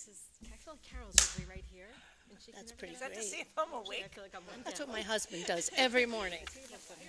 I feel like Carol's usually right here. And she That's can pretty never great. get To see if I'm up. awake. I feel like I'm one That's down. what my husband does every morning. Somehow.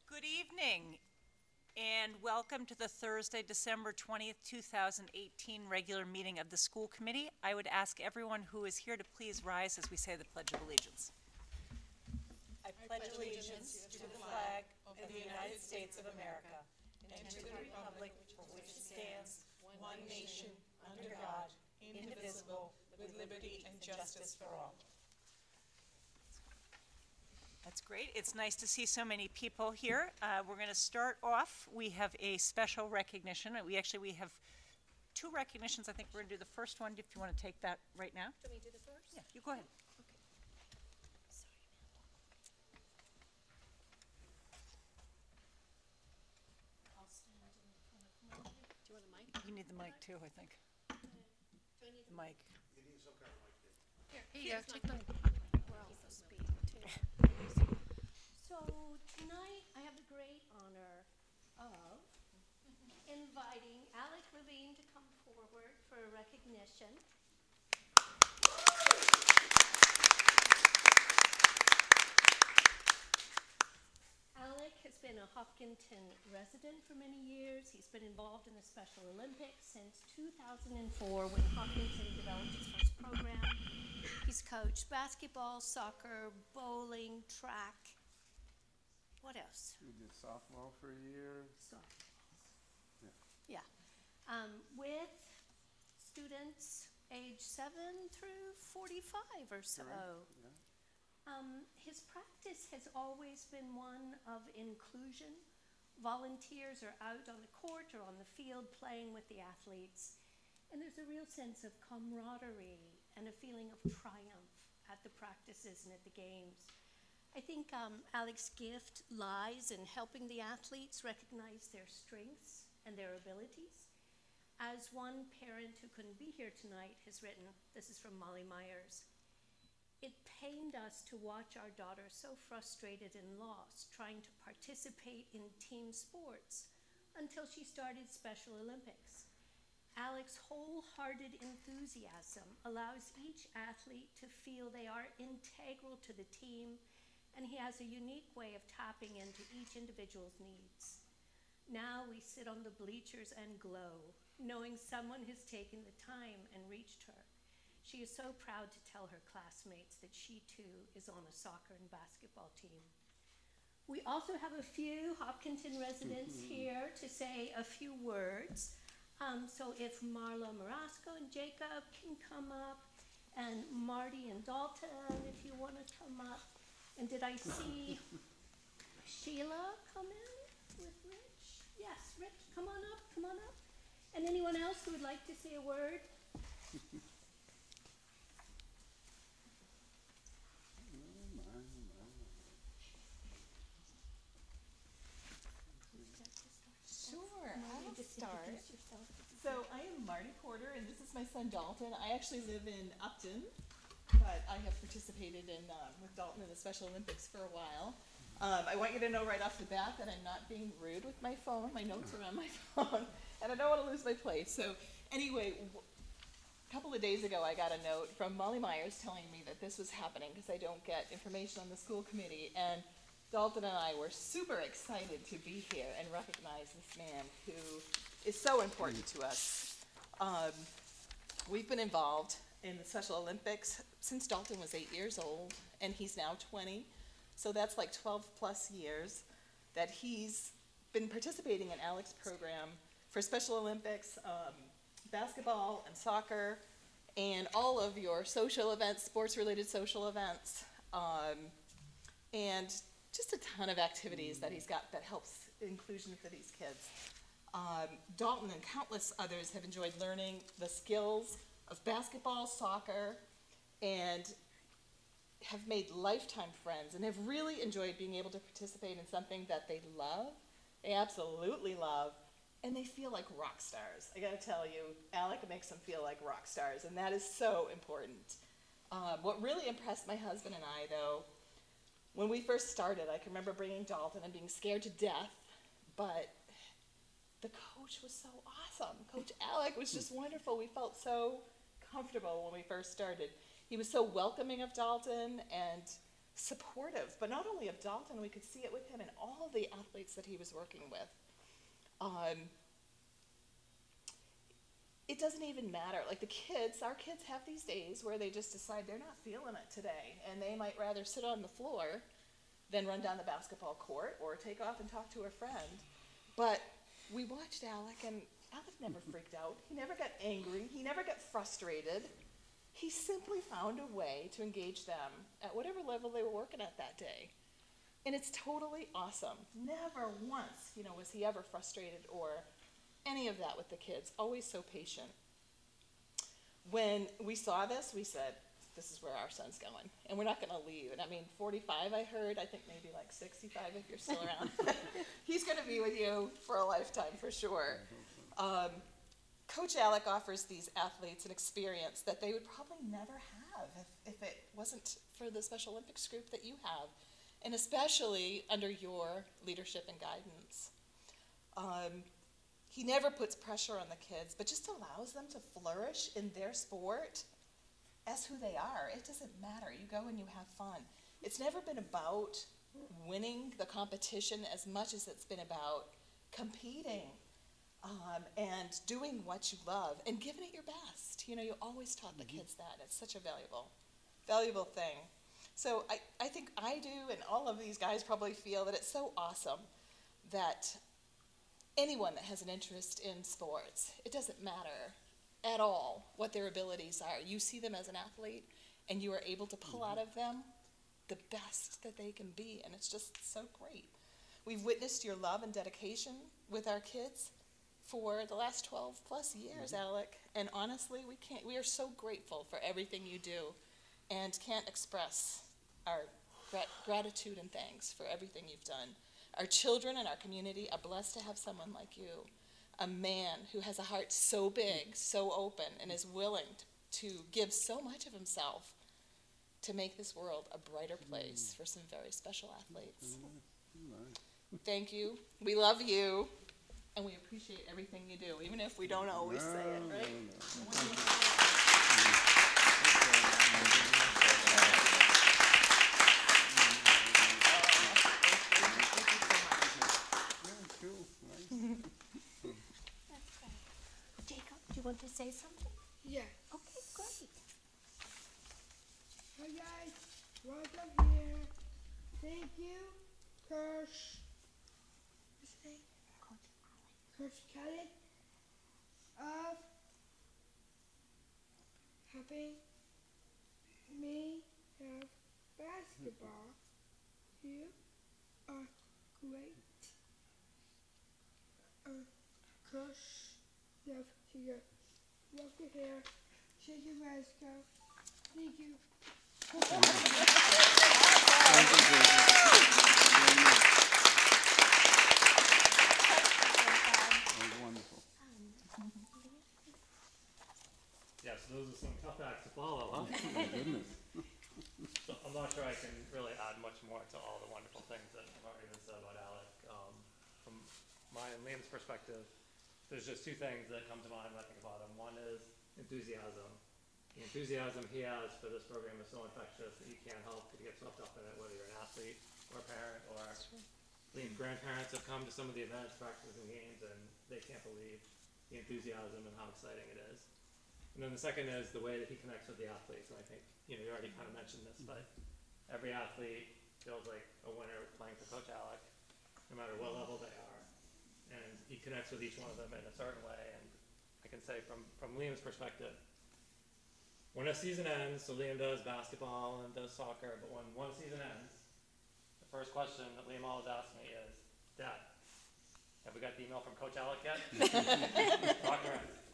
Good evening, and welcome to the Thursday, December 20th, 2018 regular meeting of the school committee. I would ask everyone who is here to please rise as we say the Pledge of Allegiance. I pledge allegiance to the flag of the United States of America and to the republic for which it stands, one nation, under God, indivisible, with liberty and justice for all. That's great. It's nice to see so many people here. We're going to start off. We have a special recognition. We have two recognitions. I think we're going to do the first one if you want to take that right now. Do we do the first? Yeah, you go ahead. I'll stand in front of Mike. Do you want a mic? You need the mic too, I think. Do I need The mic. You need some kind of mic there. Here you go. Take the. We're all the speed too. So tonight I have the great honor of inviting Alec Levine to come forward for a recognition. Alec has been a Hopkinton resident for many years. He's been involved in the Special Olympics since 2004 when Hopkinton developed its first program. He's coached basketball, soccer, bowling, track. What else? We did softball for a year. Softball. Yeah. Yeah. With students age 7 through 45 or so. Correct, yeah. His practice has always been one of inclusion. Volunteers are out on the court or on the field playing with the athletes, and there's a real sense of camaraderie and a feeling of triumph at the practices and at the games. I think Alex's gift lies in helping the athletes recognize their strengths and their abilities. As one parent who couldn't be here tonight has written, this is from Molly Myers, "It pained us to watch our daughter so frustrated and lost trying to participate in team sports until she started Special Olympics. Alex's wholehearted enthusiasm allows each athlete to feel they are integral to the team, and he has a unique way of tapping into each individual's needs. Now we sit on the bleachers and glow, knowing someone has taken the time and reached her. She is so proud to tell her classmates that she too is on a soccer and basketball team." We also have a few Hopkinton residents here to say a few words. So if Marla Marasco and Jacob can come up, and Marty and Dalton, if you want to come up. And did I see Sheila come in with Rich? Yes, Rich, come on up, come on up. And anyone else who would like to say a word? Sure, I'll start. So I am Marty Porter, and this is my son Dalton. I actually live in Upton, but I have participated in with Dalton in the Special Olympics for a while. I want you to know right off the bat that I'm not being rude with my phone. My notes are on my phone, and I don't want to lose my place. So anyway, a couple of days ago I got a note from Molly Myers telling me that this was happening because I don't get information on the school committee, and Dalton and I were super excited to be here and recognize this man who is so important to us. We've been involved in the Special Olympics since Dalton was 8 years old, and he's now 20. So that's like 12 plus years that he's been participating in Alex's program for Special Olympics, basketball and soccer, and all of your social events, sports-related social events, and just a ton of activities that he's got that helps inclusion for these kids. Dalton and countless others have enjoyed learning the skills of basketball, soccer, and have made lifetime friends and have really enjoyed being able to participate in something that they love, they absolutely love, and they feel like rock stars. I gotta tell you, Alec makes them feel like rock stars, and that is so important. What really impressed my husband and I, though, when we first started, I can remember bringing Dalton and being scared to death, but the coach was so awesome. Coach Alec was just wonderful. We felt so comfortable when we first started. He was so welcoming of Dalton and supportive, but not only of Dalton, we could see it with him and all of the athletes that he was working with. It doesn't even matter. Like our kids have these days where they just decide they're not feeling it today, and they might rather sit on the floor than run down the basketball court or take off and talk to a friend. But we watched Alec, and Alec never freaked out. He never got angry. He never got frustrated. He simply found a way to engage them at whatever level they were working at that day. And it's totally awesome. Never once, was he ever frustrated or any of that with the kids. Always so patient. When we saw this, we said, this is where our son's going, and we're not going to leave. And 45 I heard, I think maybe like 65 if you're still around. He's going to be with you for a lifetime for sure. Coach Alec offers these athletes an experience that they would probably never have if it wasn't for the Special Olympics group that you have, and especially under your leadership and guidance. He never puts pressure on the kids, but just allows them to flourish in their sport as who they are. It doesn't matter. You go and you have fun. It's never been about winning the competition as much as it's been about competing and doing what you love and giving it your best. You know, you always taught the kids that. It's such a valuable thing. So I think I do, and all of these guys probably feel that it's so awesome that anyone that has an interest in sports, it doesn't matter at all what their abilities are. You see them as an athlete, and you are able to pull out of them the best that they can be, and it's just so great. We've witnessed your love and dedication with our kids for the last 12 plus years, Alec, and honestly, we are so grateful for everything you do and can't express our gratitude and thanks for everything you've done. Our children and our community are blessed to have someone like you, a man who has a heart so big, so open, and is willing to give so much of himself to make this world a brighter place for some very special athletes. Thank you. We love you, and we appreciate everything you do, even if we don't always say it, right? Jacob, do you want to say something? Yeah. Okay, great. Hi guys, welcome here. Thank you, Coach. What's his name? Coach Kelly of helping me have basketball. You are great. Coach, love to you. Welcome here. Shake your hands, go. Thank you. Wonderful. Yes, those are some tough acts to follow, huh? Oh, my goodness. So I'm not sure I can really add much more to all the wonderful things that have already been said about Alec. From my and Liam's perspective, there's just two things that come to mind when I think about him. One is enthusiasm. The enthusiasm he has for this program is so infectious that you can't help but get swept up in it, whether you're an athlete or a parent, or Liam's grandparents have come to some of the events, practices, and games, and they can't believe the enthusiasm and how exciting it is. And then the second is the way that he connects with the athletes. And I think, you already kind of mentioned this, but every athlete feels like a winner playing for Coach Alec, no matter what level they are. And he connects with each one of them in a certain way. And I can say from Liam's perspective, when a season ends, so Liam does basketball and does soccer, but when one season ends, the first question that Liam always asks me is, Dad, have we got the email from Coach Alec yet?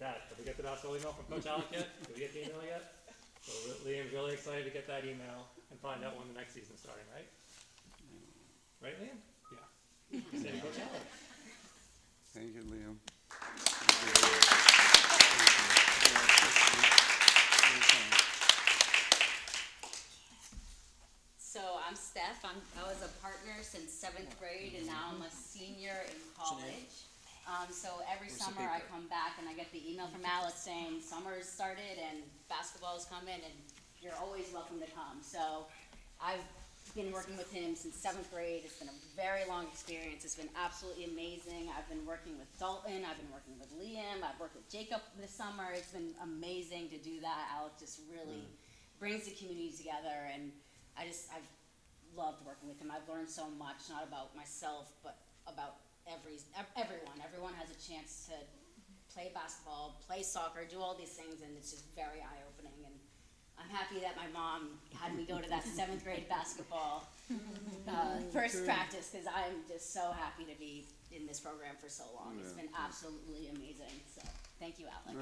Dad, have we got the basketball email from Coach Alec yet? Did we get the email yet? So Liam's really excited to get that email and find out when the next season's starting, right? Right, Liam? Yeah. Say to Coach Alec. Thank you, Liam. So I'm Steph. I was a partner since 7th grade, and now I'm a senior in college. So every summer I come back and I get the email from Alex saying summer's started and basketball's coming and you're always welcome to come. So I've been working with him since 7th grade. It's been a very long experience. It's been absolutely amazing. I've been working with Dalton. I've been working with Liam. I've worked with Jacob this summer. It's been amazing to do that. Alex just really brings the community together, and I've loved working with him. I've learned so much, not about myself, but about everyone. Everyone has a chance to play basketball, play soccer, do all these things, and it's just very eye-opening. And I'm happy that my mom had me go to that 7th grade basketball first practice, because I'm just so happy to be in this program for so long. It's been absolutely amazing. So thank you, Alex.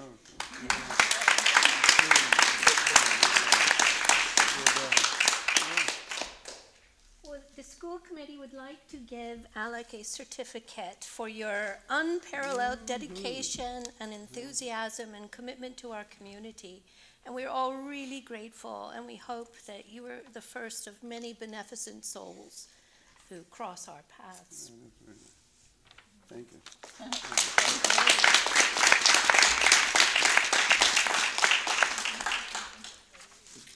Well, the school committee would like to give Alec a certificate for your unparalleled dedication and enthusiasm and commitment to our community. And we're all really grateful, and we hope that you are the first of many beneficent souls who cross our paths. Thank you.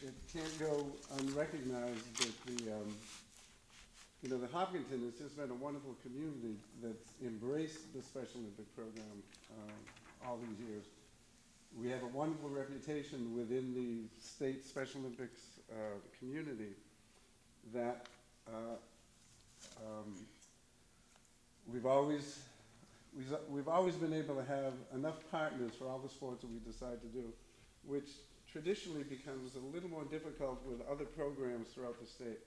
It can't go unrecognized that you know, the Hopkinton has just been a wonderful community that's embraced the Special Olympic program all these years. We have a wonderful reputation within the state Special Olympics community that we've always been able to have enough partners for all the sports that we decide to do, which traditionally becomes a little more difficult with other programs throughout the state.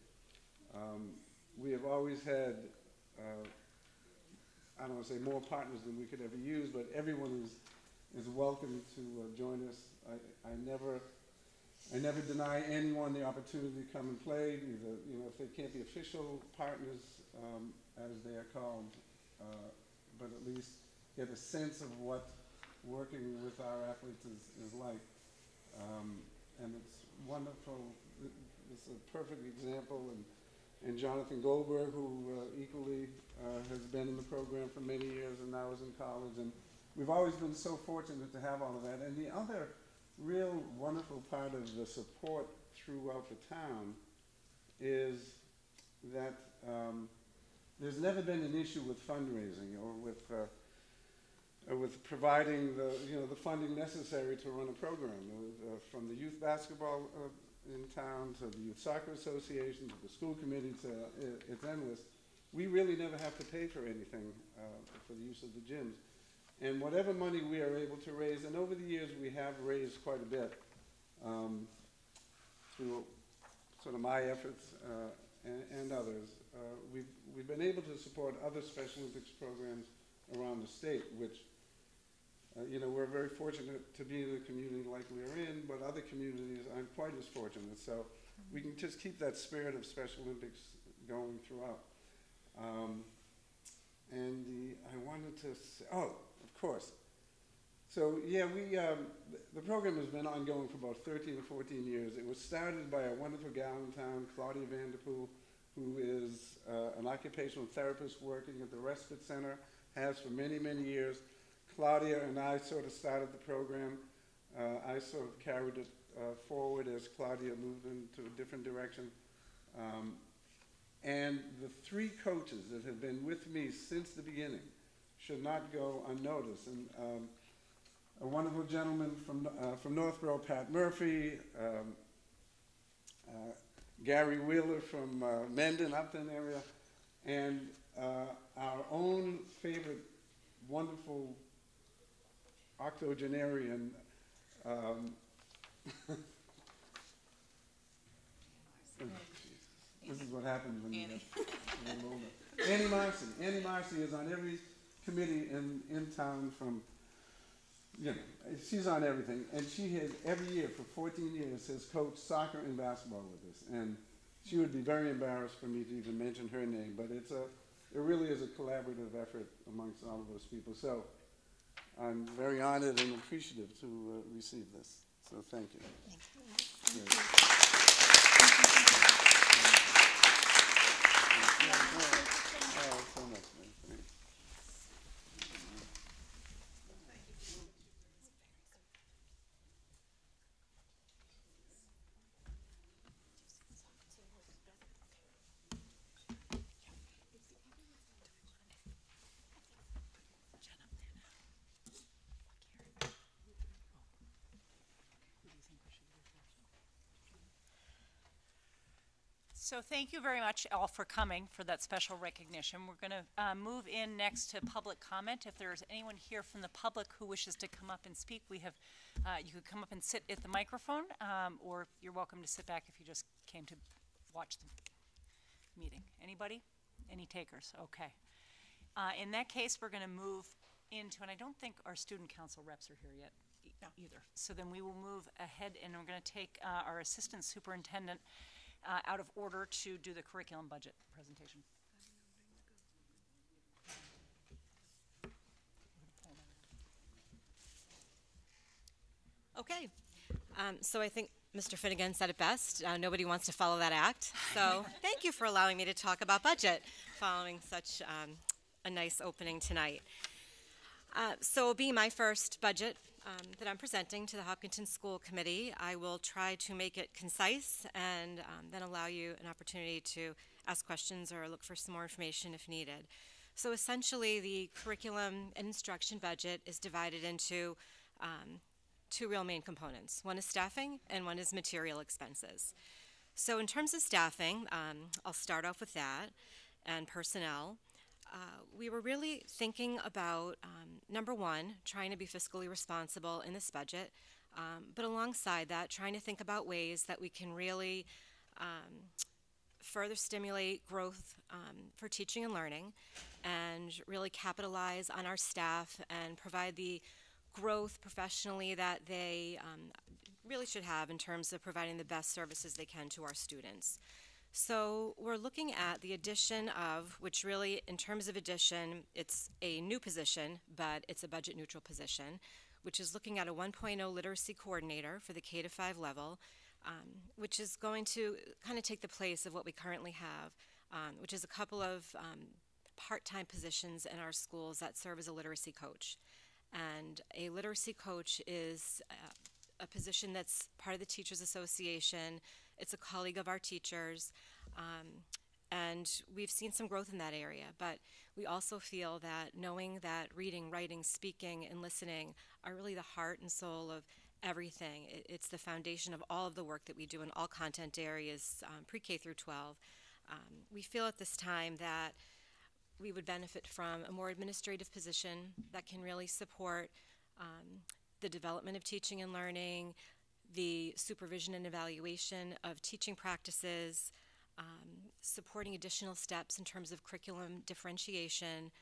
We have always had, I don't want to say more partners than we could ever use, but everyone is welcome to join us. I never deny anyone the opportunity to come and play, either, you know, if they can't be official partners, as they are called, but at least get a sense of what working with our athletes is like. And it's wonderful. It's a perfect example. And Jonathan Goldberg, who equally has been in the program for many years and now is in college. And we've always been so fortunate to have all of that. And the other real wonderful part of the support throughout the town is that there's never been an issue with fundraising or with providing the funding necessary to run a program. From the youth basketball in town to the youth soccer association to the school committee to it's endless. We really never have to pay for anything for the use of the gyms. And whatever money we are able to raise, and over the years we have raised quite a bit through sort of my efforts and others, we've been able to support other Special Olympics programs around the state, which you know, we're very fortunate to be in a community like we're in, but other communities aren't quite as fortunate. So we can just keep that spirit of Special Olympics going throughout. I wanted to say, oh, of course. So yeah, the program has been ongoing for about 13 or 14 years. It was started by a wonderful gal in town, Claudia Vanderpool, who is an occupational therapist working at the Respite Center, has for many, many years. Claudia and I sort of started the program. I sort of carried it forward as Claudia moved into a different direction. And the three coaches that have been with me since the beginning should not go unnoticed. And a wonderful gentleman from Northborough, Pat Murphy, Gary Wheeler from Mendon, Upton area, and our own favorite wonderful octogenarian, this is what happens when you get a little older. Annie Marcy. Annie Marcy is on every committee in town from, you know, she's on everything. And she has, every year for 14 years, has coached soccer and basketball with us. And she would be very embarrassed for me to even mention her name, but it really is a collaborative effort amongst all of those people. So I'm very honored and appreciative to receive this. So thank you. Thank you. Oh, so much, man. Thanks. So thank you very much all for coming for that special recognition. We're going to move in next to public comment. If there's anyone here from the public who wishes to come up and speak, we have, you could come up and sit at the microphone, or you're welcome to sit back if you just came to watch the meeting. Anybody? Any takers? Okay. In that case, we're going to move into, and I don't think our student council reps are here yet either. So then we will move ahead, and we're going to take our assistant superintendent out of order to do the curriculum budget presentation. Okay, so I think Mr. Finnegan said it best. Nobody wants to follow that act. So thank you for allowing me to talk about budget following such a nice opening tonight. So it'll be my first budget that I'm presenting to the Hopkinton School Committee. I will try to make it concise and then allow you an opportunity to ask questions or look for some more information if needed. So essentially, the curriculum and instruction budget is divided into two real main components. One is staffing and one is material expenses. So in terms of staffing, I'll start off with that, and personnel. We were really thinking about, number one, trying to be fiscally responsible in this budget, but alongside that, trying to think about ways that we can really further stimulate growth for teaching and learning, and really capitalize on our staff and provide the growth professionally that they really should have in terms of providing the best services they can to our students. So we're looking at the addition of, which really, in terms of addition, it's a new position, but it's a budget neutral position, which is looking at a 1.0 literacy coordinator for the K-5 level, which is going to kind of take the place of what we currently have, which is a couple of part-time positions in our schools that serve as a literacy coach. And a literacy coach is a position that's part of the Teachers Association. It's a colleague of our teachers, and we've seen some growth in that area. But we also feel that knowing that reading, writing, speaking, and listening are really the heart and soul of everything. It's the foundation of all of the work that we do in all content areas, pre-K through 12. We feel at this time that we would benefit from a more administrative position that can really support the development of teaching and learning, the supervision and evaluation of teaching practices, supporting additional steps in terms of curriculum differentiation,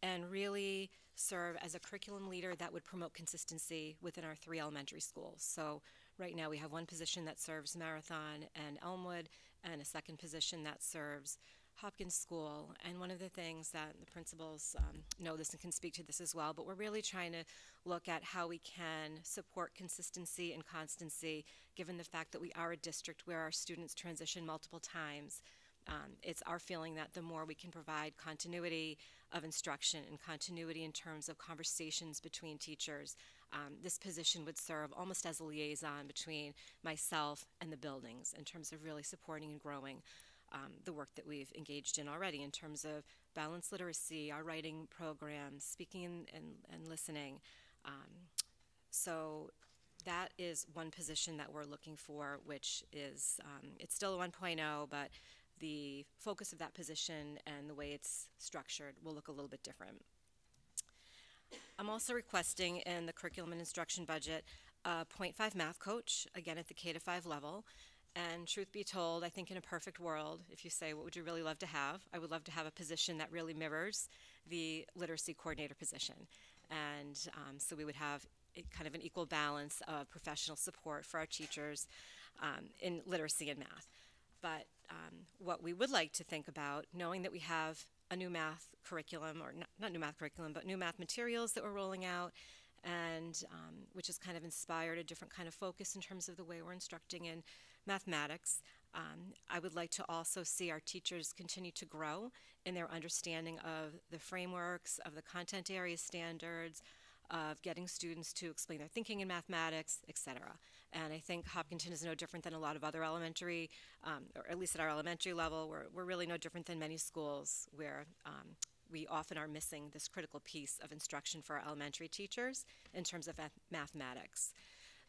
and really serve as a curriculum leader that would promote consistency within our 3 elementary schools. So right now we have one position that serves Marathon and Elmwood, and a second position that serves Hopkins School. And one of the things that the principals know this and can speak to this as well, but we're really trying to look at how we can support consistency and constancy given the fact that we are a district where our students transition multiple times. It's our feeling that the more we can provide continuity of instruction and continuity in terms of conversations between teachers, this position would serve almost as a liaison between myself and the buildings in terms of really supporting and growing the work that we've engaged in already in terms of balanced literacy, our writing programs, speaking and listening. So that is one position that we're looking for, which is, it's still a 1.0, but the focus of that position and the way it's structured will look a little bit different. I'm also requesting in the curriculum and instruction budget a 0.5 math coach, again at the K-5 level. And truth be told, I think in a perfect world, if you say, what would you really love to have? I would love to have a position that really mirrors the literacy coordinator position. And so we would have kind of an equal balance of professional support for our teachers in literacy and math. But what we would like to think about, knowing that we have a new math curriculum, or not new math curriculum, but new math materials that we're rolling out, and which has kind of inspired a different kind of focus in terms of the way we're instructing in mathematics. I would like to also see our teachers continue to grow in their understanding of the frameworks, of the content area standards, of getting students to explain their thinking in mathematics, etc. And I think Hopkinton is no different than a lot of other elementary, or at least at our elementary level, we're really no different than many schools where we often are missing this critical piece of instruction for our elementary teachers in terms of mathematics.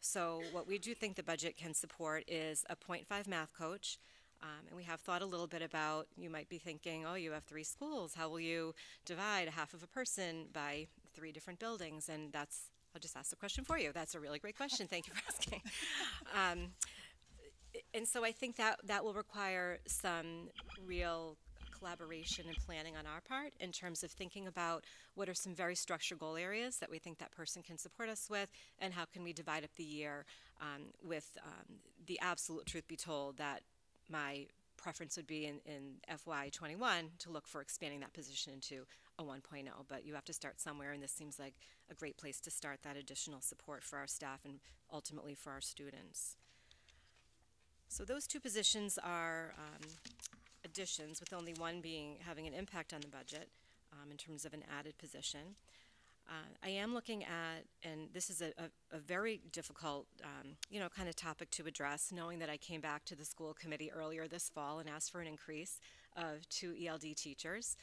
So what we do think the budget can support is a 0.5 math coach. And we have thought a little bit about, you might be thinking, oh, you have 3 schools. How will you divide a half of a person by 3 different buildings? And that's, I'll just ask the question for you. That's a really great question. Thank you for asking. And so I think that will require some real collaboration and planning on our part in terms of thinking about what are some very structured goal areas that we think that person can support us with, and how can we divide up the year with the absolute truth be told that my preference would be in FY21 to look for expanding that position into a 1.0, but you have to start somewhere, and this seems like a great place to start that additional support for our staff and ultimately for our students. So those 2 positions are additions, with only one having an impact on the budget in terms of an added position. I am looking at, and this is a very difficult, kind of topic to address, knowing that I came back to the school committee earlier this fall and asked for an increase of 2 ELD teachers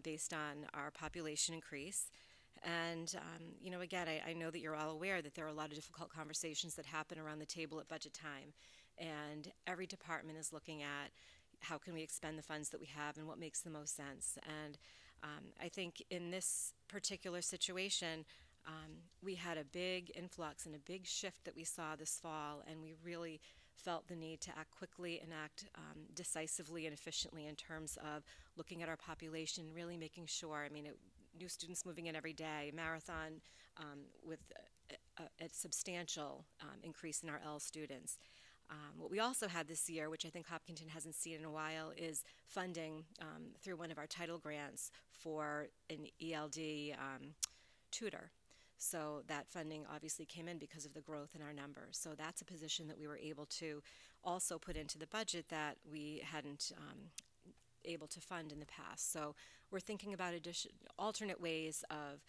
based on our population increase. And, again, I know that you're all aware that there are a lot of difficult conversations that happen around the table at budget time. And every department is looking at how can we expend the funds that we have and what makes the most sense. And I think in this particular situation, we had a big influx and a big shift that we saw this fall, and we really felt the need to act quickly and act decisively and efficiently in terms of looking at our population, really making sure, new students moving in every day, marathon with a substantial increase in our L students. What we also had this year, which I think Hopkinton hasn't seen in a while, is funding through one of our title grants for an ELD tutor. So that funding obviously came in because of the growth in our numbers. So that's a position that we were able to also put into the budget that we hadn't able to fund in the past. So we're thinking about alternate ways of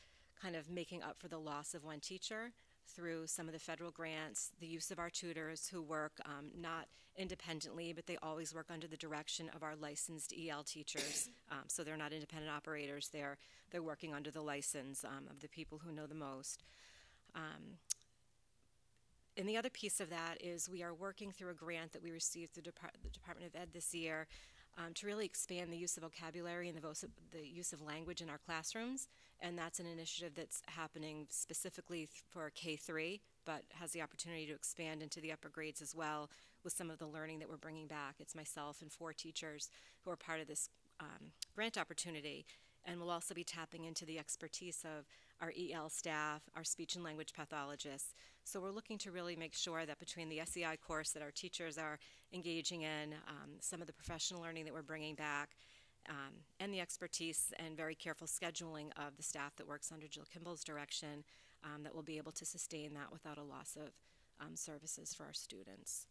kind of making up for the loss of one teacher through some of the federal grants, the use of our tutors who work not independently, but they always work under the direction of our licensed EL teachers. So they're not independent operators. They're working under the license of the people who know the most. And the other piece of that is we are working through a grant that we received through the Department of Ed this year to really expand the use of vocabulary and the use of language in our classrooms. And that's an initiative that's happening specifically for K-3, but has the opportunity to expand into the upper grades as well with some of the learning that we're bringing back. It's myself and 4 teachers who are part of this grant opportunity. And we'll also be tapping into the expertise of our EL staff, our speech and language pathologists. So we're looking to really make sure that between the SEI course that our teachers are engaging in, some of the professional learning that we're bringing back, and the expertise and very careful scheduling of the staff that works under Jill Kimball's direction, that we'll be able to sustain that without a loss of services for our students.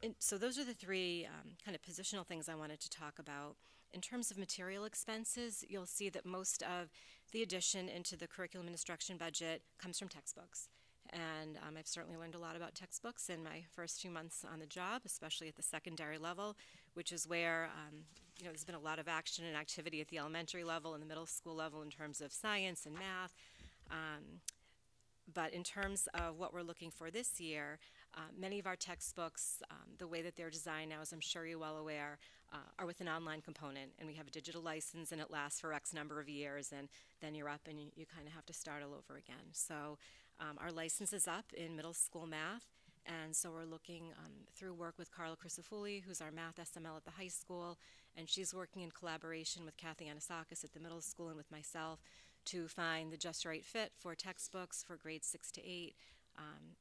And so those are the 3 kind of positional things I wanted to talk about. In terms of material expenses, you'll see that most of the addition into the curriculum and instruction budget comes from textbooks. And I've certainly learned a lot about textbooks in my first few months on the job, especially at the secondary level, which is where there's been a lot of action and activity at the elementary level and the middle school level in terms of science and math. But in terms of what we're looking for this year, many of our textbooks, the way that they're designed now, as I'm sure you're well aware, are with an online component, and we have a digital license, and it lasts for X number of years, and then you're up and you kind of have to start all over again. So our license is up in middle school math, and so we're looking through work with Carla Crisafulli, who's our math SML at the high school, and she's working in collaboration with Kathy Anasakis at the middle school and with myself to find the just right fit for textbooks for grades 6 to 8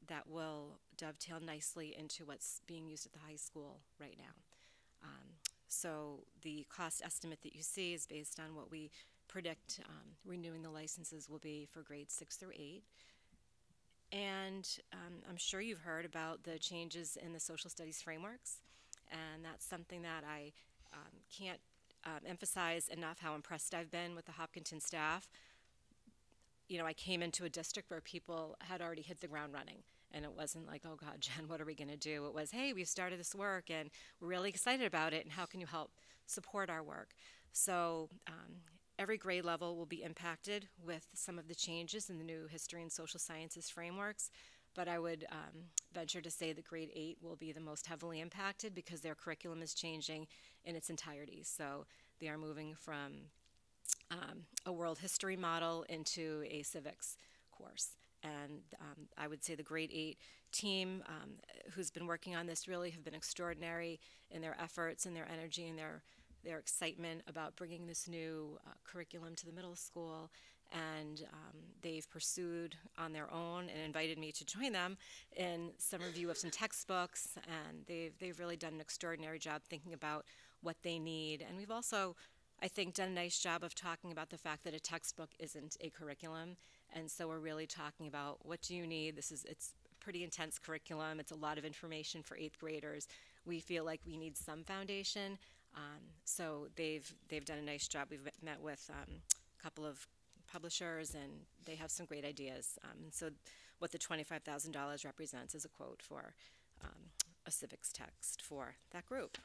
that will dovetail nicely into what's being used at the high school right now. So the cost estimate that you see is based on what we predict renewing the licenses will be for grades 6 through 8. And I'm sure you've heard about the changes in the social studies frameworks, and that's something that I can't emphasize enough how impressed I've been with the Hopkinton staff. I came into a district where people had already hit the ground running, and it wasn't like, oh God, Jen, what are we going to do? It was, hey, we've started this work, and we're really excited about it, and how can you help support our work? So every grade level will be impacted with some of the changes in the new history and social sciences frameworks, but I would venture to say that grade 8 will be the most heavily impacted because their curriculum is changing in its entirety. So they are moving from a world history model into a civics course. And I would say the grade 8 team who's been working on this really have been extraordinary in their efforts and their energy and their excitement about bringing this new curriculum to the middle school. And they've pursued on their own and invited me to join them in some review of some textbooks. And they've really done an extraordinary job thinking about what they need. And we've also, I think, done a nice job of talking about the fact that a textbook isn't a curriculum. And so we're really talking about what do you need. It's pretty intense curriculum. It's a lot of information for 8th graders. We feel like we need some foundation. So they've done a nice job. We've met with a couple of publishers, and they have some great ideas. And so what the $25,000 represents is a quote for a civics text for that group.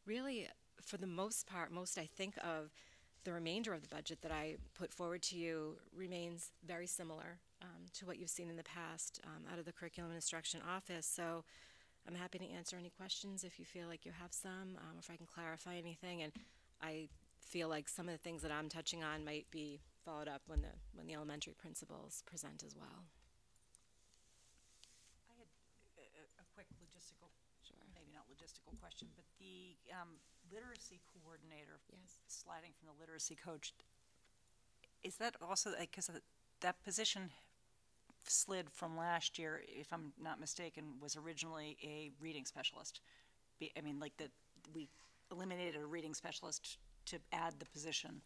Really, for the most part, most I think of the remainder of the budget that I put forward to you remains very similar to what you've seen in the past out of the Curriculum and Instruction Office. So I'm happy to answer any questions if you feel like you have some, if I can clarify anything. And I feel like some of the things that I'm touching on might be followed up when the elementary principals present as well. I had a quick logistical, maybe not logistical question, but the literacy coordinator, Yes. sliding from the literacy coach, is that also, because that position slid from last year, if I'm not mistaken, was originally a reading specialist. I mean, like that we eliminated a reading specialist to add the position.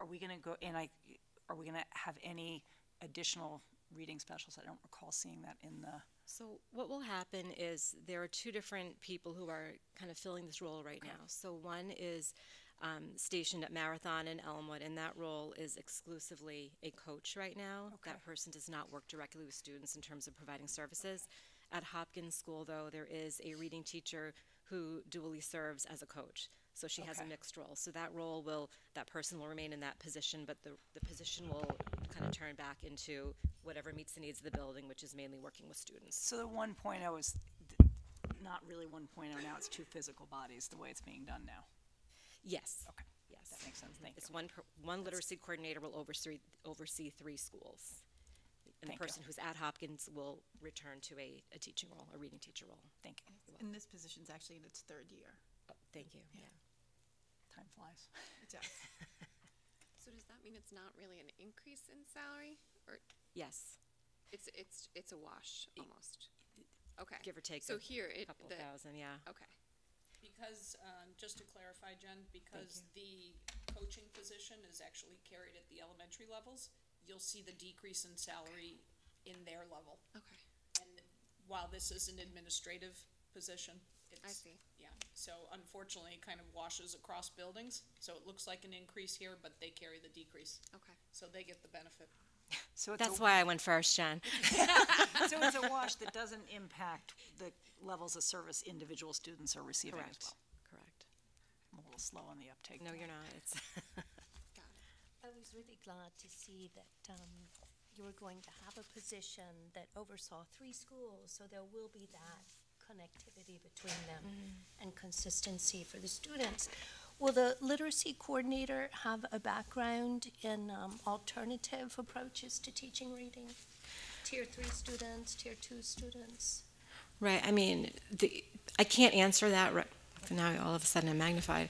Are we going to go, and are we going to have any additional reading specialists? I don't recall seeing that in the. So what will happen is there are two different people who are kind of filling this role right now. So one is stationed at Marathon in Elmwood, and that role is exclusively a coach right now. Okay. That person does not work directly with students in terms of providing services. At Hopkins School, though, there is a reading teacher who dually serves as a coach. So she has a Okay. mixed role. So that person will remain in that position, but the position will kind of turn back into whatever meets the needs of the building, which is mainly working with students. So the 1.0 is not really 1.0 now, it's two physical bodies, the way it's being done now. Yes. Okay. Yes. That makes sense, thank you. It's one literacy coordinator will oversee 3 schools. And the Thank you. person who's at Hopkins will return to a teaching role, a reading teacher role. Thank you. And this position's actually in its 3rd year. Oh, thank you. Yeah. Time flies. It does. So does that mean it's not really an increase in salary, or Yes. it's a wash almost? Okay. Give or take So a here couple thousand, yeah. Okay. Because, just to clarify, Jen, because the coaching position is actually carried at the elementary levels, you'll see the decrease in salary in their level. Okay. And while this is an administrative position, it's. I see. Yeah, so unfortunately, it kind of washes across buildings, so it looks like an increase here, but they carry the decrease, Okay. so they get the benefit. So it's That's why I went first, Jen. So it's a wash that doesn't impact the levels of service individual students are receiving as Correct. well. Correct. I'm a little slow on the uptake. No, you're not. It's Got it. I was really glad to see that you were going to have a position that oversaw 3 schools, so there will be that connectivity between them and consistency for the students. Will the literacy coordinator have a background in alternative approaches to teaching reading? Tier 3 students, Tier 2 students? right. I mean, I can't answer that right now. All of a sudden, I'm magnified.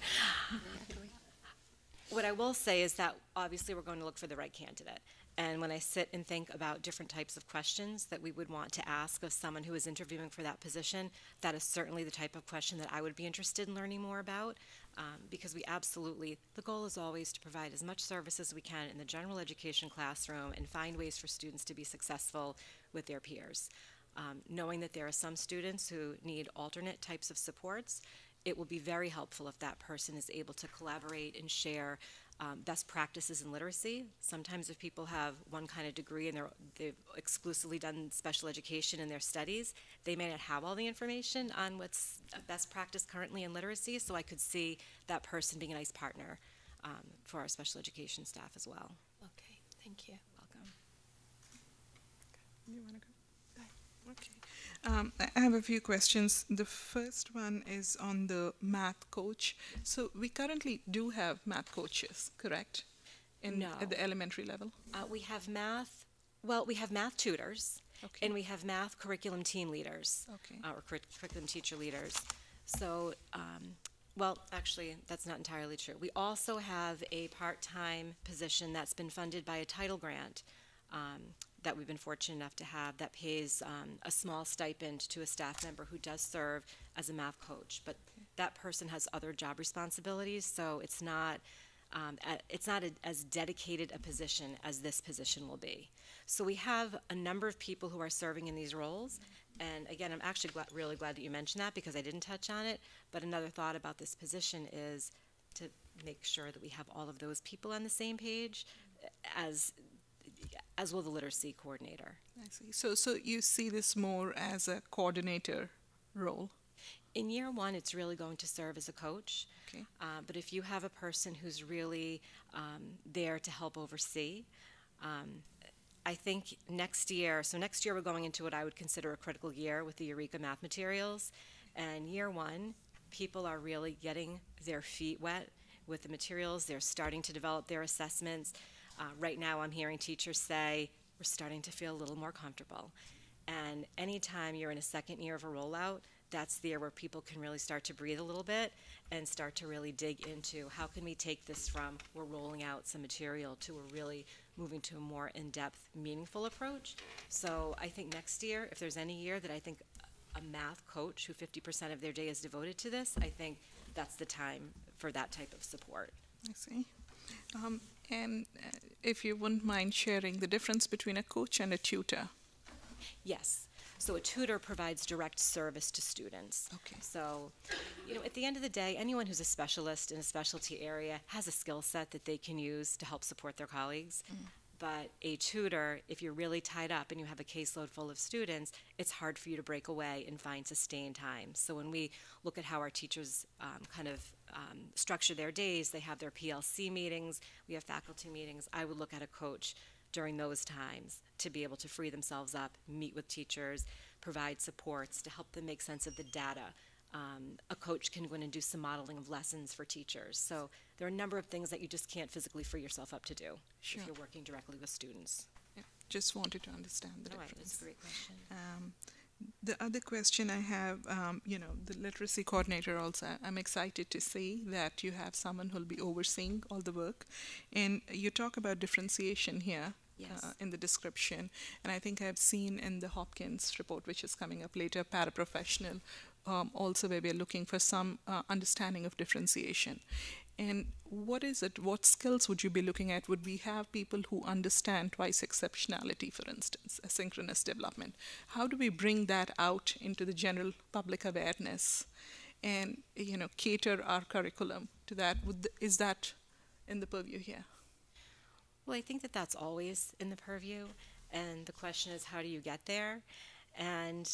What I will say is that obviously we're going to look for the right candidate. And when I sit and think about different types of questions that we would want to ask of someone who is interviewing for that position, that is certainly the type of question that I would be interested in learning more about, because the goal is always to provide as much service as we can in the general education classroom and find ways for students to be successful with their peers. Knowing that there are some students who need alternate types of supports, it will be very helpful if that person is able to collaborate and share best practices in literacy. Sometimes if people have one kind of degree and they've exclusively done special education in their studies, they may not have all the information on what's best practice currently in literacy, so I could see that person being a nice partner for our special education staff as well. Okay, thank you. Welcome. You want to go? Go ahead. Okay. I have a few questions. The first one is on the math coach. So we currently do have math coaches, correct? No. At the elementary level? We have math tutors, Okay. and we have math curriculum team leaders, Okay. or curriculum teacher leaders. So, actually, that's not entirely true. We also have a part-time position that's been funded by a title grant that we've been fortunate enough to have that pays a small stipend to a staff member who does serve as a math coach. But that person has other job responsibilities, so it's not as dedicated a position as this position will be. So we have a number of people who are serving in these roles. And again, I'm actually really glad that you mentioned that because I didn't touch on it. But another thought about this position is to make sure that we have all of those people on the same page, as will the literacy coordinator. I see. So you see this more as a coordinator role? In year one, it's really going to serve as a coach. Okay. But if you have a person who's really there to help oversee, I think next year we're going into what I would consider a critical year with the Eureka math materials. And year one, people are really getting their feet wet with the materials. They're starting to develop their assessments. Right now, I'm hearing teachers say, we're starting to feel a little more comfortable. And anytime you're in a second year of a rollout, that's the year where people can really start to breathe a little bit and start to really dig into how can we take this from we're rolling out some material to we're really moving to a more in-depth, meaningful approach. So I think next year, if there's any year that I think a math coach who 50% of their day is devoted to this, I think that's the time for that type of support. I see. And if you wouldn't mind sharing the difference between a coach and a tutor. Yes. So a tutor provides direct service to students. Okay. So, at the end of the day, anyone who's a specialist in a specialty area has a skill set that they can use to help support their colleagues. But a tutor, if you're really tied up and you have a caseload full of students, it's hard for you to break away and find sustained time. So when we look at how our teachers structure their days, they have their PLC meetings, we have faculty meetings, I would look at a coach during those times to be able to free themselves up, meet with teachers, provide supports to help them make sense of the data. A coach can go in and do some modeling of lessons for teachers. So there are a number of things that you just can't physically free yourself up to do if you're working directly with students. Yeah, just wanted to understand the difference. That's a great question. The other question I have, the literacy coordinator also, I'm excited to see that you have someone who'll be overseeing all the work. And you talk about differentiation here. Yes. In the description. And I think I've seen in the Hopkins report, which is coming up later, paraprofessional, also where we're looking for some understanding of differentiation. And what is it? What skills would you be looking at? Would we have people who understand twice exceptionality, for instance, asynchronous development? How do we bring that out into the general public awareness and, cater our curriculum to that? Is that in the purview here? Well, I think that that's always in the purview, and the question is, how do you get there? And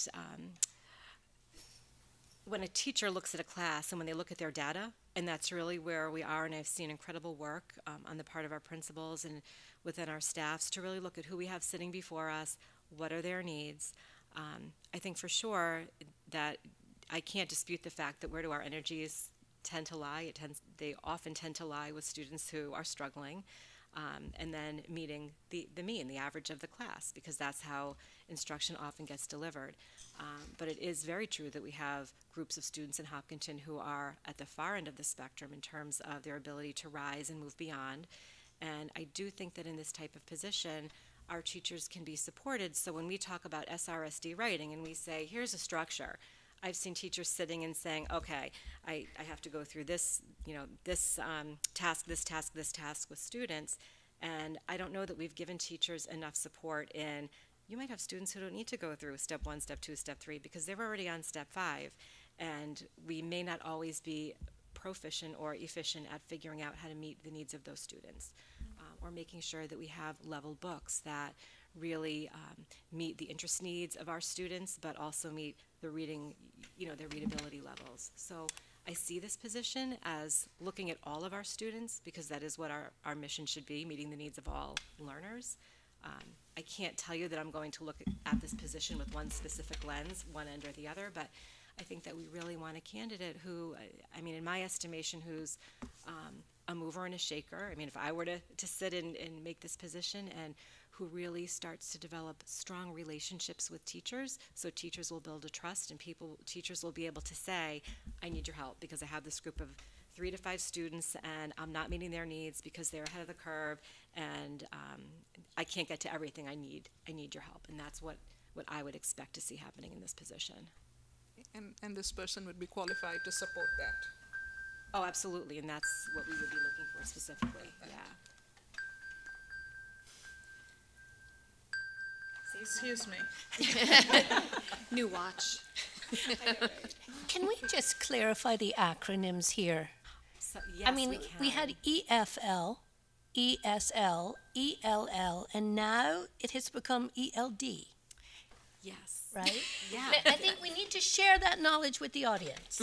when a teacher looks at a class and when they look at their data, and that's really where we are, and I've seen incredible work on the part of our principals and within our staffs to really look at who we have sitting before us, what are their needs. I think for sure that I can't dispute the fact that where do our energies tend to lie? They often tend to lie with students who are struggling. And then meeting the mean, the average of the class, because that's how instruction often gets delivered. But it is very true that we have groups of students in Hopkinton who are at the far end of the spectrum in terms of their ability to rise and move beyond. And I do think that in this type of position, our teachers can be supported. So when we talk about SRSD writing and we say, here's a structure, I've seen teachers sitting and saying, okay, I have to go through this, this task with students, and I don't know that we've given teachers enough support in, you might have students who don't need to go through step 1, step 2, step 3, because they're already on step 5, and we may not always be proficient or efficient at figuring out how to meet the needs of those students, or making sure that we have level books that really meet the interest needs of our students, but also meet the reading, their readability levels. So I see this position as looking at all of our students, because that is what our mission should be, meeting the needs of all learners. I can't tell you that I'm going to look at this position with one specific lens, one end or the other, but I think that we really want a candidate who, in my estimation, who's a mover and a shaker. If I were to sit and make this position, and who really starts to develop strong relationships with teachers, so teachers will build a trust, and teachers will be able to say, I need your help because I have this group of 3 to 5 students and I'm not meeting their needs because they're ahead of the curve, and I can't get to everything I need your help. And that's what I would expect to see happening in this position. And this person would be qualified to support that? Oh, absolutely, and that's what we would be looking for specifically, yeah. Excuse me. New watch. Can we just clarify the acronyms here? So, yes, I mean, we can. we had EFL, ESL, ELL, and now it has become ELD, Yes. right? Yeah. I think we need to share that knowledge with the audience,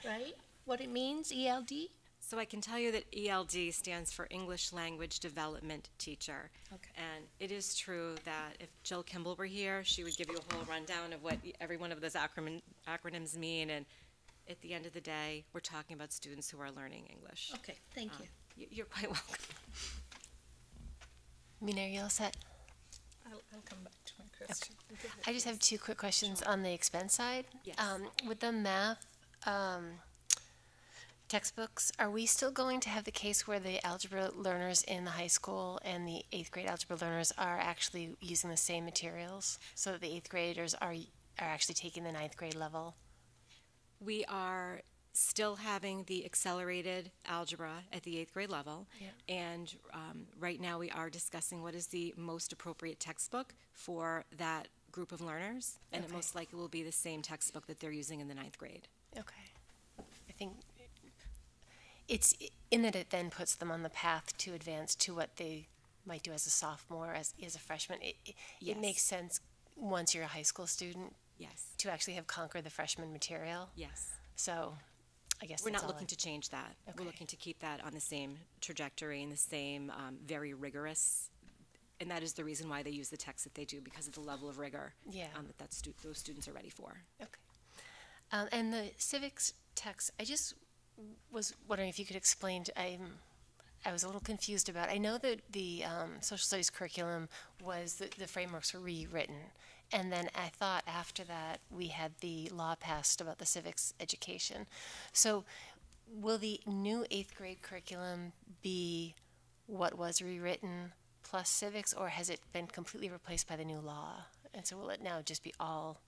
right? What it means, ELD? So I can tell you that ELD stands for English Language Development Teacher. Okay. And it is true that if Jill Kimball were here, she would give you a whole rundown of what every one of those acronyms mean. And at the end of the day, we're talking about students who are learning English. Okay, thank you. You're quite welcome. Mina, are you all set? I'll come back to my question. I just have two quick questions on the expense side. Yes. With the math textbooks, are we still going to have the case where the algebra learners in the high school and the 8th grade algebra learners are actually using the same materials, so that the 8th graders are actually taking the 9th grade level? We are still having the accelerated algebra at the 8th grade level. Yeah. And right now we are discussing what is the most appropriate textbook for that group of learners. And it Okay. most likely will be the same textbook that they're using in the 9th grade. Okay. I think it's in that it then puts them on the path to advance to what they might do as a sophomore, as a freshman. It Yes. makes sense once you're a high school student Yes. to actually have conquered the freshman material. Yes. So I guess We're that's not all looking to change that. Okay. We're looking to keep that on the same trajectory and the same very rigorous. And that is the reason why they use the text that they do, because of the level of rigor Yeah. that those students are ready for. Okay. And the civics text, I just was wondering if you could explain. I was a little confused about. I know that the social studies curriculum was the frameworks were rewritten, and then I thought after that we had the law passed about the civics education. So, will the new 8th grade curriculum be what was rewritten plus civics, or has it been completely replaced by the new law? And so, will it now just be all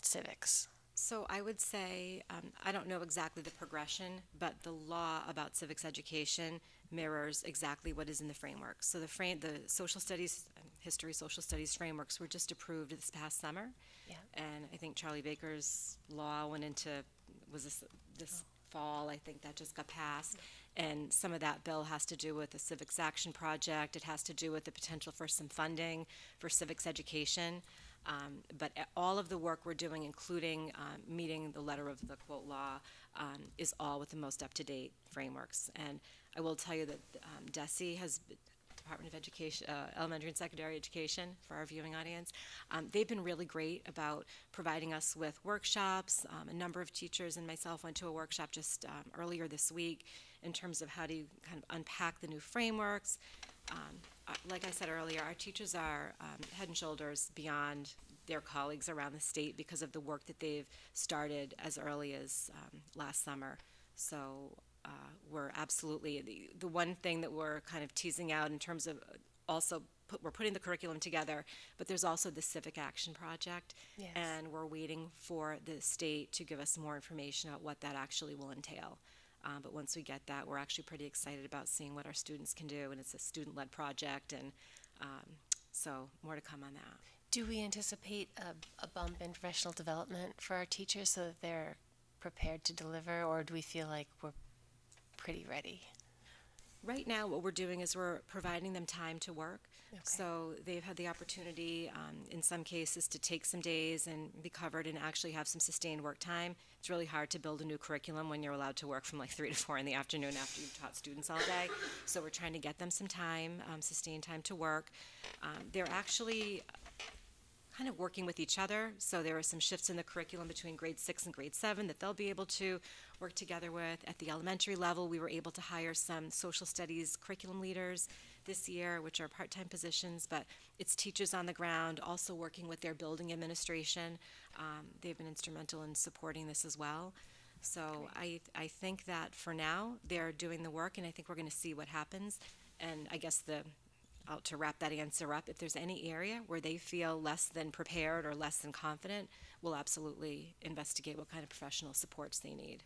civics? So I would say, I don't know exactly the progression, but the law about civics education mirrors exactly what is in the framework. So the social studies, history, social studies frameworks were just approved this past summer. Yeah. And I think Charlie Baker's law went into, this fall, I think that just got passed. And some of that bill has to do with the Civics Action Project. It has to do with the potential for some funding for civics education. But all of the work we're doing, including meeting the letter of the quote law, is all with the most up-to-date frameworks. And I will tell you that DESE has, Department of Education, Elementary and Secondary Education, for our viewing audience, they've been really great about providing us with workshops. A number of teachers and myself went to a workshop just earlier this week in terms of how to kind of unpack the new frameworks. Like I said earlier, our teachers are head and shoulders beyond their colleagues around the state because of the work that they've started as early as last summer. So we're absolutely, the one thing that we're kind of teasing out in terms of also, we're putting the curriculum together, but there's also the Civic Action Project. Yes. And we're waiting for the state to give us more information about what that actually will entail. But once we get that, we're actually pretty excited about seeing what our students can do, and it's a student-led project, and so more to come on that. Do we anticipate a bump in professional development for our teachers so that they're prepared to deliver, or do we feel like we're pretty ready? Right now, what we're doing is we're providing them time to work. Okay. So they've had the opportunity, in some cases, to take some days and be covered and actually have some sustained work time. It's really hard to build a new curriculum when you're allowed to work from like 3 to 4 in the afternoon after you've taught students all day. So we're trying to get them some time, sustained time to work. They're actually kind of working with each other. So there are some shifts in the curriculum between grade 6 and grade 7 that they'll be able to work together with. At the elementary level, we were able to hire some social studies curriculum leaders this year, which are part-time positions, but it's teachers on the ground also working with their building administration. They've been instrumental in supporting this as well. So I think that for now, they're doing the work, and I think we're going to see what happens. And I guess to wrap that answer up, if there's any area where they feel less than prepared or less than confident, we'll absolutely investigate what kind of professional supports they need.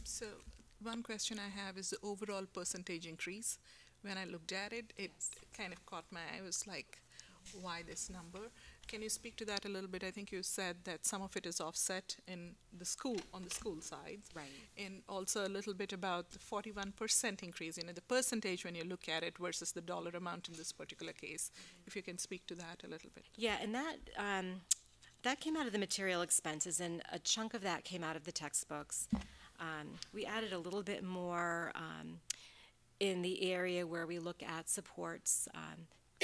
So one question I have is the overall percentage increase. When I looked at it, it kind of caught my eye. I was like, why this number? Can you speak to that a little bit? I think you said that some of it is offset in the school, on the school side. Right. And also a little bit about the 41% increase, the percentage when you look at it versus the dollar amount in this particular case. If you can speak to that a little bit. Yeah, and that came out of the material expenses, and a chunk of that came out of the textbooks. We added a little bit more in the area where we look at supports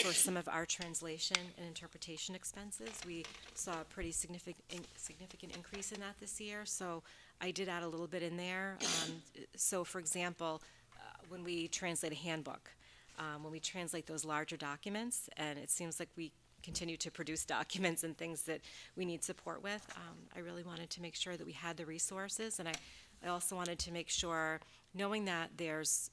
for some of our translation and interpretation expenses. We saw a pretty significant increase in that this year, so I did add a little bit in there. So, for example, when we translate a handbook, when we translate those larger documents, and it seems like we continue to produce documents and things that we need support with, I really wanted to make sure that we had the resources, and I also wanted to make sure, knowing that there's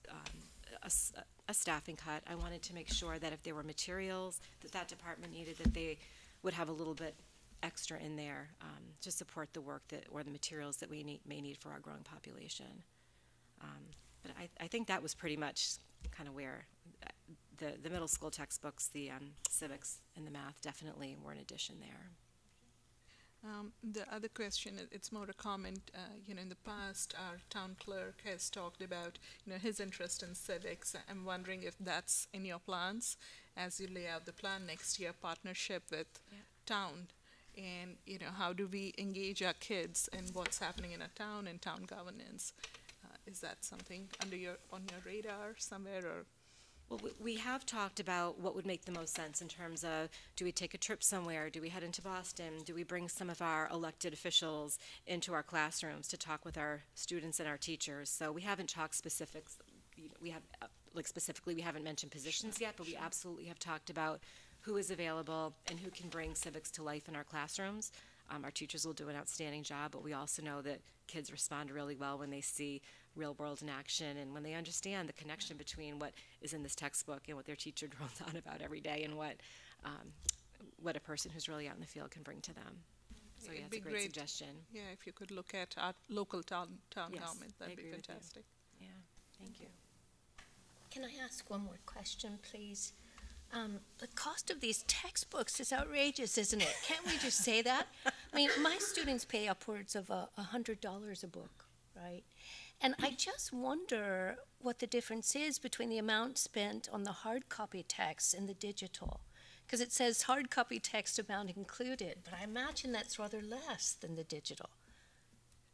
a staffing cut, I wanted to make sure that if there were materials that department needed, that they would have a little bit extra in there to support the work or the materials that we may need for our growing population. But I think that was pretty much kind of where the middle school textbooks, the civics and the math definitely were an addition there. The other question, it's more a comment, in the past, our town clerk has talked about, his interest in civics. I'm wondering if that's in your plans as you lay out the plan next year, partnership with town. And, how do we engage our kids in what's happening in a town and town governance? Is that something on your radar somewhere, or? Well, we have talked about what would make the most sense in terms of, do we take a trip somewhere? Do we head into Boston? Do we bring some of our elected officials into our classrooms to talk with our students and our teachers? So we haven't talked specifics. We have, specifically, we haven't mentioned positions yet, but we absolutely have talked about who is available and who can bring civics to life in our classrooms. Our teachers will do an outstanding job, but we also know that kids respond really well when they see real world in action and when they understand the connection between what is in this textbook and what their teacher drones on about every day, and what a person who's really out in the field can bring to them. So yeah, it's a great suggestion. Yeah, if you could look at our local town Yes, government, that'd be fantastic. Yeah, thank you. Can I ask one more question, please? The cost of these textbooks is outrageous, isn't it? Can't we just say that? I mean, my students pay upwards of $100 a book, right? And I just wonder what the difference is between the amount spent on the hard copy text and the digital. Because it says hard copy text amount included, but I imagine that's rather less than the digital.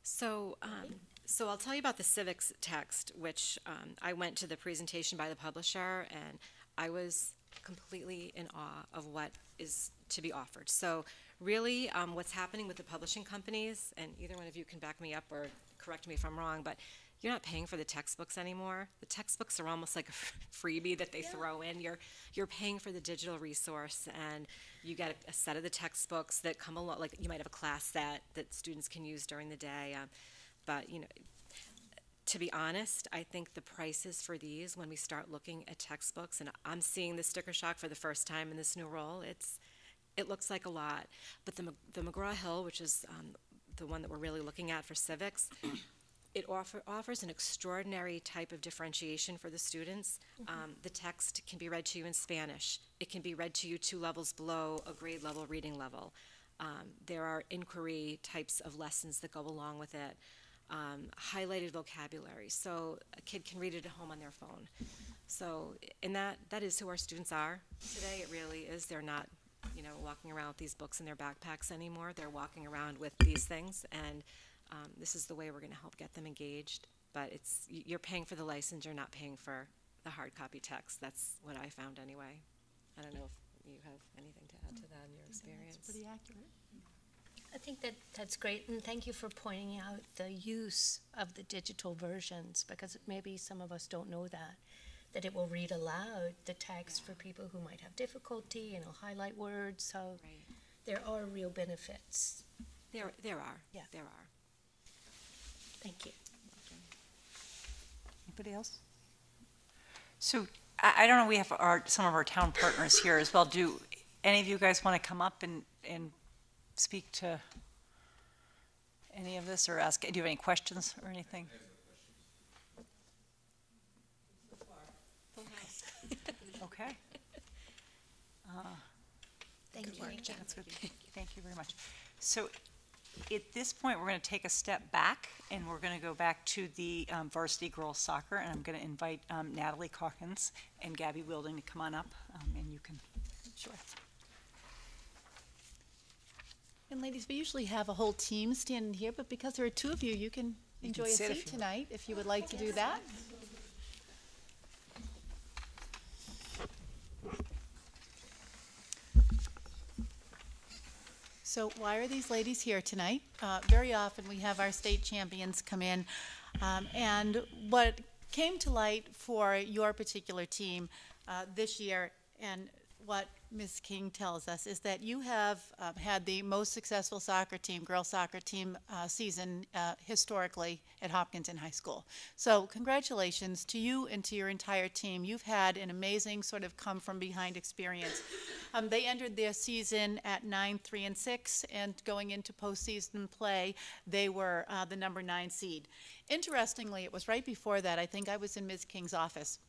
So, so I'll tell you about the civics text, which I went to the presentation by the publisher, and I was completely in awe of what is to be offered. So really, what's happening with the publishing companies, and either one of you can back me up or correct me if I'm wrong, but you're not paying for the textbooks anymore. The textbooks are almost like a freebie that they throw in. You're paying for the digital resource, and you get a set of the textbooks that come along. Like, you might have a class set that students can use during the day, but to be honest, I think the prices for these, when we start looking at textbooks, and I'm seeing the sticker shock for the first time in this new role, it looks like a lot. But the McGraw-Hill, which is the one that we're really looking at for civics, it offers an extraordinary type of differentiation for the students. The text can be read to you in Spanish. It can be read to you 2 levels below a grade level reading level. There are inquiry types of lessons that go along with it. Highlighted vocabulary, so a kid can read it at home on their phone. So, and that is who our students are today. It really is. They're not, walking around with these books in their backpacks anymore. They're walking around with these things, and this is the way we're going to help get them engaged. But you're paying for the license. You're not paying for the hard copy text. That's what I found anyway. I don't know if you have anything to add to that in your experience. That's pretty accurate. I think that's great, and thank you for pointing out the use of the digital versions, because maybe some of us don't know that it will read aloud the text for people who might have difficulty, and it'll highlight words, so there are real benefits. There are. Yeah. There are. Thank you. Anybody else? So I don't know, we have some of our town partners here as well. Do any of you guys want to come up and speak to any of this, or ask? Do you have any questions or anything? Okay. Thank you. That's good. Thank you very much. So at this point, we're going to take a step back, and we're going to go back to the varsity girls soccer, and I'm going to invite Natalie Calkins and Gabby Wilding to come on up, and you can, sure. And ladies, we usually have a whole team standing here, but because there are two of you, you can enjoy a seat tonight if you would like to do that. So why are these ladies here tonight? Very often we have our state champions come in, and what came to light for your particular team this year, and what Ms. King tells us, is that you have had the most successful soccer team, girls soccer team season historically at Hopkinton High School. So congratulations to you and to your entire team. You've had an amazing sort of come from behind experience. They entered their season at 9-3-6, and going into postseason play, they were the number 9 seed. Interestingly, it was right before that, I think I was in Ms. King's office.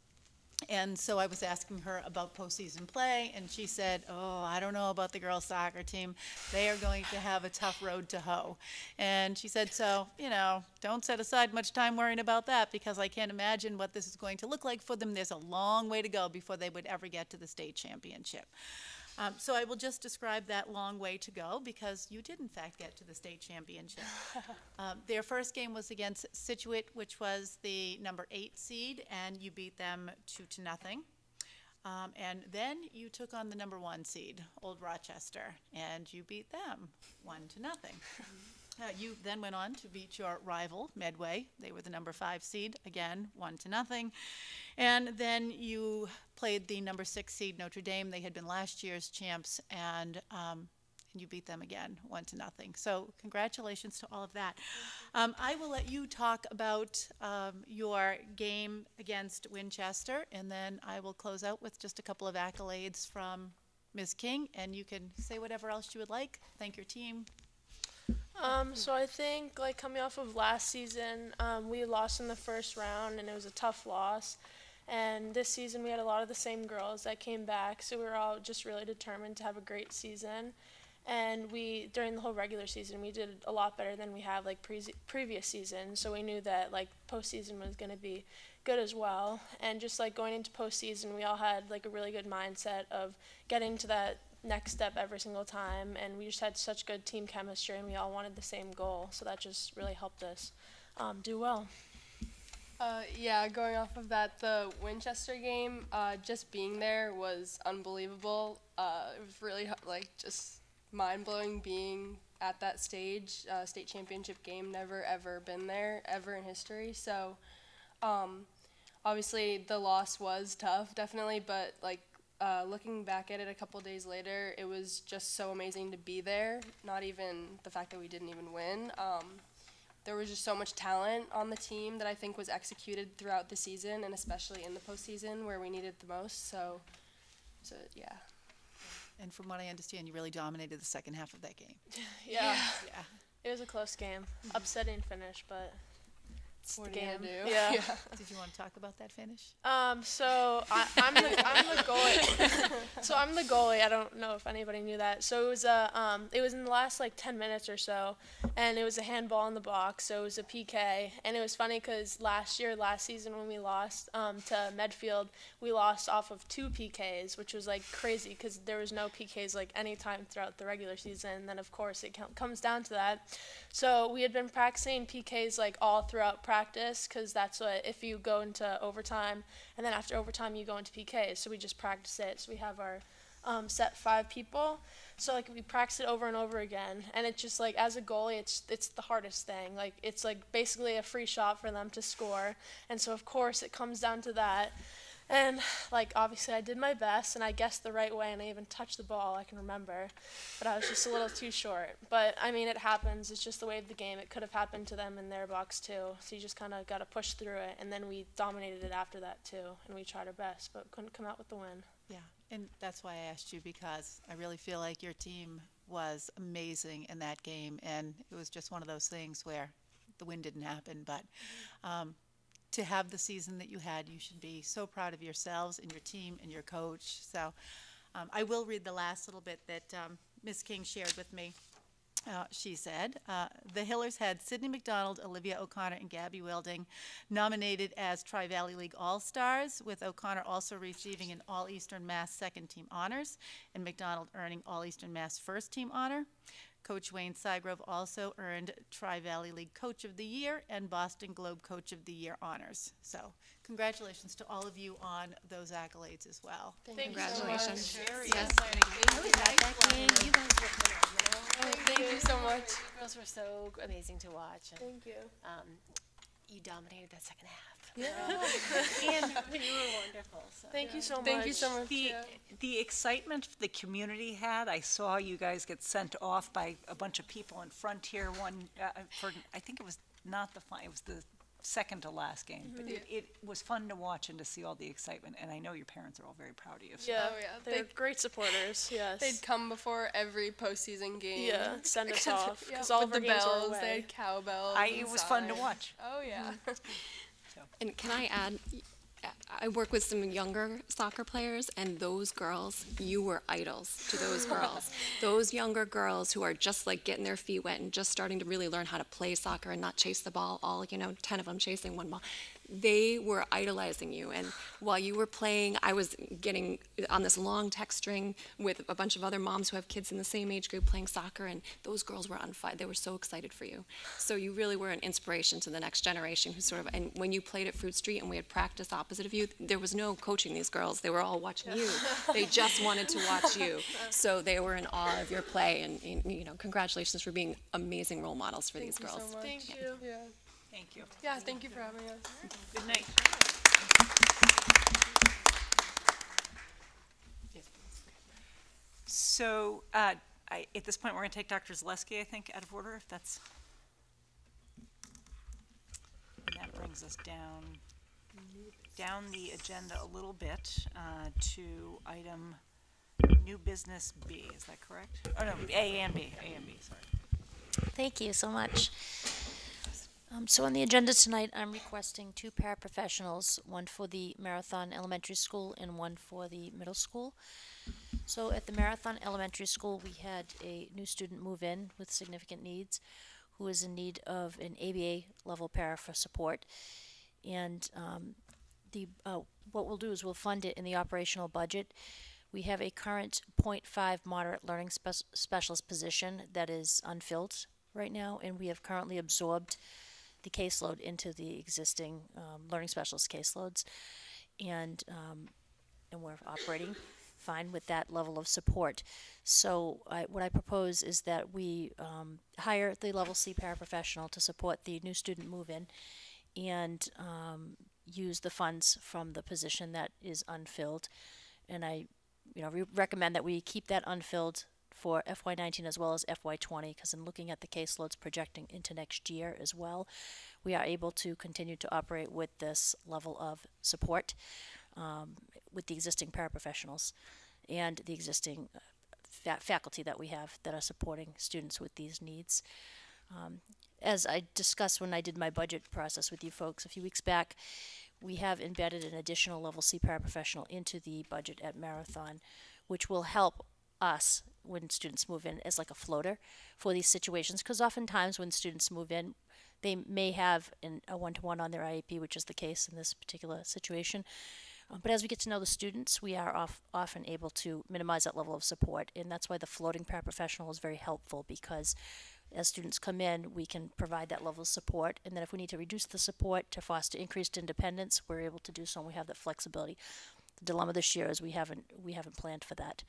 And so I was asking her about postseason play, and she said, oh, I don't know about the girls' soccer team. They are going to have a tough road to hoe. And she said, so, you know, don't set aside much time worrying about that, because I can't imagine what this is going to look like for them. There's a long way to go before they would ever get to the state championship. So I will just describe that long way to go, because you did, in fact, get to the state championship. Their first game was against Situate, which was the number 8 seed, and you beat them 2-0. And then you took on the number 1 seed, Old Rochester, and you beat them 1-0. You then went on to beat your rival, Medway. They were the number 5 seed, again, 1-0. And then you played the number 6 seed, Notre Dame. They had been last year's champs, and you beat them again, 1-0. So congratulations to all of that. I will let you talk about your game against Winchester, and then I will close out with just a couple of accolades from Ms. King, and you can say whatever else you would like. Thank your team. So I think, like, coming off of last season, we lost in the first round, and it was a tough loss. And this season, we had a lot of the same girls that came back, so we were all just really determined to have a great season. And during the whole regular season, we did a lot better than we have, like, previous season. So we knew that, like, postseason was going to be good as well. And just, like, going into postseason, we all had, like, a really good mindset of getting to that next step every single time, and we just had such good team chemistry, and we all wanted the same goal, so that just really helped us do well. Yeah, going off of that, the Winchester game, just being there was unbelievable. It was really like just mind-blowing being at that stage, state championship game. Never ever been there ever in history. So obviously the loss was tough, definitely, but like looking back at it a couple days later, it was just so amazing to be there. Not even the fact that we didn't even win. There was just so much talent on the team that I think was executed throughout the season, and especially in the postseason where we needed the most. So yeah. And from what I understand, you really dominated the second half of that game. Yeah. It was a close game. Upsetting finish, but it's the game. Yeah. Did you want to talk about that finish? So I'm the goalie. So I'm the goalie. I don't know if anybody knew that. So it was in the last like 10 minutes or so, and it was a handball in the box. So it was a PK, and it was funny because last season when we lost to Medfield, we lost off of 2 PKs, which was like crazy because there was no PKs like any time throughout the regular season. And then of course it comes down to that. So we had been practicing PKs like all throughout practice, because that's what, if you go into overtime, and then after overtime you go into PKs, so we just practice it. So we have our set 5 people, so like we practice it over and over again, and it's just like, as a goalie, it's the hardest thing. Like, it's like basically a free shot for them to score, and so of course it comes down to that. And, like, obviously I did my best, and I guessed the right way, and I even touched the ball, I can remember. But I was just a little too short. But, I mean, it happens. It's just the way of the game. It could have happened to them in their box, too. So you just kind of got to push through it. And then we dominated it after that, too. And we tried our best, but couldn't come out with the win. Yeah, and that's why I asked you, because I really feel like your team was amazing in that game. And it was just one of those things where the win didn't happen. But to have the season that you had, you should be so proud of yourselves and your team and your coach. So I will read the last little bit that Ms. King shared with me. She said, the Hillers had Sydney McDonald, Olivia O'Connor, and Gabby Wilding nominated as Tri-Valley League All-Stars, with O'Connor also receiving an All-Eastern Mass Second Team Honors, and McDonald earning All-Eastern Mass First Team Honor. Coach Wayne Sygrove also earned Tri-Valley League Coach of the Year and Boston Globe Coach of the Year honors. So congratulations to all of you on those accolades as well. Congratulations. Very Yes. exciting. You guys were phenomenal. Thank you so much. You girls were so amazing to watch. And, Thank you. you dominated that second half. Yeah. And you were wonderful. So. Thank you so much. Thank you so much. The excitement the community had, I saw you guys get sent off by a bunch of people in Frontier one, for, I think it was not the final, it was the second to last game. But it was fun to watch and to see all the excitement, and I know your parents are all very proud of you. So. Yeah, Oh, yeah. they're great supporters, yes. They'd come before every postseason game. Yeah, send us off, Yeah, 'cause all with of our the games were bells, away. they had cowbells. It was fun to inside. watch. Oh, yeah. And can I add, I work with some younger soccer players, and those girls, you were idols to those girls. Those younger girls who are just like getting their feet wet and just starting to really learn how to play soccer and not chase the ball, all, 10 of them chasing one ball. They were idolizing you, and while you were playing, I was getting on this long text string with a bunch of other moms who have kids in the same age group playing soccer, and those girls were on fire. They were so excited for you. So you really were an inspiration to the next generation who sort of, and when you played at Fruit Street and we had practice opposite of you, there was no coaching these girls. They were all watching you. They just wanted to watch you. So they were in awe of your play, and congratulations for being amazing role models for these girls. Thank you so much. Thank you. Yeah. Thank you. Yeah, thank you for having us. Good night. So, at this point, we're going to take Dr. Zaleski, I think, out of order, if that's... And that brings us down the agenda a little bit to item new business B, is that correct? Oh, no, A and B, sorry. Thank you so much. So on the agenda tonight, I'm requesting 2 paraprofessionals, one for the Marathon Elementary School and one for the middle school. So at the Marathon Elementary School, we had a new student move in with significant needs who is in need of an ABA level para for support. And what we'll do is we'll fund it in the operational budget. We have a current 0.5 moderate learning specialist position that is unfilled right now, and we have currently absorbed the caseload into the existing learning specialist caseloads, and we're operating fine with that level of support. So what I propose is that we hire the level C paraprofessional to support the new student move-in, and use the funds from the position that is unfilled. And I recommend that we keep that unfilled for FY19 as well as FY20, because in looking at the caseloads projecting into next year as well, we are able to continue to operate with this level of support with the existing paraprofessionals and the existing faculty that we have that are supporting students with these needs. As I discussed when I did my budget process with you folks a few weeks back, we have embedded an additional level C paraprofessional into the budget at Marathon, which will help us when students move in as like a floater for these situations, because oftentimes when students move in, they may have a one-to-one on their IEP, which is the case in this particular situation. But as we get to know the students, we are often able to minimize that level of support, and that's why the floating paraprofessional is very helpful, because as students come in, we can provide that level of support, and then if we need to reduce the support to foster increased independence, we're able to do so, and we have that flexibility. The dilemma this year is we haven't planned for that,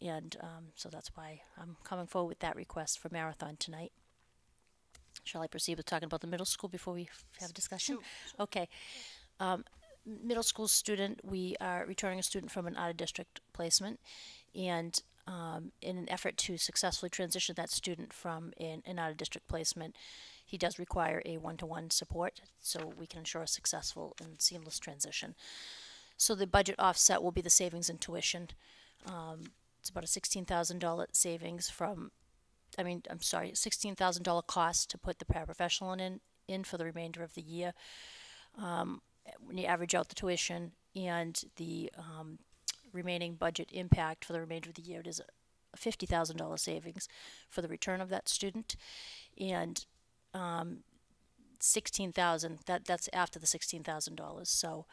and so that's why I'm coming forward with that request for Marathon tonight. Shall I proceed with talking about the middle school before we have a discussion? Sure. Okay. Middle school student, we are returning a student from an out-of-district placement, and in an effort to successfully transition that student from an out-of-district placement, he does require a one-to-one support so we can ensure a successful and seamless transition. So the budget offset will be the savings in tuition. It's about a $16,000 savings from, $16,000 cost to put the paraprofessional in for the remainder of the year. When you average out the tuition and the remaining budget impact for the remainder of the year, it is a $50,000 savings for the return of that student, and 16,000. That's after the $16,000. So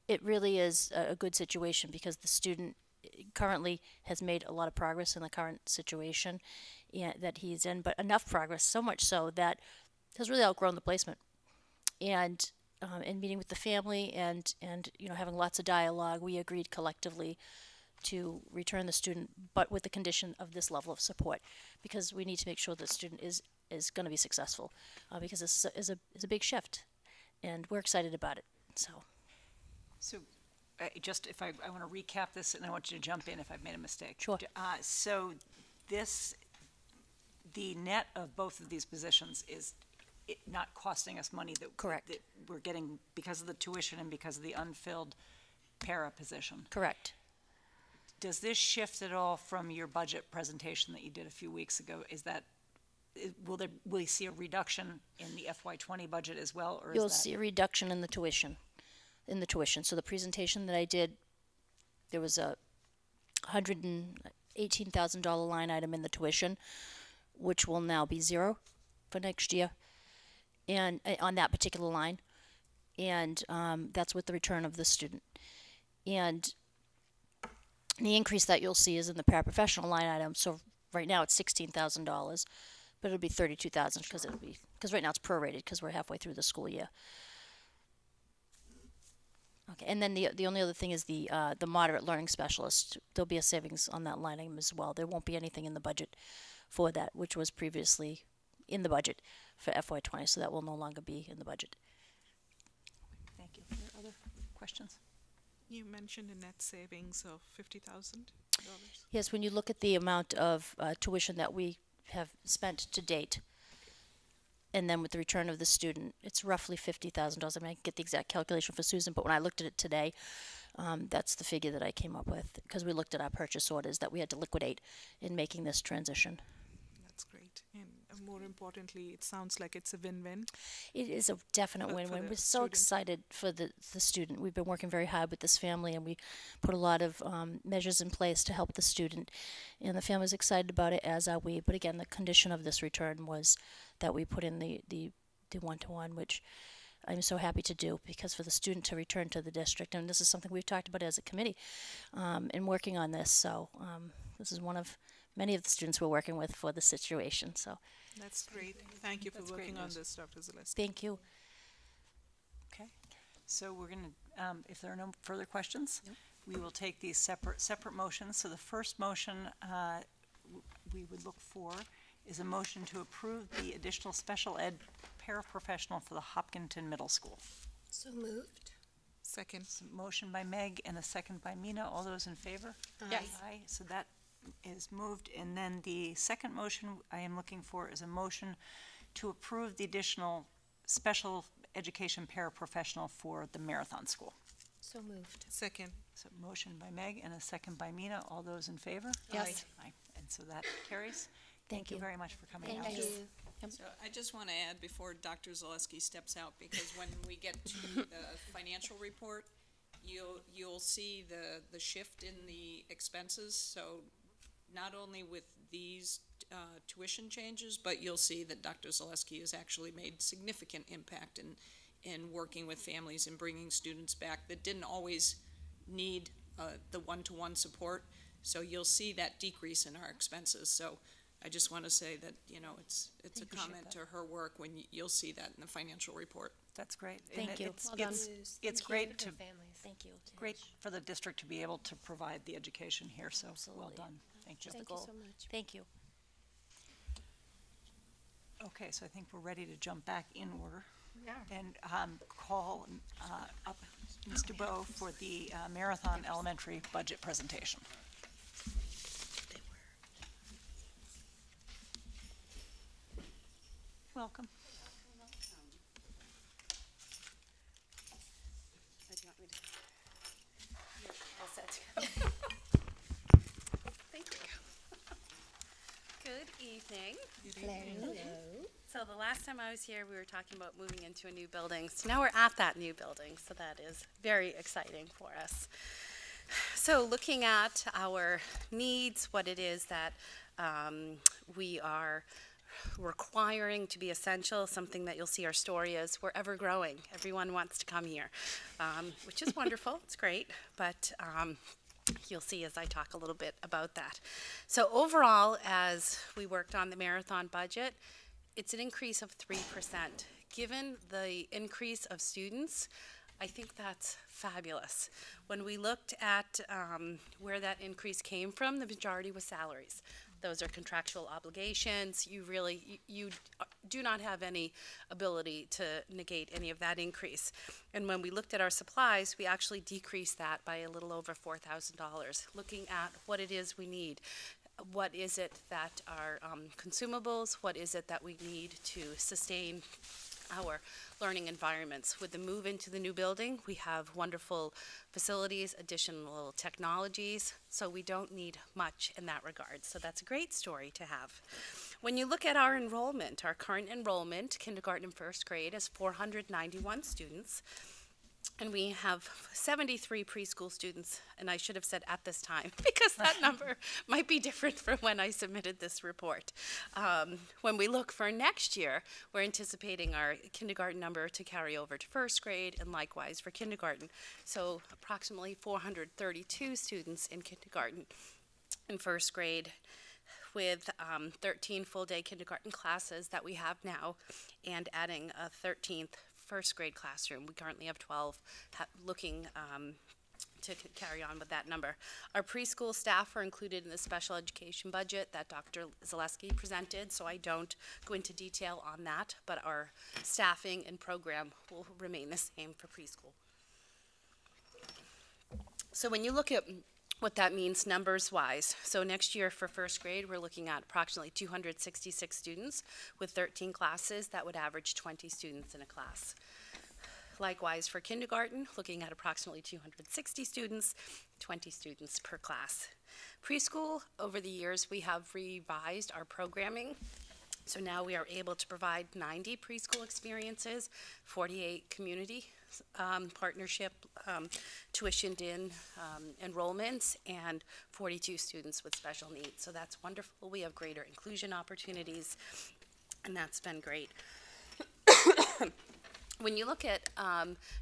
it really is a good situation because the student currently has made a lot of progress in the current situation that he's in, but enough progress, so much so that has really outgrown the placement. And in meeting with the family and having lots of dialogue, we agreed collectively to return the student, but with the condition of this level of support, because we need to make sure the student is going to be successful, because this is a big shift, and we're excited about it. So just if I want to recap this, and I want you to jump in if I've made a mistake. Sure. So the net of both of these positions is not costing us money that we're getting because of the tuition and because of the unfilled para position. Correct. Does this shift at all from your budget presentation that you did a few weeks ago? Will we see a reduction in the FY20 budget as well, or You'll see a reduction in the tuition. So the presentation that I did, there was a $118,000 line item in the tuition, which will now be zero for next year, and on that particular line, and that's with the return of the student. And the increase that you'll see is in the paraprofessional line item. So right now it's $16,000, but it'll be $32,000 because right now it's prorated because we're halfway through the school year. Okay, and then the only other thing is the moderate learning specialist. There'll be a savings on that line item as well. There won't be anything in the budget for that, which was previously in the budget for FY20, so that will no longer be in the budget. Thank you. Are there other questions? You mentioned a net savings of $50,000. Yes, when you look at the amount of tuition that we have spent to date, and then with the return of the student, it's roughly $50,000. I mean, I can get the exact calculation for Susan, but when I looked at it today, that's the figure that I came up with, because we looked at our purchase orders that we had to liquidate in making this transition. That's great. And more importantly, it sounds like it's a win-win. It is a definite win-win. We're so excited for the student. We've been working very hard with this family, and we put a lot of measures in place to help the student. And the family's excited about it, as are we. But again, the condition of this return was that we put in the one-to-one, which I'm so happy to do, because for the student to return to the district, and this is something we've talked about as a committee in working on this. So this is one of many of the students we're working with for the situation. So that's great. Thank you for working on this, Dr. Zaleski. Thank you. Okay. So we're going to, if there are no further questions, we will take these separate motions. So the first motion we would look for is a motion to approve the additional special ed paraprofessional for the Hopkinton Middle School. So moved. Second. So motion by Meg and a second by Mina. All those in favor? Yes. Aye. So that is moved. And then the second motion I am looking for is a motion to approve the additional special education paraprofessional for the Marathon School. So moved. Second. So motion by Meg and a second by Mina. All those in favor? Yes. Aye. And so that carries. Thank you very much for coming out. Thank you. So I just want to add before Dr. Zaleski steps out, because when we get to the financial report, you'll see the shift in the expenses. So not only with these tuition changes, but you'll see that Dr. Zaleski has actually made significant impact in working with families and bringing students back that didn't always need the one-to-one support. So you'll see that decrease in our expenses. So I just want to say that, it's a comment to her work when you'll see that in the financial report. That's great. Thank you. It's great to Thank you. great for the district to be able to provide the education here. So well done. Thank you. Thank you so much. Thank you. Okay, so I think we're ready to jump back in order. Yeah. And call up Mr. Bowe for the Marathon Elementary budget presentation. Welcome. Thank you. Good evening. Good evening. Hello. So the last time I was here, we were talking about moving into a new building. So now we're at that new building, so that is very exciting for us. So looking at our needs, what it is that we are requiring to be essential, something that you'll see our story is, we're ever growing. Everyone wants to come here, which is wonderful. It's great, but you'll see as I talk a little bit about that. So overall, as we worked on the marathon budget, it's an increase of 3%. Given the increase of students, I think that's fabulous. When we looked at where that increase came from, the majority was salaries. Those are contractual obligations. You do not have any ability to negate any of that increase. And when we looked at our supplies, we actually decreased that by a little over $4,000, looking at what it is we need. What is it that are consumables? What is it that we need to sustain our learning environments? With the move into the new building, we have wonderful facilities, additional technologies, so we don't need much in that regard. So that's a great story to have. When you look at our enrollment, our current enrollment, kindergarten and first grade, is 491 students. And we have 73 preschool students, and I should have said at this time, because that number might be different from when I submitted this report. When we look for next year, we're anticipating our kindergarten number to carry over to first grade, and likewise for kindergarten. So approximately 432 students in kindergarten and first grade, with 13 full-day kindergarten classes that we have now, and adding a 13th first grade classroom. We currently have 12, looking to carry on with that number. Our preschool staff are included in the special education budget that Dr. Zaleski presented, so I don't go into detail on that, but our staffing and program will remain the same for preschool. So when you look at what that means numbers-wise, so next year for first grade, we're looking at approximately 266 students with 13 classes. That would average 20 students in a class. Likewise for kindergarten, looking at approximately 260 students, 20 students per class. Preschool, over the years, we have revised our programming. So now we are able to provide 90 preschool experiences, 48 community partnership tuitioned in enrollments, and 42 students with special needs. So that's wonderful. We have greater inclusion opportunities, and that's been great. When you look at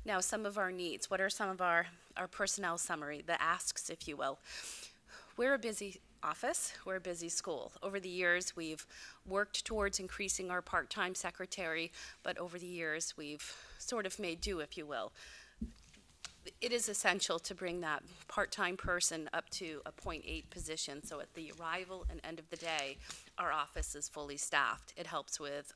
now some of our needs, what are some of our personnel summary, the asks, if you will? We're a busy office, we're a busy school. Over the years, we've worked towards increasing our part-time secretary, but over the years, we've sort of made do, if you will. It is essential to bring that part-time person up to a .8 position, so at the arrival and end of the day, our office is fully staffed. It helps with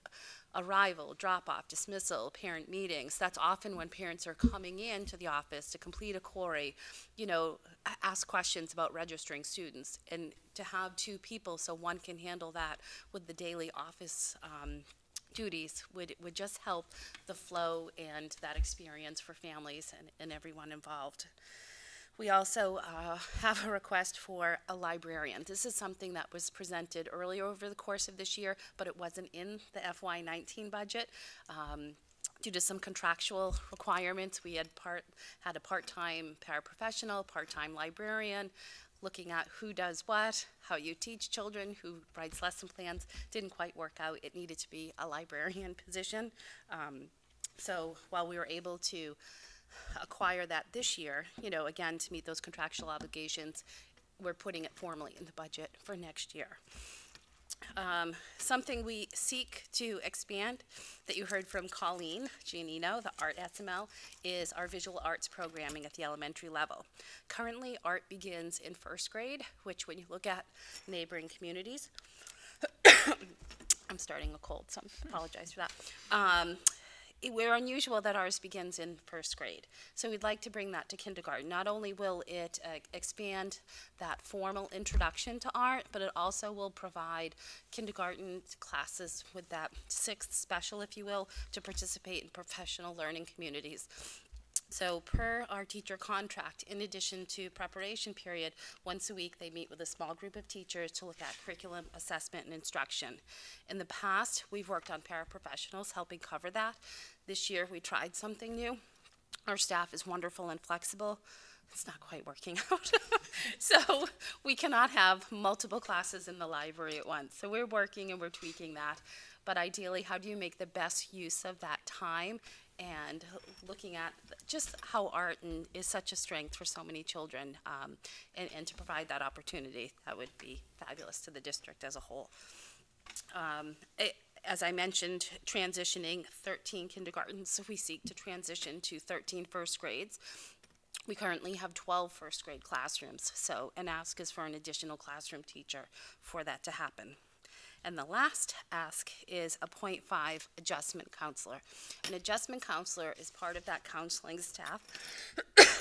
arrival, drop-off, dismissal, parent meetings. That's often when parents are coming in to the office to complete a query, you know, ask questions about registering students. And to have two people so one can handle that with the daily office duties would just help the flow and that experience for families and everyone involved. We also have a request for a librarian. This is something that was presented earlier over the course of this year, but it wasn't in the FY19 budget. Due to some contractual requirements, we had a part-time paraprofessional, part-time librarian, looking at who does what, how you teach children, who writes lesson plans. Didn't quite work out. It needed to be a librarian position. So while we were able to acquire that this year, you know, again, to meet those contractual obligations, we're putting it formally in the budget for next year. Something we seek to expand that you heard from Colleen Giannino, the Art SML, is our visual arts programming at the elementary level. Currently, art begins in first grade, which when you look at neighboring communities, I'm starting a cold, so I apologize for that. We're unusual that ours begins in first grade. So we'd like to bring that to kindergarten. Not only will it expand that formal introduction to art, but it also will provide kindergarten classes with that sixth special, if you will, to participate in professional learning communities. So per our teacher contract, in addition to preparation period, once a week they meet with a small group of teachers to look at curriculum, assessment, and instruction. In the past, we've worked on paraprofessionals helping cover that. This year we tried something new. Our staff is wonderful and flexible. It's not quite working out. So we cannot have multiple classes in the library at once. So we're working and we're tweaking that. But ideally, how do you make the best use of that time, and looking at just how art is such a strength for so many children, and to provide that opportunity, that would be fabulous to the district as a whole. As I mentioned, transitioning 13 kindergartens, so we seek to transition to 13 first grades. We currently have 12 first grade classrooms, so an ask is for an additional classroom teacher for that to happen. And the last ask is a 0.5 adjustment counselor. An adjustment counselor is part of that counseling staff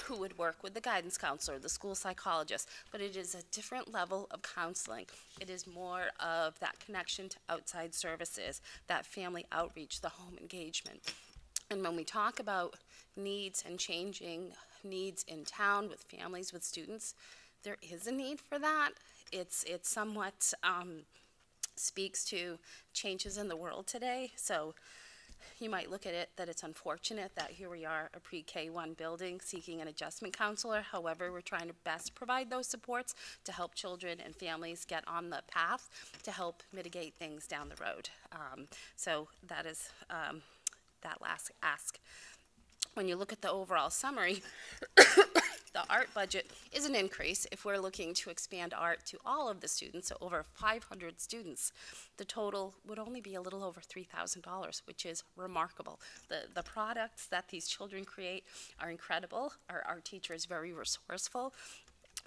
who would work with the guidance counselor, the school psychologist, but it is a different level of counseling. It is more of that connection to outside services, that family outreach, the home engagement. And when we talk about needs and changing needs in town with families, with students, there is a need for that. It's somewhat speaks to changes in the world today. So you might look at it that it's unfortunate that here we are, a pre-K1 building seeking an adjustment counselor. However, we're trying to best provide those supports to help children and families get on the path to help mitigate things down the road. So that is that last ask. When you look at the overall summary, the art budget is an increase. If we're looking to expand art to all of the students, so over 500 students, the total would only be a little over $3,000, which is remarkable. The products that these children create are incredible. Our teacher is very resourceful,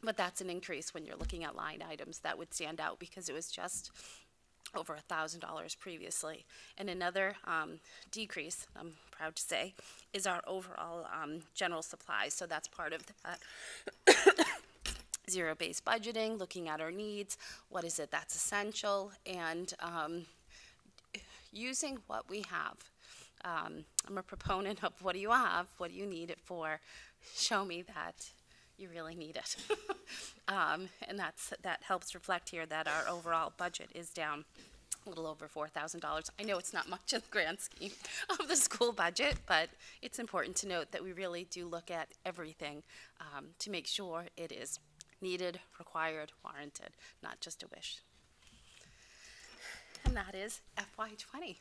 but that's an increase when you're looking at line items that would stand out because it was just over $1,000 previously. And another decrease, I'm proud to say, is our overall general supplies. So that's part of that zero-based budgeting, looking at our needs, what is it that's essential, and using what we have. I'm a proponent of what do you have, what do you need it for, show me that you really need it. And that helps reflect here that our overall budget is down a little over $4,000. I know it's not much in the grand scheme of the school budget, but it's important to note that we really do look at everything to make sure it is needed, required, warranted, not just a wish. And that is FY20.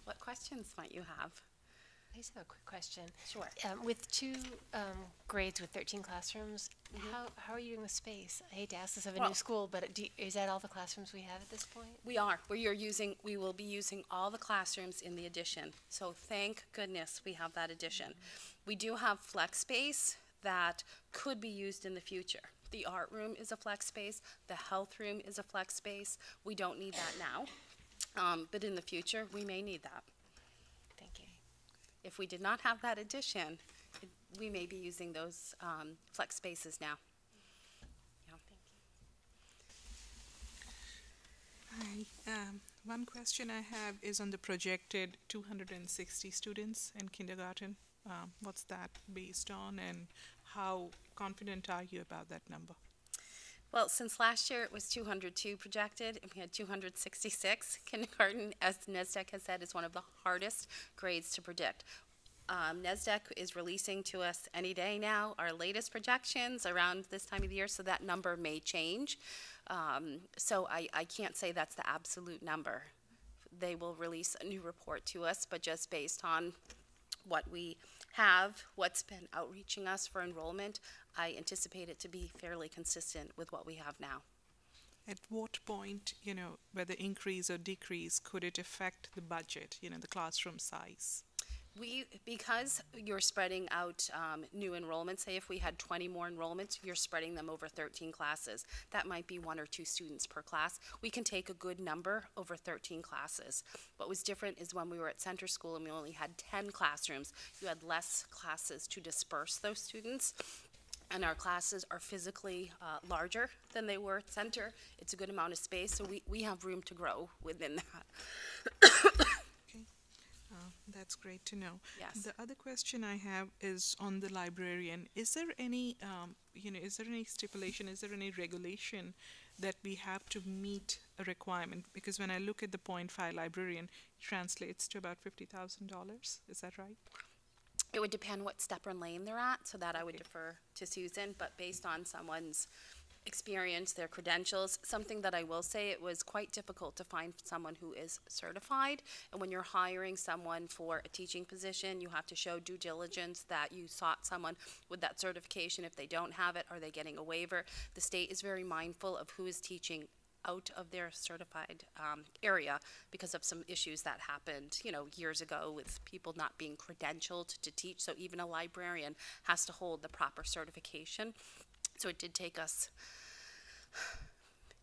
What questions might you have? I just have a quick question. Sure. With two grades with 13 classrooms, how are you doing with space? I hate to ask this of a new school, but is that all the classrooms we have at this point? We are. We will be using all the classrooms in the addition. So thank goodness we have that addition. We do have flex space that could be used in the future. The art room is a flex space. The health room is a flex space. We don't need that now, but in the future we may need that. Thank you. If we did not have that addition, we may be using those flex spaces now. Yeah. Thank you. Hi. One question I have is on the projected 260 students in kindergarten. What's that based on, and how confident are you about that number? Well, since last year it was 202 projected, and we had 266. Kindergarten, as NESDEC has said, is one of the hardest grades to predict. NESDEC is releasing to us any day now our latest projections around this time of the year, so that number may change. So I can't say that's the absolute number. They will release a new report to us, but just based on what we have, what's been outreaching us for enrollment, I anticipate it to be fairly consistent with what we have now. At what point, whether increase or decrease, could it affect the budget, the classroom size? Because you're spreading out new enrollments, say if we had 20 more enrollments, you're spreading them over 13 classes. That might be 1 or 2 students per class. We can take a good number over 13 classes. What was different is when we were at center school and we only had 10 classrooms, you had less classes to disperse those students. And our classes are physically larger than they were at center. It's a good amount of space, so we have room to grow within that. That's great to know. Yes. The other question I have is on the librarian. Is there any, is there any stipulation, is there any regulation that we have to meet a requirement? Because when I look at the .5 librarian, it translates to about $50,000. Is that right? It would depend what step or lane they're at, so that I would defer to Susan, but based on someone's experience, their credentials, something that I will say, it was quite difficult to find someone who is certified, and when you're hiring someone for a teaching position, you have to show due diligence that you sought someone with that certification. If they don't have it, are they getting a waiver? The state is very mindful of who is teaching out of their certified area because of some issues that happened, years ago with people not being credentialed to teach. So even a librarian has to hold the proper certification. So it did take us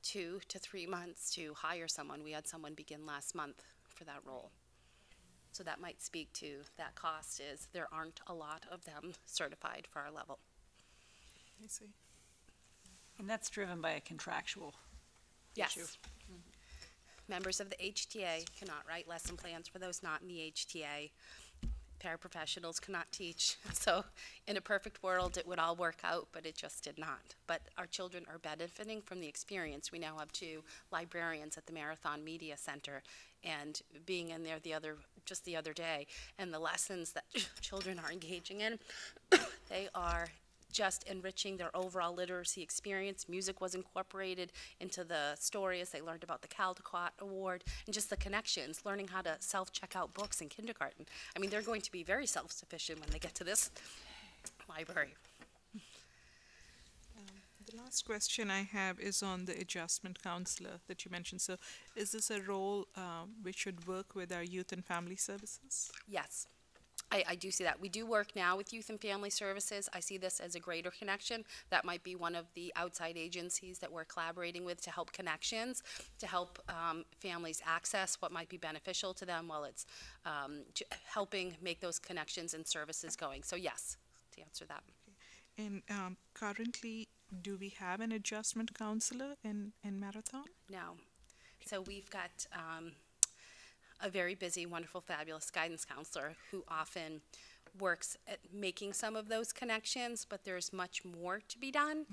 2 to 3 months to hire someone. We had someone begin last month for that role. So that might speak to that cost is there aren't a lot of them certified for our level. I see. And that's driven by a contractual Yes. issue. Members of the HTA cannot write lesson plans for those not in the HTA. Paraprofessionals cannot teach. So in a perfect world, it would all work out, but it just did not. But our children are benefiting from the experience. We now have 2 librarians at the Marathon Media Center, and being in there just the other day, and the lessons that children are engaging in, they are just enriching their overall literacy experience. Music was incorporated into the story as they learned about the Caldecott Award and just the connections, learning how to self-check out books in kindergarten. I mean, they're going to be very self-sufficient when they get to this library. The last question I have is on the adjustment counselor that you mentioned. So is this a role which should work with our youth and family services? Yes. I do see that. We do work now with Youth and Family Services. I see this as a greater connection. That might be one of the outside agencies that we're collaborating with to help connections, to help families access what might be beneficial to them while it's helping make those connections and services going. So yes, to answer that. Okay. And currently, do we have an adjustment counselor in Marathon? No. So we've got a very busy, wonderful, fabulous guidance counselor who often works at making some of those connections, but there's much more to be done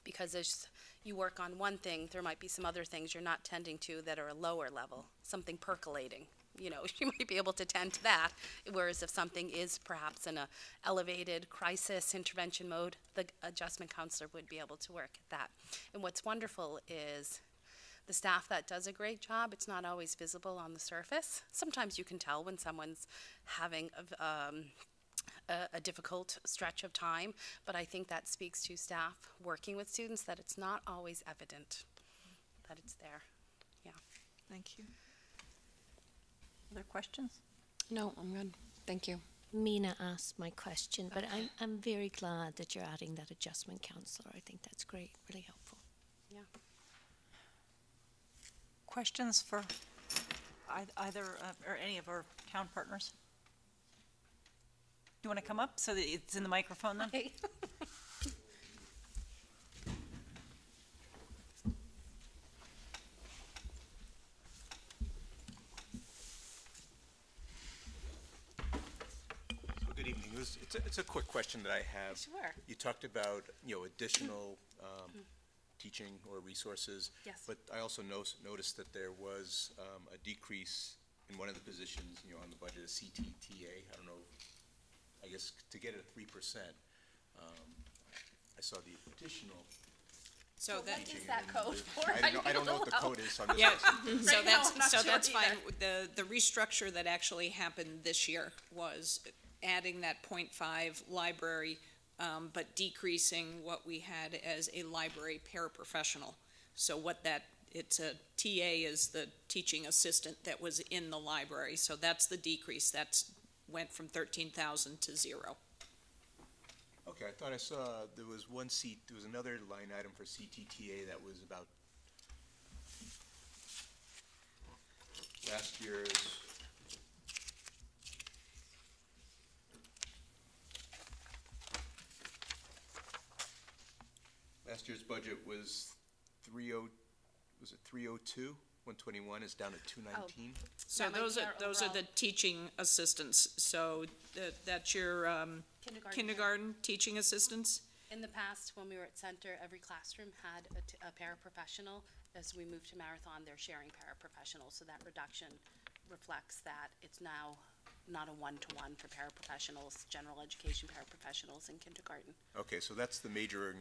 because as you work on one thing, there might be some other things you're not tending to that are a lower level, something percolating. You might be able to tend to that, whereas if something is perhaps in a elevated crisis intervention mode, the adjustment counselor would be able to work at that. And what's wonderful is the staff that does a great job, it's not always visible on the surface. Sometimes you can tell when someone's having a difficult stretch of time, but I think that speaks to staff working with students that it's not always evident that it's there. Yeah. Thank you. Other questions? No, I'm good. Thank you. Mina asked my question, but I'm very glad that you're adding that adjustment counselor. I think that's great, really helpful. Yeah. Questions for either or any of our town partners? You want to come up so that it's in the microphone then? Okay. Good evening. It's a quick question that I have. Sure. You talked about additional teaching or resources. Yes. But I also noticed that there was a decrease in one of the positions, on the budget, a CTTA. I don't know, I guess to get it at 3%, I saw the additional. So that What is that code for? I don't know what the code is, so I'm just Yeah, asking. so Right now, I'm not sure that's fine. either. The restructure that actually happened this year was adding that .5 library, but decreasing what we had as a library paraprofessional. So it's a TA is the teaching assistant that was in the library. So that's the decrease. Went from 13,000 to 0. Okay, I thought I saw there was another line item for CTTA that was about last year's budget was 302? 121 is down to 219. So That might those be are, our those are the overall- teaching assistants, so that's your, kindergarten teaching assistants? In the past, when we were at Center, every classroom had a paraprofessional. As we moved to Marathon, they're sharing paraprofessionals, so that reduction reflects that it's now not a one-to-one for paraprofessionals, general education paraprofessionals in kindergarten. Okay, so that's the major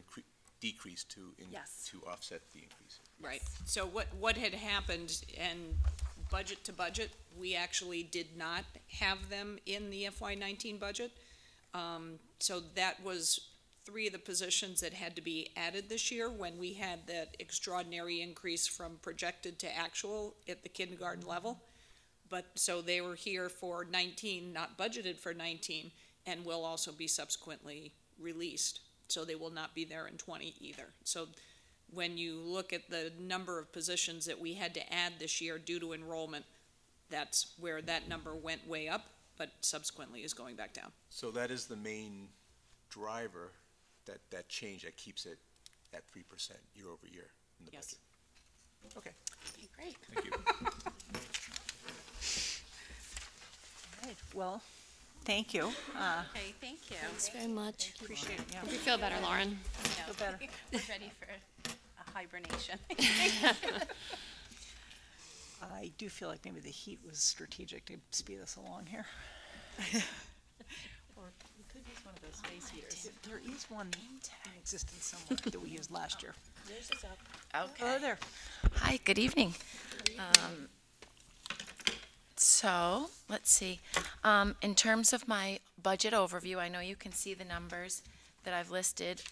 decrease Yes. to offset the increase. Right. So what had happened, and budget to budget, we actually did not have them in the FY19 budget. So that was 3 of the positions that had to be added this year when we had that extraordinary increase from projected to actual at the kindergarten level. But, so they were here for 19, not budgeted for 19, and will also be subsequently released. So they will not be there in 20 either. So when you look at the number of positions that we had to add this year due to enrollment, that's where that number went way up, but subsequently is going back down. So that is the main driver, that change that keeps it at 3% year over year in the budget. Okay. Okay, great. Thank you. Right, well, thank you. Okay, thank you. Thanks very much. Appreciate it, yeah. Hope you feel better, Lauren. Feel better. Ready for a hibernation. I do feel like maybe the heat was strategic to speed us along here. Or we could use one of those space heaters. There is one in existence somewhere that we used last year. Yours is up. Okay. Oh, there. Hi, good evening. So, let's see. In terms of my budget overview, I know you can see the numbers that I've listed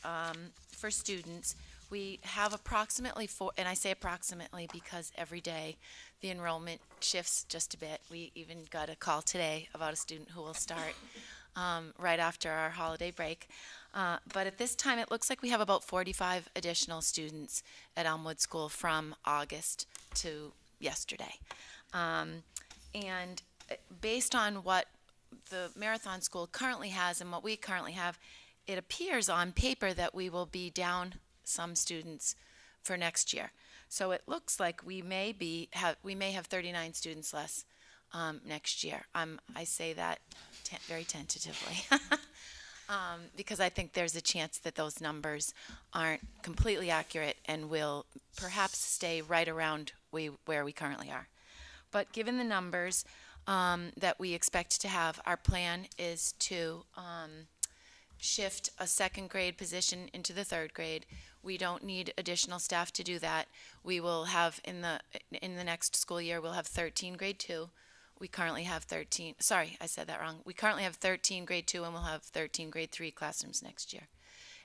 for students. We have approximately and I say approximately because every day the enrollment shifts just a bit. We even got a call today about a student who will start right after our holiday break. But at this time, it looks like we have about 45 additional students at Elmwood School from August to yesterday. And based on what the Marathon School currently has and what we currently have, it appears on paper that we will be down some students for next year. So it looks like we may have 39 students less next year. I say that very tentatively because I think there's a chance that those numbers aren't completely accurate and will perhaps stay right around where we currently are. But given the numbers that we expect to have, our plan is to shift a second grade position into the third grade. We don't need additional staff to do that. We will have in the next school year, we'll have 13 grade 2. We currently have 13, sorry, I said that wrong. We currently have 13 grade 2 and we'll have 13 grade 3 classrooms next year.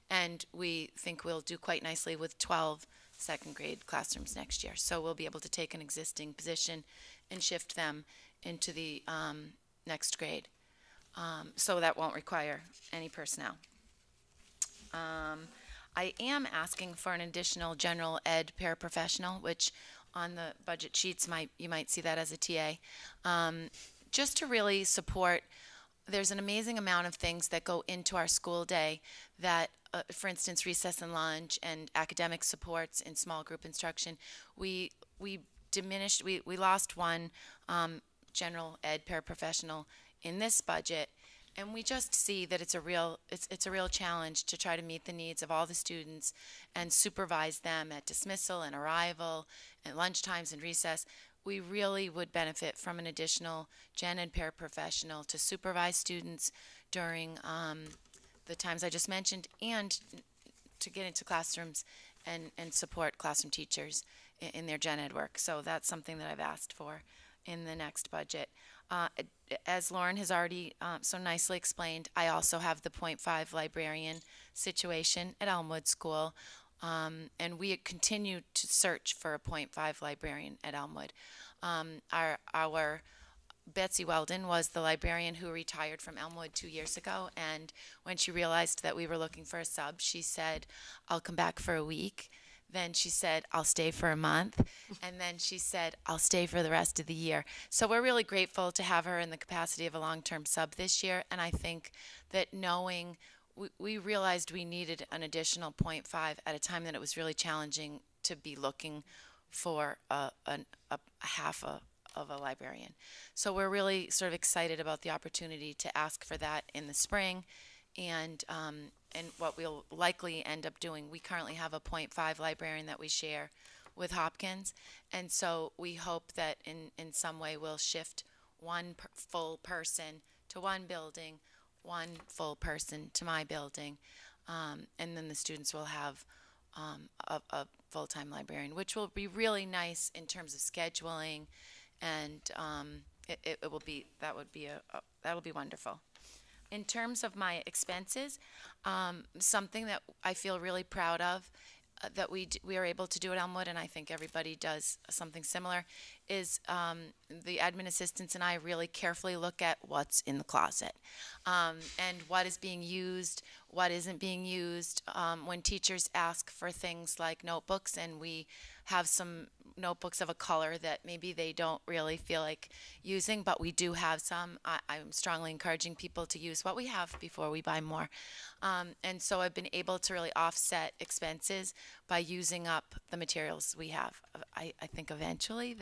And we think we'll do quite nicely with 12 second grade classrooms next year. So we'll be able to take an existing position and shift them into the next grade. So that won't require any personnel. I am asking for an additional general ed paraprofessional, which on the budget sheets you might see that as a TA, just to really support. There's an amazing amount of things that go into our school day that, for instance, recess and lunch and academic supports in small group instruction. We lost one general ed paraprofessional in this budget, and we just see that it's a real challenge to try to meet the needs of all the students and supervise them at dismissal and arrival and lunch times and recess. We really would benefit from an additional gen ed paraprofessional to supervise students during the times I just mentioned and to get into classrooms and support classroom teachers in their gen ed work. So that's something that I've asked for in the next budget. As Lauren has already so nicely explained, I also have the .5 librarian situation at Elmwood School, and we continue to search for a .5 librarian at Elmwood. Our Betsy Weldon was the librarian who retired from Elmwood 2 years ago, and when she realized that we were looking for a sub, she said, "I'll come back for a week." Then she said, "I'll stay for a month." And then she said, "I'll stay for the rest of the year." So we're really grateful to have her in the capacity of a long-term sub this year. And I think that knowing, we realized we needed an additional .5 at a time that it was really challenging to be looking for a half of a librarian. So we're really sort of excited about the opportunity to ask for that in the spring, and what we'll likely end up doing. We currently have a 0.5 librarian that we share with Hopkins, and so we hope that in some way we'll shift one full person to one building, one full person to my building, and then the students will have a full-time librarian, which will be really nice in terms of scheduling, and that'll be wonderful. In terms of my expenses, something that I feel really proud of that we are able to do at Elmwood, and I think everybody does something similar, is the admin assistants and I really carefully look at what's in the closet and what is being used, what isn't being used. When teachers ask for things like notebooks, and we have some notebooks of a color that maybe they don't really feel like using, but we do have some. I'm strongly encouraging people to use what we have before we buy more. And so I've been able to really offset expenses by using up the materials we have. I think eventually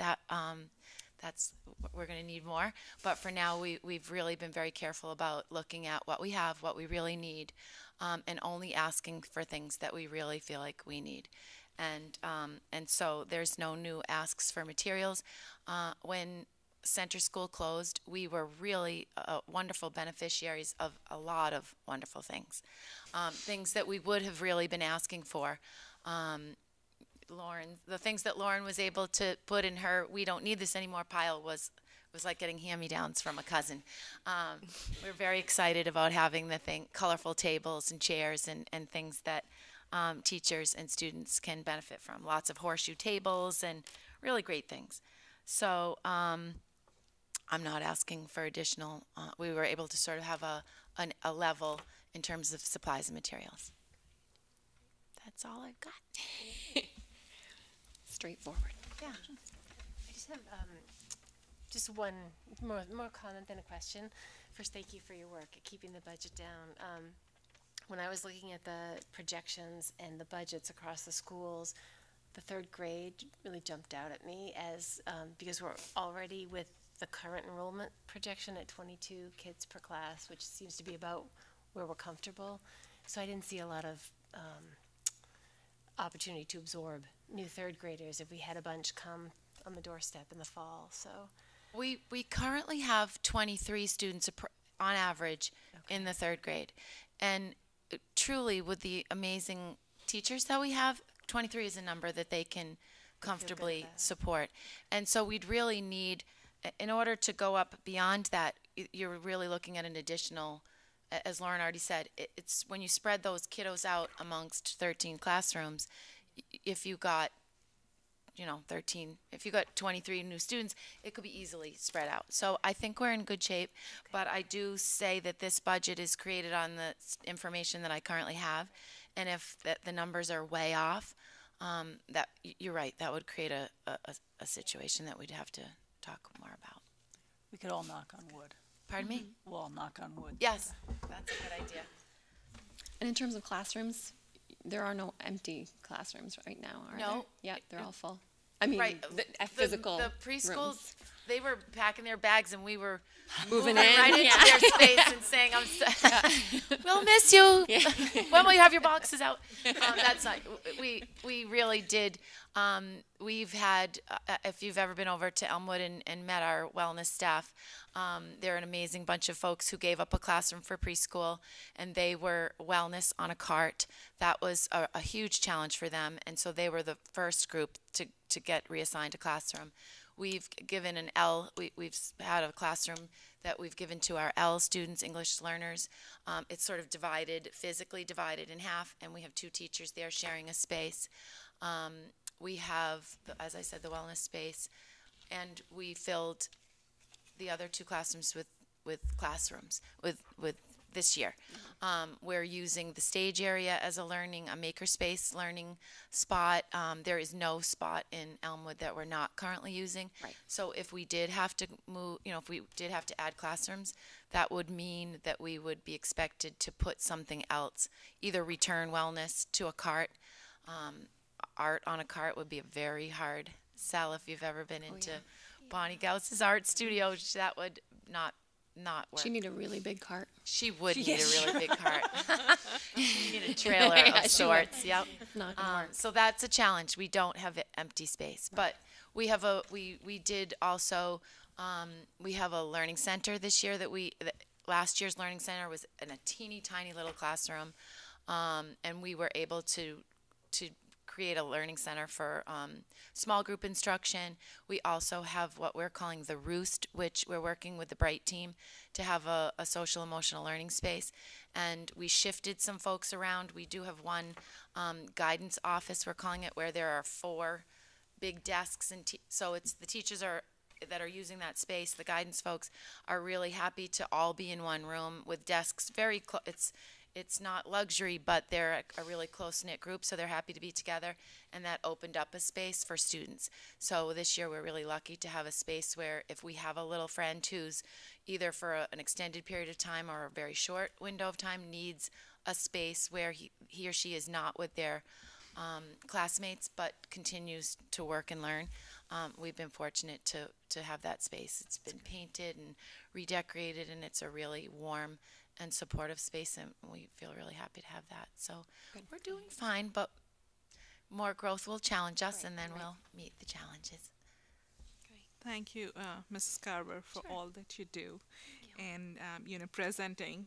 we're going to need more, but for now we've really been very careful about looking at what we have, what we really need, and only asking for things that we really feel like we need. And so there's no new asks for materials. When Center School closed, we were really wonderful beneficiaries of a lot of wonderful things, things that we would have really been asking for. The things that Lauren was able to put in her "we don't need this anymore" pile was like getting hand-me-downs from a cousin. We're very excited about having colorful tables and chairs and things that teachers and students can benefit from. Lots of horseshoe tables and really great things. So I'm not asking for additional. We were able to sort of have a level in terms of supplies and materials. That's all I've got. Straightforward. Yeah. I just have just one more comment than a question. First, thank you for your work at keeping the budget down. When I was looking at the projections and the budgets across the schools, the third grade really jumped out at me as because we're already with the current enrollment projection at 22 kids per class, which seems to be about where we're comfortable. So I didn't see a lot of opportunity to absorb new third graders if we had a bunch come on the doorstep in the fall. So we currently have 23 students on average in the third grade, and truly with the amazing teachers that we have, 23 is a number that they can comfortably support. And so we'd really need, in order to go up beyond that, you're really looking at an additional, as Lauren already said, it's when you spread those kiddos out amongst 13 classrooms, if you got 23 new students, it could be easily spread out. So I think we're in good shape, but I do say that this budget is created on the information that I currently have, and if the numbers are way off, that you're right, that would create a situation that we'd have to talk more about. We could all knock on wood. Pardon me? We'll all knock on wood. Yes, that's a good idea. And in terms of classrooms, there are no empty classrooms right now, are there? Yeah, they're all full. I mean, right. Physical the preschool, rooms. They were packing their bags, and we were moving right into their space and saying, "We'll miss you. When will you have your boxes out?" That's not. We really did. We've had. If you've ever been over to Elmwood and met our wellness staff, they're an amazing bunch of folks who gave up a classroom for preschool, and they were wellness on a cart. That was a huge challenge for them, and so they were the first group to get reassigned a classroom. We've given we've had a classroom that we've given to our L students, English learners. It's sort of physically divided in half, and we have 2 teachers there sharing a space. We have, as I said, the wellness space, and we filled the other 2 classrooms with classrooms with this year. We're using the stage area as a makerspace learning spot. There is no spot in Elmwood that we're not currently using. Right. So if we did have to move, if we did have to add classrooms, that would mean that we would be expected to put something else, either return wellness to a cart, art on a cart would be a very hard sell if you've ever been into Bonnie Gauss's art studio. That would not work. She need a really big cart. She would need a really big cart. She need a trailer of sorts. Yep. Not gonna work. So that's a challenge. We don't have empty space, but we have we did also we have a learning center this year last year's learning center was in a teeny tiny little classroom, and we were able to create a learning center for small group instruction. We also have what we're calling the Roost, which we're working with the Bright team to have a social emotional learning space. And we shifted some folks around. We do have one guidance office, we're calling it, where there are 4 big desks. And so it's the teachers that are using that space. The guidance folks are really happy to all be in one room with desks very close. It's not luxury, but they're a really close-knit group, so they're happy to be together, and that opened up a space for students. So this year we're really lucky to have a space where if we have a little friend who's either for an extended period of time or a very short window of time needs a space where he or she is not with their classmates but continues to work and learn, we've been fortunate to have that space. It's been painted and redecorated, and it's a really warm and supportive space, and we feel really happy to have that. So we're doing fine, but more growth will challenge us, and then we'll meet the challenges. Thank you, Mrs. Carver, for all that you do, and presenting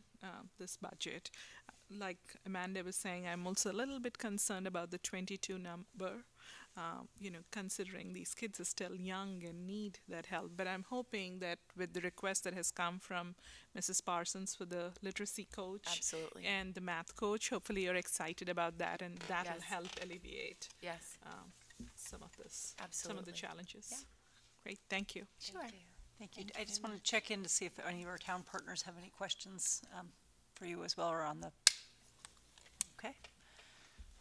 this budget. Like Amanda was saying, I'm also a little bit concerned about the 22 number. Considering these kids are still young and need that help. But I'm hoping that with the request that has come from Mrs. Parsons for the literacy coach and the math coach, hopefully you're excited about that, and that will help alleviate some of the challenges. Yeah. Great, thank you. Sure. Thank you. I just want to check in to see if any of our town partners have any questions for you as well, or on the. Okay.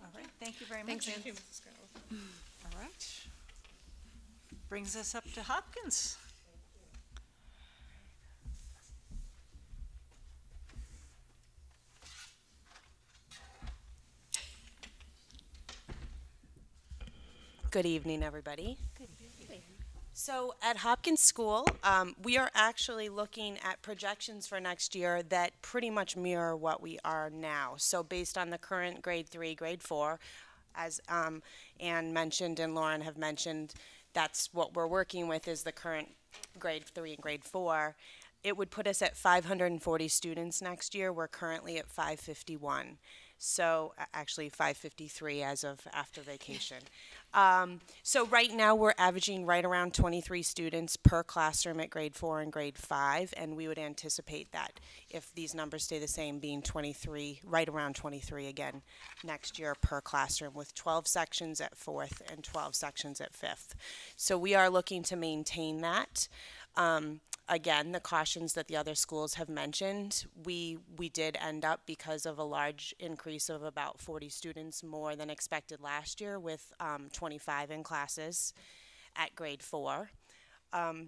All right, thank you very much. Thank you, Mrs. Carroll. All right. Brings us up to Hopkins. Good evening, everybody. Good evening. So at Hopkins School, we are actually looking at projections for next year that pretty much mirror what we are now. So based on the current grade 3, grade 4, as Anne mentioned and Lauren have mentioned, that's what we're working with is the current grade 3 and grade 4. It would put us at 540 students next year. We're currently at 551. So actually 553 as of after vacation. So right now we're averaging right around 23 students per classroom at grade 4 and grade 5, and we would anticipate that if these numbers stay the same, being 23, right around 23 again next year per classroom, with 12 sections at 4th and 12 sections at 5th. So we are looking to maintain that. Again, the cautions that the other schools have mentioned, we did end up, because of a large increase of about 40 students more than expected last year, with 25 in classes at grade 4.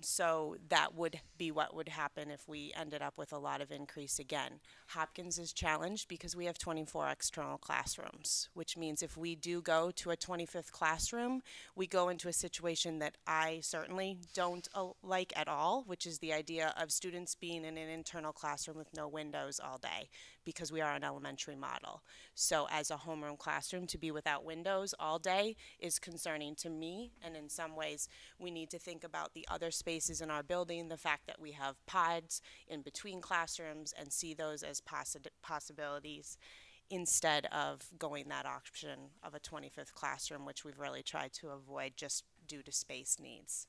So that would be what would happen if we ended up with a lot of increase again. Hopkins is challenged because we have 24 external classrooms, which means if we do go to a 25th classroom, we go into a situation that I certainly don't like at all, which is the idea of students being in an internal classroom with no windows all day, because we are an elementary model. So as a homeroom classroom, to be without windows all day is concerning to me, and in some ways we need to think about the other spaces in our building, the fact that we have pods in between classrooms, and see those as possibilities instead of going that option of a 25th classroom, which we've really tried to avoid just due to space needs.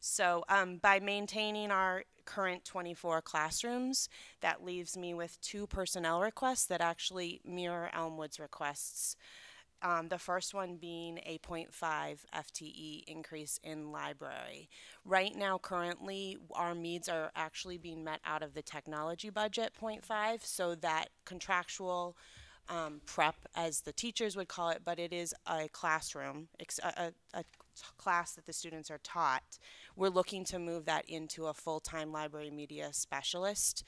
So by maintaining our current 24 classrooms, that leaves me with 2 personnel requests that actually mirror Elmwood's requests. The first one being a 0.5 FTE increase in library. Right now, currently, our needs are actually being met out of the technology budget, 0.5, so that contractual prep, as the teachers would call it, but it is a classroom, a class that the students are taught. We're looking to move that into a full-time library media specialist.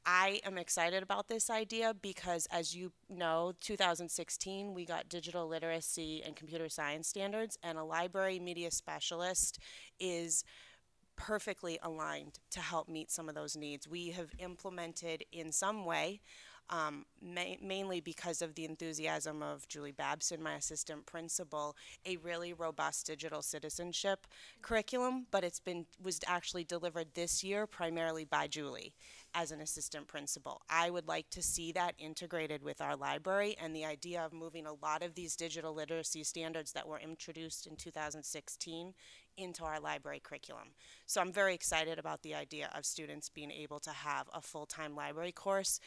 I am excited about this idea because, as you know, 2016 we got digital literacy and computer science standards, and a library media specialist is perfectly aligned to help meet some of those needs. We have implemented in some way, mainly because of the enthusiasm of Julie Babson, my assistant principal, a really robust digital citizenship curriculum, but was actually delivered this year primarily by Julie as an assistant principal. I would like to see that integrated with our library, and the idea of moving a lot of these digital literacy standards that were introduced in 2016 into our library curriculum. So I'm very excited about the idea of students being able to have a full-time library course.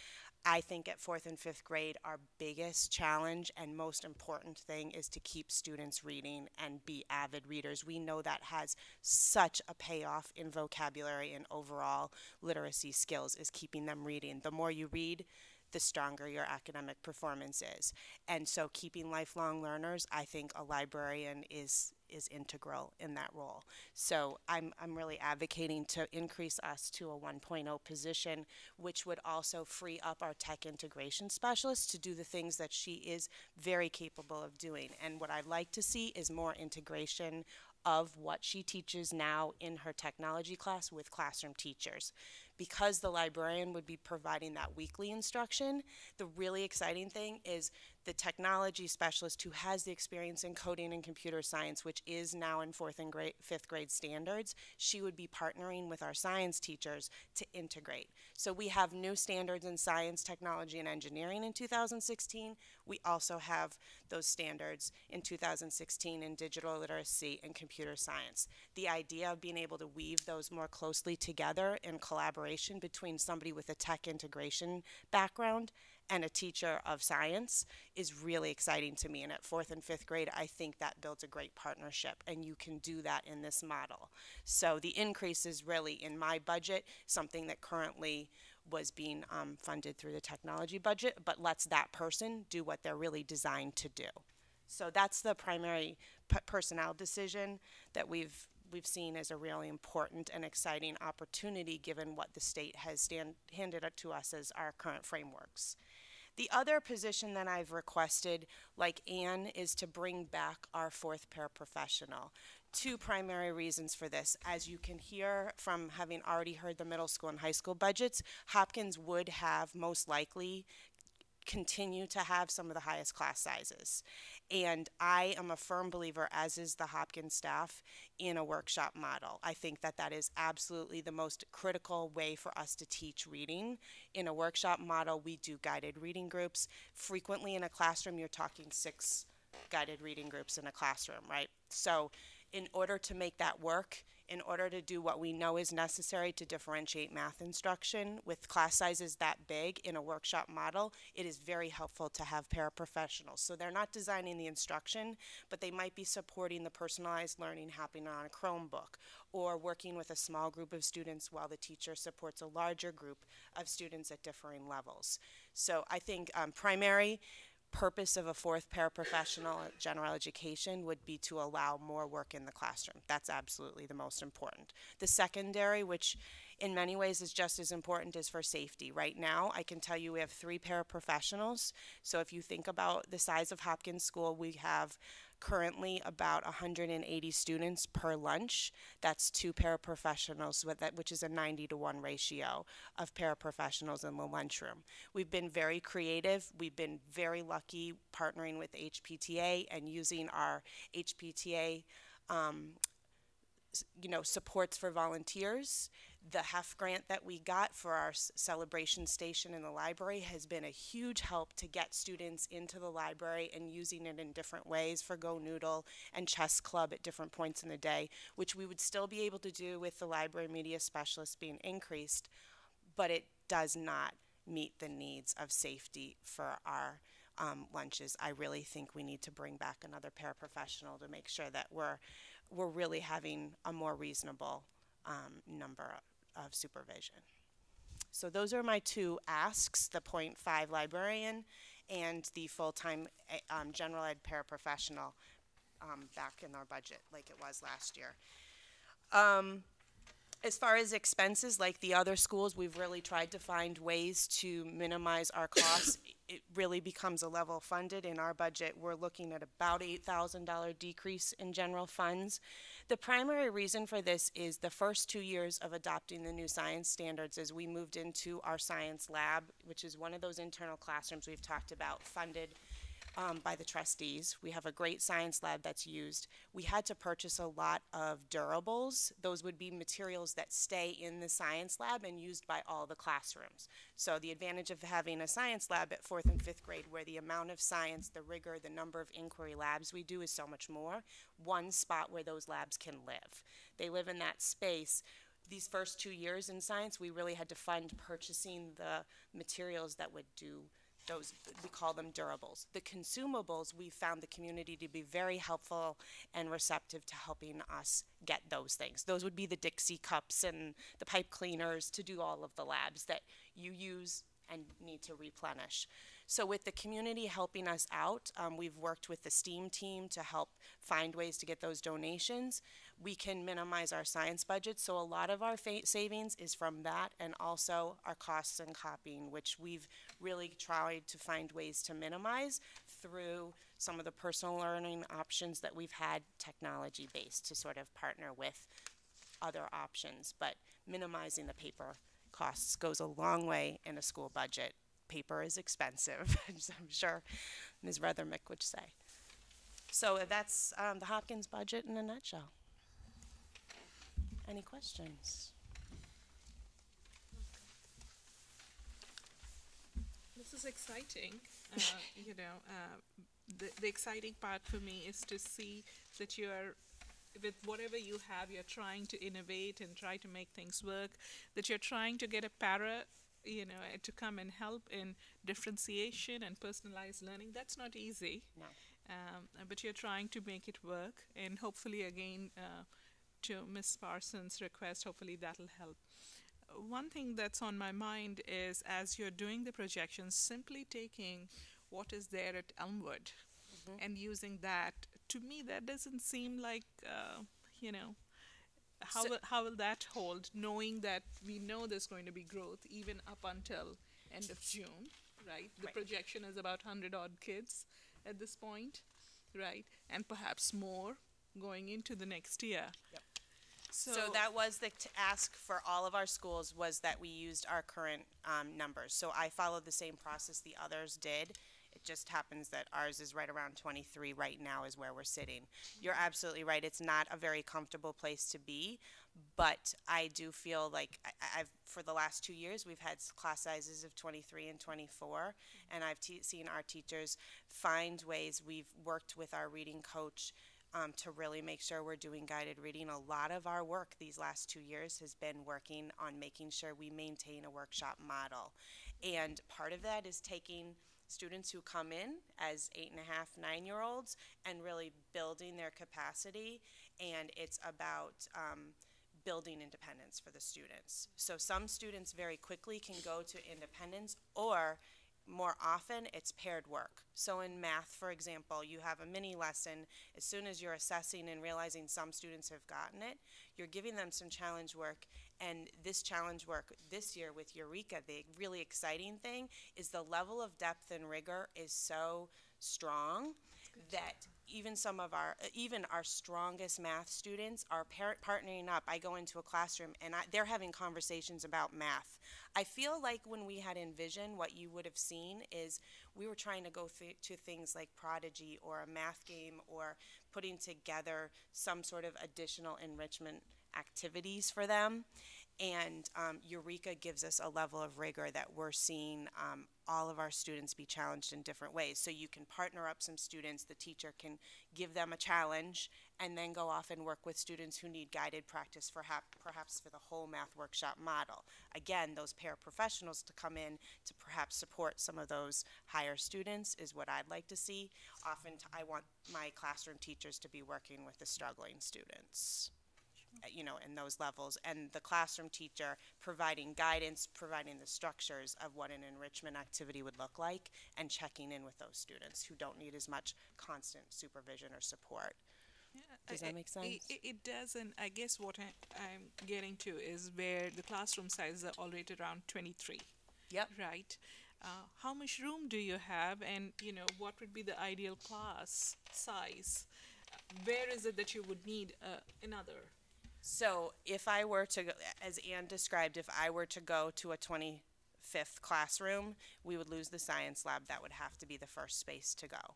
I think at 4th and 5th grade, our biggest challenge and most important thing is to keep students reading and be avid readers. We know that has such a payoff in vocabulary and overall literacy skills, is keeping them reading. The more you read, the stronger your academic performance is. And so keeping lifelong learners, I think a librarian is integral in that role. So I'm really advocating to increase us to a 1.0 position, which would also free up our tech integration specialist to do the things that she is very capable of doing. And what I'd like to see is more integration of what she teaches now in her technology class with classroom teachers. Because the librarian would be providing that weekly instruction, the really exciting thing is the technology specialist who has the experience in coding and computer science, which is now in 4th and 5th grade standards, she would be partnering with our science teachers to integrate. So we have new standards in science, technology, and engineering in 2016. We also have those standards in 2016 in digital literacy and computer science. The idea of being able to weave those more closely together in collaboration between somebody with a tech integration background and a teacher of science is really exciting to me. And at 4th and 5th grade, I think that builds a great partnership, and you can do that in this model. So the increase is really, in my budget, something that currently was being funded through the technology budget, but lets that person do what they're really designed to do. So that's the primary personnel decision that we've seen as a really important and exciting opportunity given what the state has handed to us as our current frameworks. The other position that I've requested, like Anne, is to bring back our 4th paraprofessional. Two primary reasons for this. As you can hear from having already heard the middle school and high school budgets, Hopkins would have most likely continue to have some of the highest class sizes. And I am a firm believer, as is the Hopkins staff, in a workshop model. I think that that is absolutely the most critical way for us to teach reading. In a workshop model, we do guided reading groups. Frequently in a classroom, you're talking 6 guided reading groups in a classroom, right? So in order to make that work, in order to do what we know is necessary to differentiate math instruction with class sizes that big in a workshop model, it is very helpful to have paraprofessionals. So they're not designing the instruction, but they might be supporting the personalized learning happening on a Chromebook, or working with a small group of students while the teacher supports a larger group of students at differing levels. So I think primary purpose of a 4th paraprofessional at general education would be to allow more work in the classroom. That's absolutely the most important. The secondary, which in many ways is just as important, is for safety. Right now, I can tell you we have 3 paraprofessionals. So if you think about the size of Hopkins School, we have currently about 180 students per lunch. That's 2 paraprofessionals, which is a 90-to-1 ratio of paraprofessionals in the lunchroom. We've been very creative. We've been very lucky partnering with HPTA and using our HPTA supports for volunteers. The HEF grant that we got for our celebration station in the library has been a huge help to get students into the library and using it in different ways for Go Noodle and Chess Club at different points in the day, which we would still be able to do with the library media specialists being increased, but it does not meet the needs of safety for our lunches. I really think we need to bring back another paraprofessional to make sure that we're really having a more reasonable number of supervision. So those are my 2 asks, the 0.5 librarian and the full-time general ed paraprofessional back in our budget like it was last year. As far as expenses, like the other schools, we've really tried to find ways to minimize our costs. It really becomes a level funded. In our budget, we're looking at about $8,000 decrease in general funds. The primary reason for this is the first 2 years of adopting the new science standards as we moved into our science lab, which is one of those internal classrooms we've talked about, funded by the trustees. We have a great science lab that's used. We had to purchase a lot of durables. Those would be materials that stay in the science lab and used by all the classrooms. So the advantage of having a science lab at 4th and 5th grade, where the amount of science, the rigor, the number of inquiry labs we do is so much more, one spot where those labs can live. They live in that space. These first 2 years in science, we really had to fund purchasing the materials that would do those, we call them durables. The consumables, we found the community to be very helpful and receptive to helping us get those things. Those would be the Dixie cups and the pipe cleaners to do all of the labs that you use and need to replenish. So with the community helping us out, we've worked with the STEAM team to help find ways to get those donations. We can minimize our science budget, so a lot of our savings is from that, and also our costs in copying, which we've really tried to find ways to minimize through some of the personal learning options that we've had technology-based to sort of partner with other options. But minimizing the paper costs goes a long way in a school budget. Paper is expensive, as I'm sure Ms. Ruthermick would say. So that's the Hopkins budget in a nutshell. Any questions? This is exciting. The exciting part for me is to see that you are, with whatever you have, you're trying to innovate and try to make things work, that you're trying to get a para, to come and help in differentiation and personalized learning. That's not easy. No. But you're trying to make it work, and hopefully, again, to Ms. Parsons' request, hopefully that'll help. One thing that's on my mind is, as you're doing the projections, simply taking what is there at Elmwood and using that. To me, that doesn't seem like, how will that hold, knowing that we know there's going to be growth even up until end of June, right? The projection is about 100-odd kids at this point, right? And perhaps more going into the next year. Yep. So that was the ask for all of our schools, was that we used our current numbers. So I followed the same process the others did. It just happens that ours is right around 23 right now is where we're sitting. You're absolutely right. It's not a very comfortable place to be, but I do feel like I've for the last 2 years, we've had class sizes of 23 and 24, and I've seen our teachers find ways. We've worked with our reading coach to really make sure we're doing guided reading. A lot of our work these last 2 years has been working on making sure we maintain a workshop model. And part of that is taking students who come in as 8.5, 9-year-olds and really building their capacity, and it's about building independence for the students. So some students very quickly can go to independence, or more often it's paired work. So in math, for example, you have a mini lesson. As soon as you're assessing and realizing some students have gotten it, you're giving them some challenge work. And this challenge work this year with Eureka, the really exciting thing is the level of depth and rigor is so strong that even some of our strongest math students are partnering up. I go into a classroom and they're having conversations about math. I feel like when we had Envision, what you would have seen is we were trying to go to things like Prodigy or a math game, or putting together some sort of additional enrichment activities for them. And Eureka gives us a level of rigor that we're seeing all of our students be challenged in different ways. So you can partner up some students, the teacher can give them a challenge, and then go off and work with students who need guided practice for perhaps for the whole math workshop model. Again, those paraprofessionals to come in to perhaps support some of those higher students is what I'd like to see. Often I want my classroom teachers to be working with the struggling students, in those levels, and the classroom teacher providing guidance, providing the structures of what an enrichment activity would look like, and checking in with those students who don't need as much constant supervision or support. Yeah, Does that make sense? It does, and I guess what I'm getting to is where the classroom sizes are already around 23. Yep. Right. How much room do you have, and what would be the ideal class size? Where is it that you would need another? So if I were to go, as Anne described, if I were to go to a 25th classroom, we would lose the science lab. That would have to be the first space to go,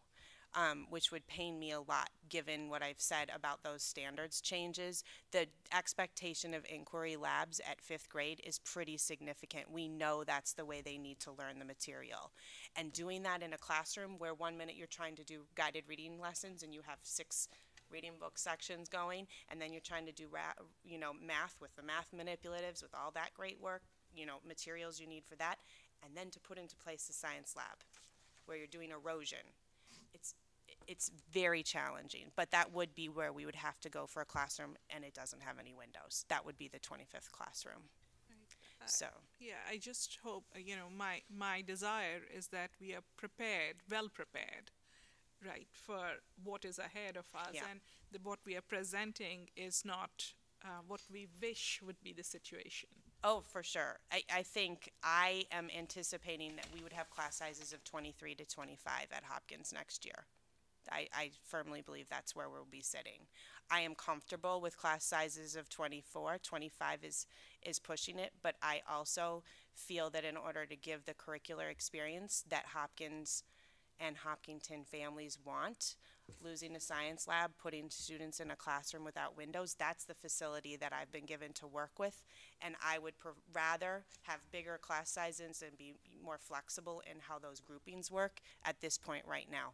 which would pain me a lot given what I've said about those standards changes. The expectation of inquiry labs at 5th grade is pretty significant. We know that's the way they need to learn the material. And doing that in a classroom where 1 minute you're trying to do guided reading lessons and you have 6 reading book sections going, and then you're trying to do math with the math manipulatives, with all that great work, materials you need for that, and then to put into place the science lab where you're doing erosion. It's very challenging, but that would be where we would have to go for a classroom, and it doesn't have any windows. That would be the 25th classroom. So yeah, I just hope my desire is that we are prepared, well prepared, right, for what is ahead of us, Yeah. and what we are presenting is not what we wish would be the situation. Oh, for sure. I think I am anticipating that we would have class sizes of 23 to 25 at Hopkins next year. I firmly believe that's where we'll be sitting. I am comfortable with class sizes of 24. 25 is pushing it, but I also feel that in order to give the curricular experience that Hopkins and Hopkinton families want, losing a science lab, putting students in a classroom without windows, that's the facility that I've been given to work with, and I would rather have bigger class sizes and be more flexible in how those groupings work at this point right now.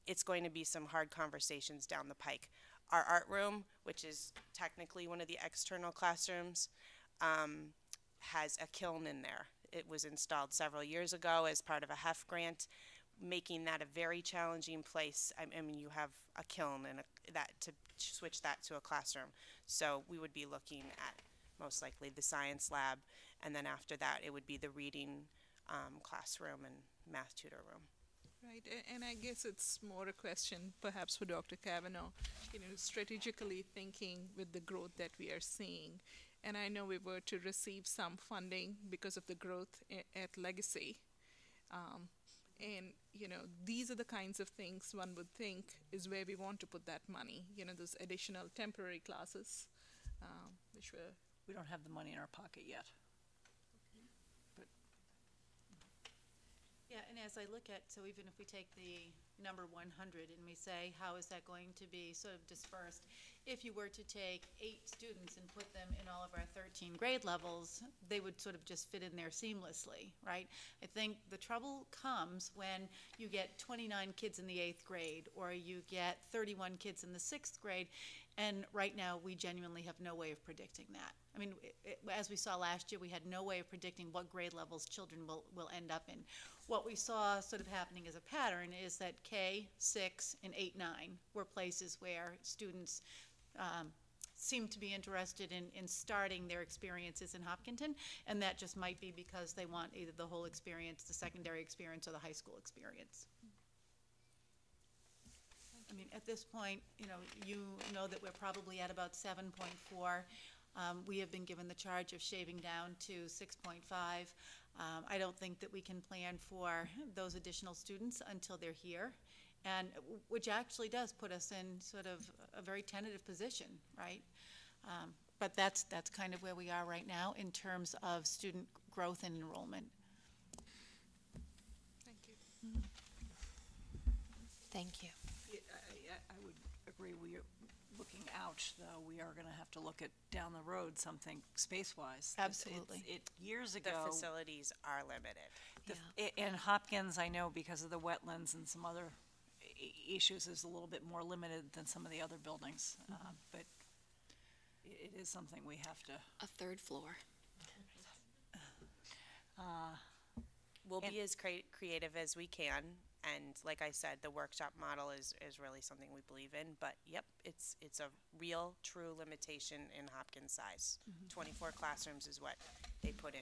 It's going to be some hard conversations down the pike. Our art room, which is technically one of the external classrooms, has a kiln in there. It was installed several years ago as part of a HEF grant, making that a very challenging place. I mean, you have a kiln and that to switch that to a classroom. So we would be looking at most likely the science lab, and then after that it would be the reading classroom and math tutor room. Right, and I guess it's more a question perhaps for Dr. Kavanaugh, strategically thinking with the growth that we are seeing. And I know we were to receive some funding because of the growth at Legacy. And, these are the kinds of things one would think is where we want to put that money, those additional temporary classes, which were... We don't have the money in our pocket yet. Yeah, and as I look at, so even if we take the number 100 and we say, how is that going to be sort of dispersed? If you were to take 8 students and put them in all of our 13 grade levels, they would sort of just fit in there seamlessly, right? I think the trouble comes when you get 29 kids in the 8th grade, or you get 31 kids in the 6th grade, and right now we genuinely have no way of predicting that. I mean, as we saw last year, we had no way of predicting what grade levels children will end up in. What we saw sort of happening as a pattern is that K, 6, and 8, 9 were places where students seem to be interested in starting their experiences in Hopkinton, and that just might be because they want either the whole experience, the secondary experience, or the high school experience. I mean, at this point, you know that we're probably at about 7.4. We have been given the charge of shaving down to 6.5. I don't think that we can plan for those additional students until they're here, and which actually does put us in sort of a very tentative position, right? But that's kind of where we are right now in terms of student growth and enrollment. Thank you. Thank you. I would agree. We are looking out, though. We are going to have to look at down the road something space-wise. Absolutely. Years ago, The facilities are limited. in Hopkins, I know because of the wetlands and some other issues, is a little bit more limited than some of the other buildings. But it is something we have to. A 3rd floor. We'll be as creative as we can, and like I said, the workshop model is really something we believe in. But yep, it's a real, true limitation in Hopkins size. 24 classrooms is what they put in.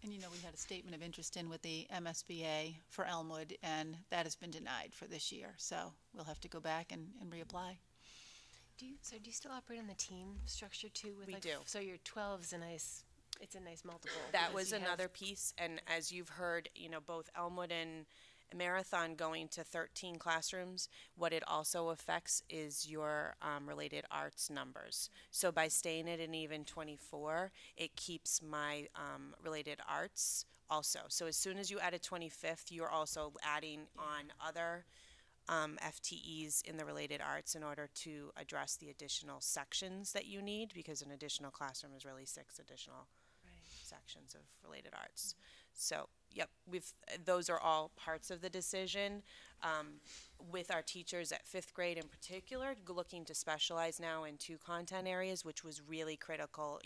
And we had a statement of interest in with the MSBA for Elmwood, and that has been denied for this year. So we'll have to go back and reapply. Do you still operate on the team structure too? With We like, do. So your 12's it's a nice multiple. That because was you have- another piece, and as you've heard, both Elmwood and Marathon going to 13 classrooms, what it also affects is your related arts numbers. So by staying at an even 24, it keeps my related arts also. So as soon as you add a 25th, you're also adding on other FTEs in the related arts in order to address the additional sections that you need, because an additional classroom is really 6 additional sections of related arts. So, yep, those are all parts of the decision. With our teachers at 5th grade in particular, looking to specialize now in 2 content areas, which was really critical,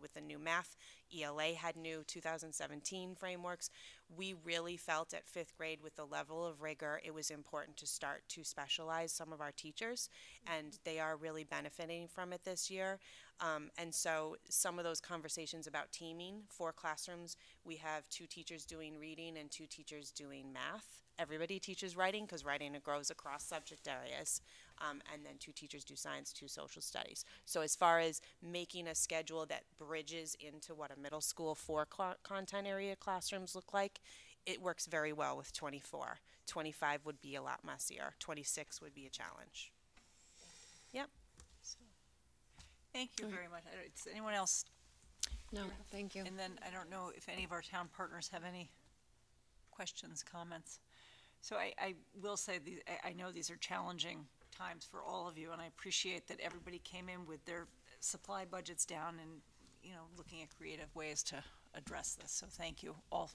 with the new math. ELA had new 2017 frameworks. We really felt at 5th grade, with the level of rigor, it was important to start to specialize some of our teachers, and they are really benefiting from it this year. And so some of those conversations about teaming, 4 classrooms, we have 2 teachers doing reading and 2 teachers doing math. Everybody teaches writing, because writing grows across subject areas, and then 2 teachers do science, 2 social studies. So as far as making a schedule that bridges into what a middle school 4 content area classrooms look like, it works very well with 24. 25 would be a lot messier. 26 would be a challenge. Yep. Thank you very much. Does anyone else? No, thank you. And then I don't know if any of our town partners have any questions, comments. So I will say, I know these are challenging times for all of you, and I appreciate that everybody came in with their supply budgets down and, looking at creative ways to address this. So thank you, all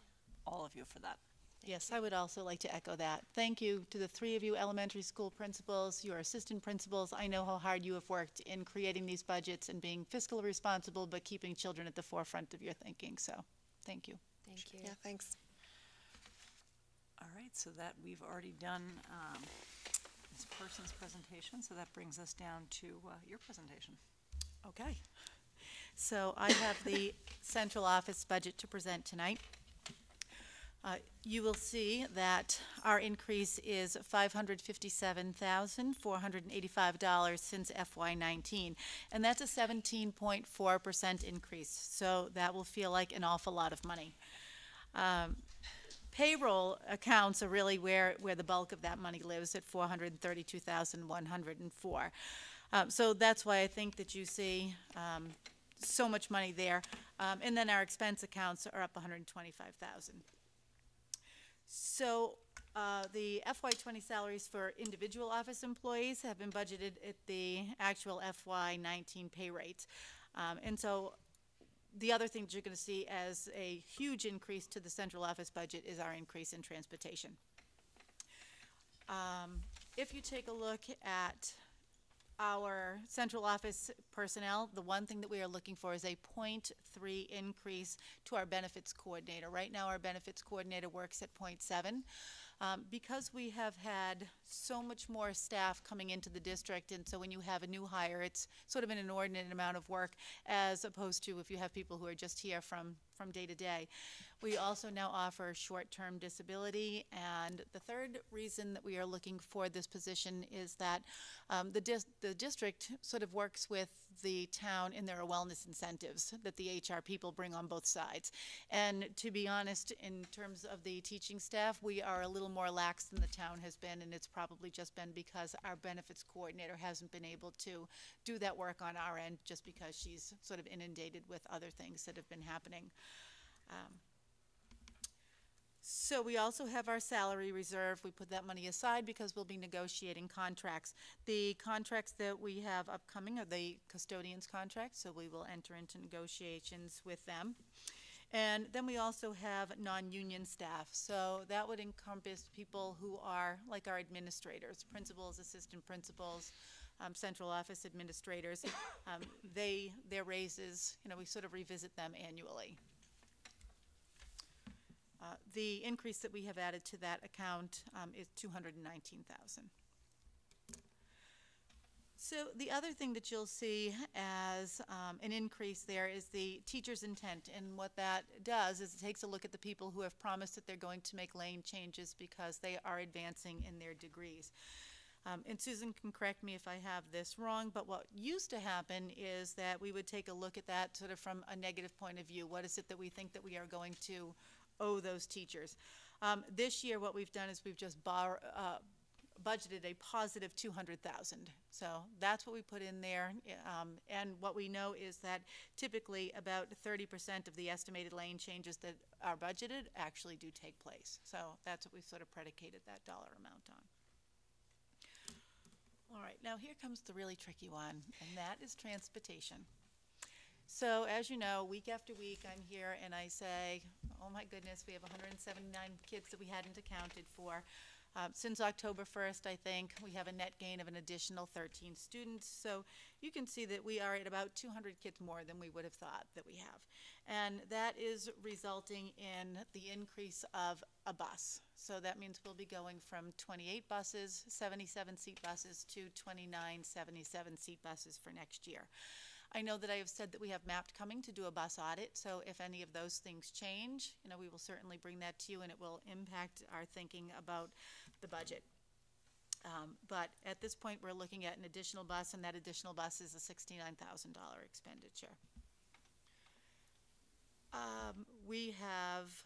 of you, for that. Yes, I would also like to echo that. Thank you to the 3 of you elementary school principals, your assistant principals. I know how hard you have worked in creating these budgets and being fiscally responsible, but keeping children at the forefront of your thinking. So, thank you. Thank you. Yeah, thanks. All right, so that we've already done this person's presentation, so that brings us down to your presentation. Okay. So I have the central office budget to present tonight. You will see that our increase is $557,485 since FY19, and that's a 17.4% increase. So that will feel like an awful lot of money. Payroll accounts are really where the bulk of that money lives, at $432,104. So that's why I think that you see so much money there. And then our expense accounts are up $125,000. So the FY20 salaries for individual office employees have been budgeted at the actual FY19 pay rates. And so the other thing that you're going to see as a huge increase to the central office budget is our increase in transportation. If you take a look at our central office personnel, the one thing that we are looking for is a 0.3 increase to our benefits coordinator. Right now our benefits coordinator works at 0.7. Because we have had so much more staff coming into the district, and so when you have a new hire, it's sort of an inordinate amount of work, as opposed to if you have people who are just here from day to day. We also now offer short-term disability, and the third reason that we are looking for this position is that the district sort of works with the town in their wellness incentives that the HR people bring on both sides. And to be honest, in terms of the teaching staff, we are a little more lax than the town has been, and it's probably just been because our benefits coordinator hasn't been able to do that work on our end, just because she's sort of inundated with other things that have been happening. So we also have our salary reserve. We put that money aside because we'll be negotiating contracts. The contracts that we have upcoming are the custodians contracts, so we will enter into negotiations with them. And then we also have non-union staff. So that would encompass people who are like our administrators, principals, assistant principals, central office administrators. Their raises, we sort of revisit them annually. The increase that we have added to that account is $219,000. So the other thing that you'll see as an increase there is the teacher's intent, and what that does is it takes a look at the people who have promised that they're going to make lane changes because they are advancing in their degrees. And Susan can correct me if I have this wrong, but what used to happen is that we would take a look at that sort of from a negative point of view. What is it that we think that we are going to owe those teachers? This year, what we've done is we've just budgeted a positive $200,000. So that's what we put in there. And what we know is that typically about 30% of the estimated lane changes that are budgeted actually do take place. So that's what we've sort of predicated that dollar amount on. All right, now here comes the really tricky one, and that is transportation. So as you know, week after week I'm here and I say, oh my goodness, we have 179 kids that we hadn't accounted for. Since October 1st, I think, we have a net gain of an additional 13 students. So you can see that we are at about 200 kids more than we would have thought that we have. And that is resulting in the increase of a bus. So that means we'll be going from 28 buses, 77-seat buses, to 29 77-seat buses for next year. I know that I have said that we have MAPT coming to do a bus audit, so if any of those things change, we will certainly bring that to you, and it will impact our thinking about the budget. But at this point, we're looking at an additional bus, and that additional bus is a $69,000 expenditure. We have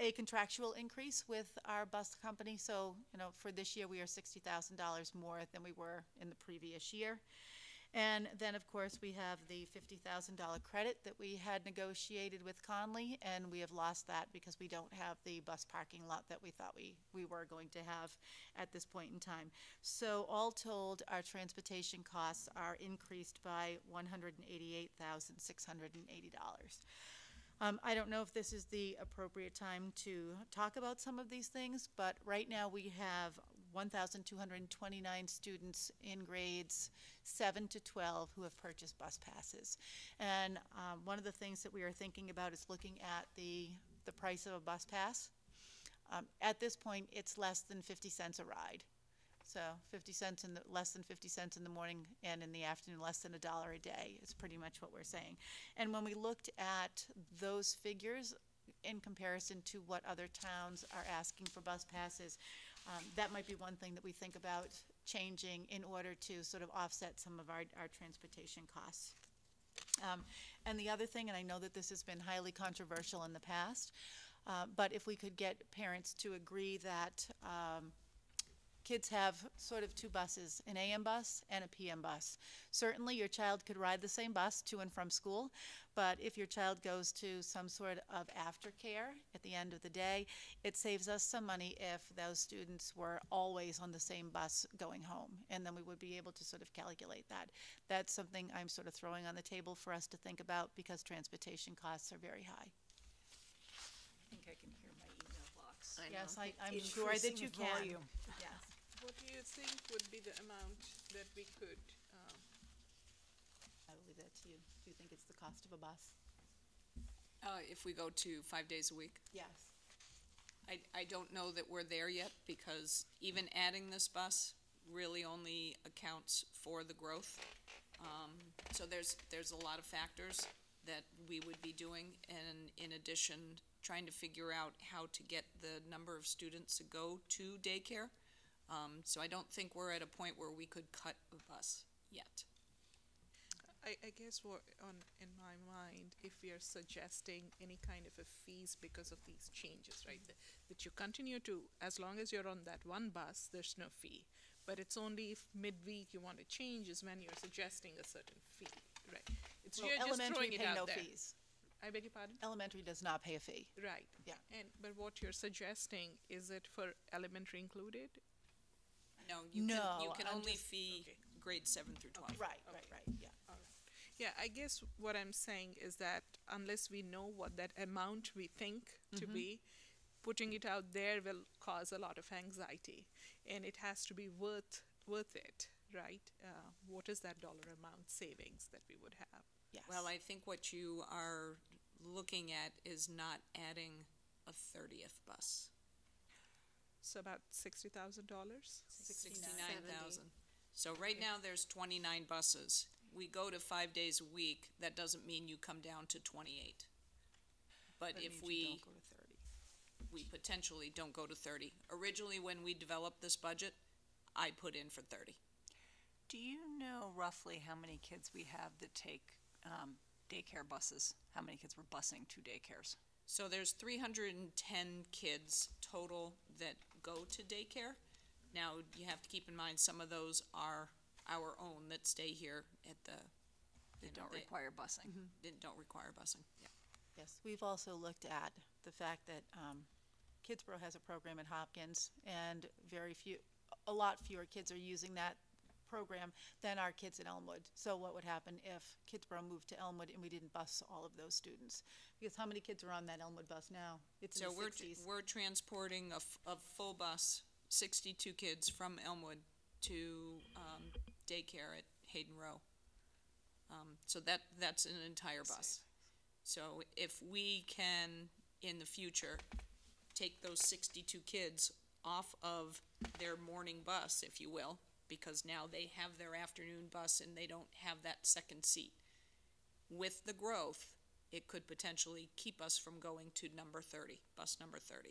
a contractual increase with our bus company, so for this year we are $60,000 more than we were in the previous year. And then, of course, we have the $50,000 credit that we had negotiated with Conley, and we have lost that because we don't have the bus parking lot that we thought we were going to have at this point in time. So all told, our transportation costs are increased by $188,680. I don't know if this is the appropriate time to talk about some of these things, but right now we have 1,229 students in grades 7 to 12 who have purchased bus passes. And one of the things that we are thinking about is looking at the price of a bus pass. At this point, it's less than 50 cents a ride. So 50 cents less than 50 cents in the morning and in the afternoon, less than $1 a day is pretty much what we're saying. And when we looked at those figures in comparison to what other towns are asking for bus passes, that might be one thing that we think about changing in order to sort of offset some of our transportation costs. And the other thing, and I know that this has been highly controversial in the past, but if we could get parents to agree that kids have sort of two buses, an AM bus and a PM bus. Certainly your child could ride the same bus to and from school, but if your child goes to some sort of aftercare at the end of the day, it saves us some money if those students were always on the same bus going home, and then we would be able to sort of calculate that. That's something I'm sort of throwing on the table for us to think about because transportation costs are very high. I think I can hear my email box. Yes, I'm sure that you can. Volume. Yes. What do you think would be the amount that we could? I will leave that to you. Do you think it's the cost of a bus? If we go to 5 days a week? Yes. I don't know that we're there yet because even adding this bus really only accounts for the growth. So there's a lot of factors that we would be doing, and in addition, trying to figure out how to get the number of students to go to daycare. So I don't think we're at a point where we could cut a bus yet. I guess in my mind, if we are suggesting any kind of a fees because of these changes, right? That you continue to, as long as you're on that one bus, there's no fee. But it's only if midweek you want to change is when you're suggesting a certain fee, right? It's Well, you're just elementary throwing it pay out no there. fees. I beg your pardon? Elementary does not pay a fee. Right. Yeah. But what you're suggesting, is it for elementary included? No, you can only fee grades 7 through 12. Right, yeah. Yeah, I guess what I'm saying is that unless we know what that amount we think to be, putting it out there will cause a lot of anxiety, and it has to be worth it, right? What is that dollar amount savings that we would have? Yes. Well, I think what you are looking at is not adding a 30th bus. So about $60,000? 69,000. So right now there's 29 buses. We go to 5 days a week, that doesn't mean you come down to 28. But That if means you don't go to 30. we potentially don't go to 30. Originally, when we developed this budget, I put in for 30. Do you know roughly how many kids we have that take daycare buses? How many kids we're busing to daycares? So there's 310 kids total that go to daycare. Now, you have to keep in mind, some of those are our own that stay here at the. That don't require busing. That don't require busing, yeah. Yes, we've also looked at the fact that Kidsborough has a program at Hopkins, and a lot fewer kids are using that program than our kids at Elmwood. So what would happen if Kidsborough moved to Elmwood and we didn't bus all of those students? Because how many kids are on that Elmwood bus now? It's So in the 60s. we're transporting a full bus, 62 kids from Elmwood to daycare at Hayden Row. So that's an entire bus. So if we can, in the future, take those 62 kids off of their morning bus, if you will, because now they have their afternoon bus and they don't have that second seat. With the growth, it could potentially keep us from going to number 30, bus number 30.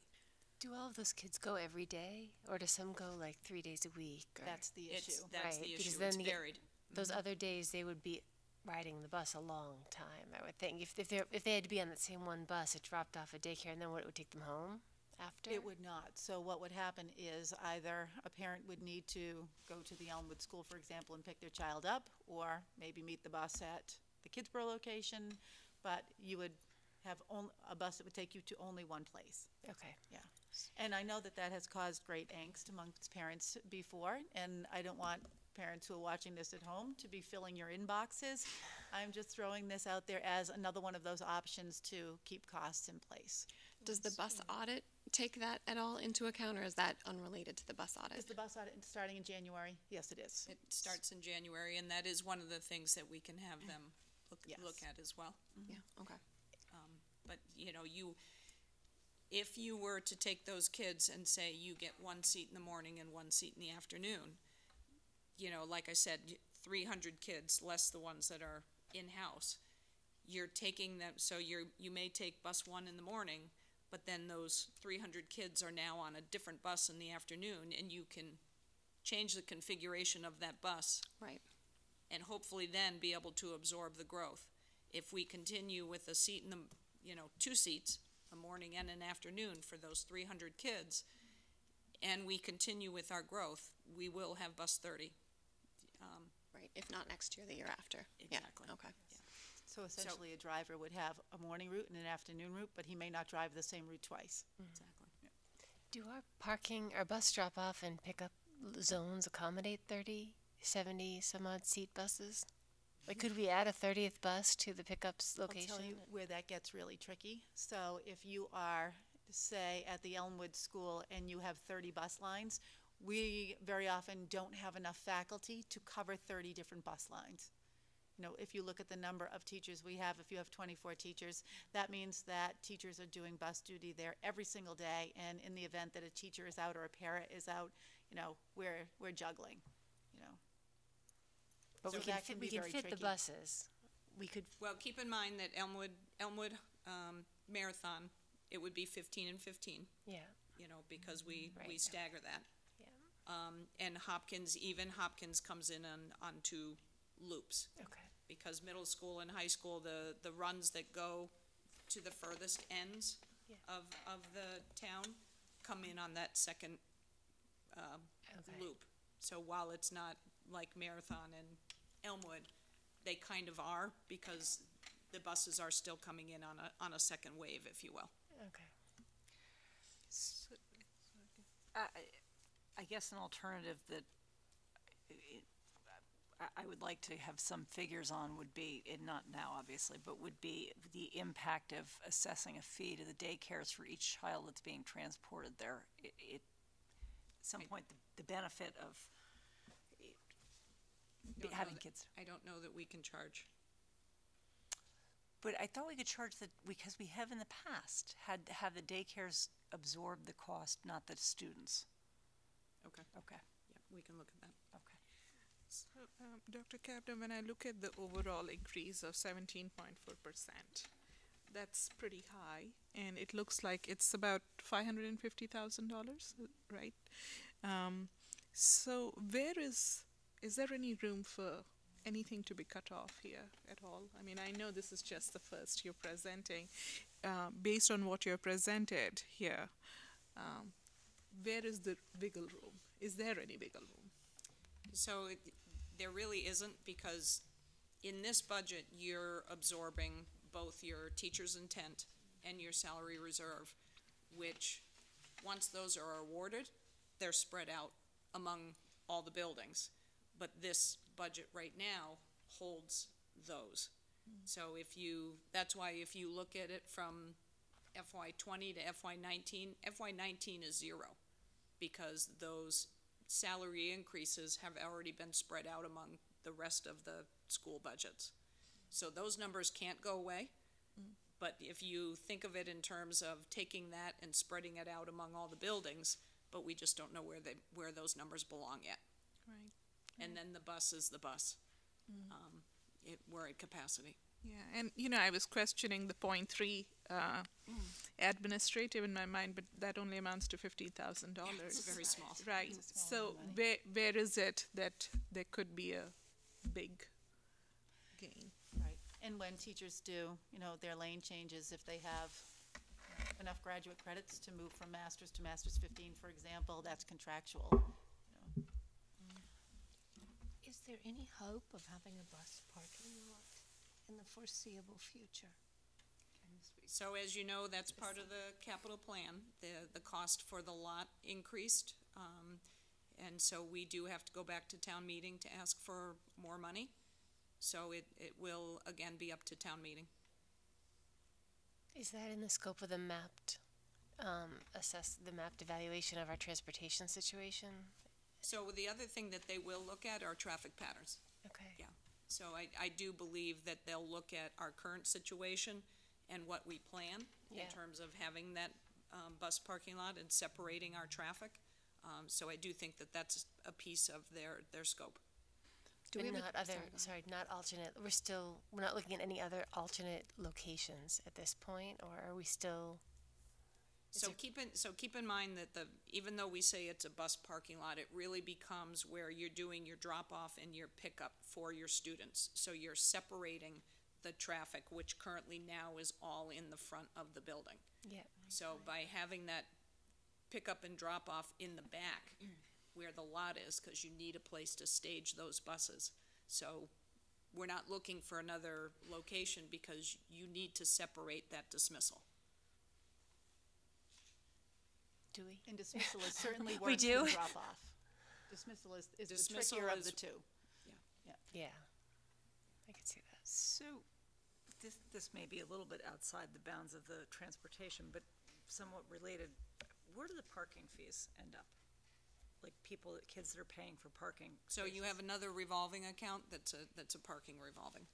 Do all of those kids go every day, or do some go like 3 days a week? Or? That's the issue. That's right, the because issue. then It's varied. Those other days, they would be riding the bus a long time, I would think. If they had to be on that same one bus, it dropped off at daycare, and then what, it would take them home after? It would not. So what would happen is either a parent would need to go to the Elmwood school, for example, and pick their child up, or maybe meet the bus at the Kidsborough location, but you would have a bus that would take you to only one place. Okay. Yeah. And I know that has caused great angst amongst parents before, and I don't want parents who are watching this at home to be filling your inboxes. I'm just throwing this out there as another one of those options to keep costs in place. Does the bus audit take that at all into account, or is that unrelated to the bus audit? Is the bus audit starting in January? Yes, it is. It starts in January, and that is one of the things that we can have them look at as well. Yeah, okay. But, if you were to take those kids and say you get one seat in the morning and one seat in the afternoon, like I said, 300 kids, less the ones that are in-house, you're taking them, so you may take bus 1 in the morning, but then those 300 kids are now on a different bus in the afternoon, and you can change the configuration of that bus. Right. And hopefully then be able to absorb the growth. If we continue with a seat in the, 2 seats, a morning and an afternoon for those 300 kids, and we continue with our growth, we will have bus 30. Right, if not next year, the year after. Exactly. Yeah. Okay. Yeah. So essentially, a driver would have a morning route and an afternoon route, but he may not drive the same route twice. Exactly. Do our bus drop-off and pickup zones accommodate 30, 70 some odd seat buses? Like, could we add a 30th bus to the pickups location? I'll tell you where that gets really tricky. So if you are, say, at the Elmwood School and you have 30 bus lines, we very often don't have enough faculty to cover 30 different bus lines. If you look at the number of teachers we have, if you have 24 teachers, that means that teachers are doing bus duty there every single day, and in the event that a teacher is out or a para is out, we're juggling, But So we can that fit, be we can very fit the tricky. buses. We could. Well, keep in mind that Elmwood Marathon, it would be 15 and 15. Yeah. Because we Right. stagger that. Yeah. And Hopkins comes in on 2 loops. Okay. Because middle school and high school, the runs that go to the furthest ends of the town come in on that second loop. So while it's not like Marathon and Elmwood, they kind of are, because the buses are still coming in on a second wave, if you will. Okay. I guess an alternative that I would like to have some figures on would be, and not now obviously, but would be the impact of assessing a fee to the daycares for each child that's being transported there. At some point, the benefit of having kids. I don't know that we can charge. But I thought we could charge because we have in the past have the daycares absorb the cost, not the students. Okay. Okay. Yeah, we can look at that. Okay. So, Dr. Captain, when I look at the overall increase of 17.4%, that's pretty high, and it looks like it's about $550,000, right? So is there any room for anything to be cut off here at all? I mean, I know this is just the first you're presenting. Based on what you're presented here, where is the wiggle room? Is there any wiggle room? So there really isn't, because in this budget, you're absorbing both your teacher's intent and your salary reserve, which, once those are awarded, they're spread out among all the buildings. But this budget right now holds those. So that's why if you look at it from FY20 to FY19, FY19 is 0, because those salary increases have already been spread out among the rest of the school budgets. So those numbers can't go away, but if you think of it in terms of taking that and spreading it out among all the buildings, but we just don't know where those numbers belong yet. Right. And then the bus is the bus. We're at capacity. Yeah, and I was questioning the 0.3 administrative in my mind, but that only amounts to $15,000. It's very small. Right. So where is it that there could be a big gain? Right. And when teachers do, their lane changes, if they have enough graduate credits to move from master's to master's 15, for example, that's contractual. Is there any hope of having a bus parking lot in the foreseeable future? So as you know, that's part of the capital plan. The cost for the lot increased, and so we do have to go back to town meeting to ask for more money. So it will again be up to town meeting. Is that in the scope of the mapped evaluation of our transportation situation? So the other thing that they will look at are traffic patterns. Okay. Yeah. So I do believe that they'll look at our current situation and what we plan in terms of having that bus parking lot and separating our traffic. So I do think that that's a piece of their scope. Not alternate. We're not looking at any other alternate locations at this point, or are we still? So keep in mind that even though we say it's a bus parking lot, it really becomes where you're doing your drop off and your pickup for your students. So you're separating the traffic, which currently now is all in the front of the building. Yeah. So by having that pickup and drop off in the back where the lot is, because you need a place to stage those buses. So we're not looking for another location because you need to separate that dismissal. Do we? And dismissal is certainly We worse do? than drop-off. Dismissal is the trickier of the two. Yeah. I could see that. So, this may be a little bit outside the bounds of the transportation, but somewhat related. Where do the parking fees end up? Like kids that are paying for parking. So you have another revolving account that's a parking revolving.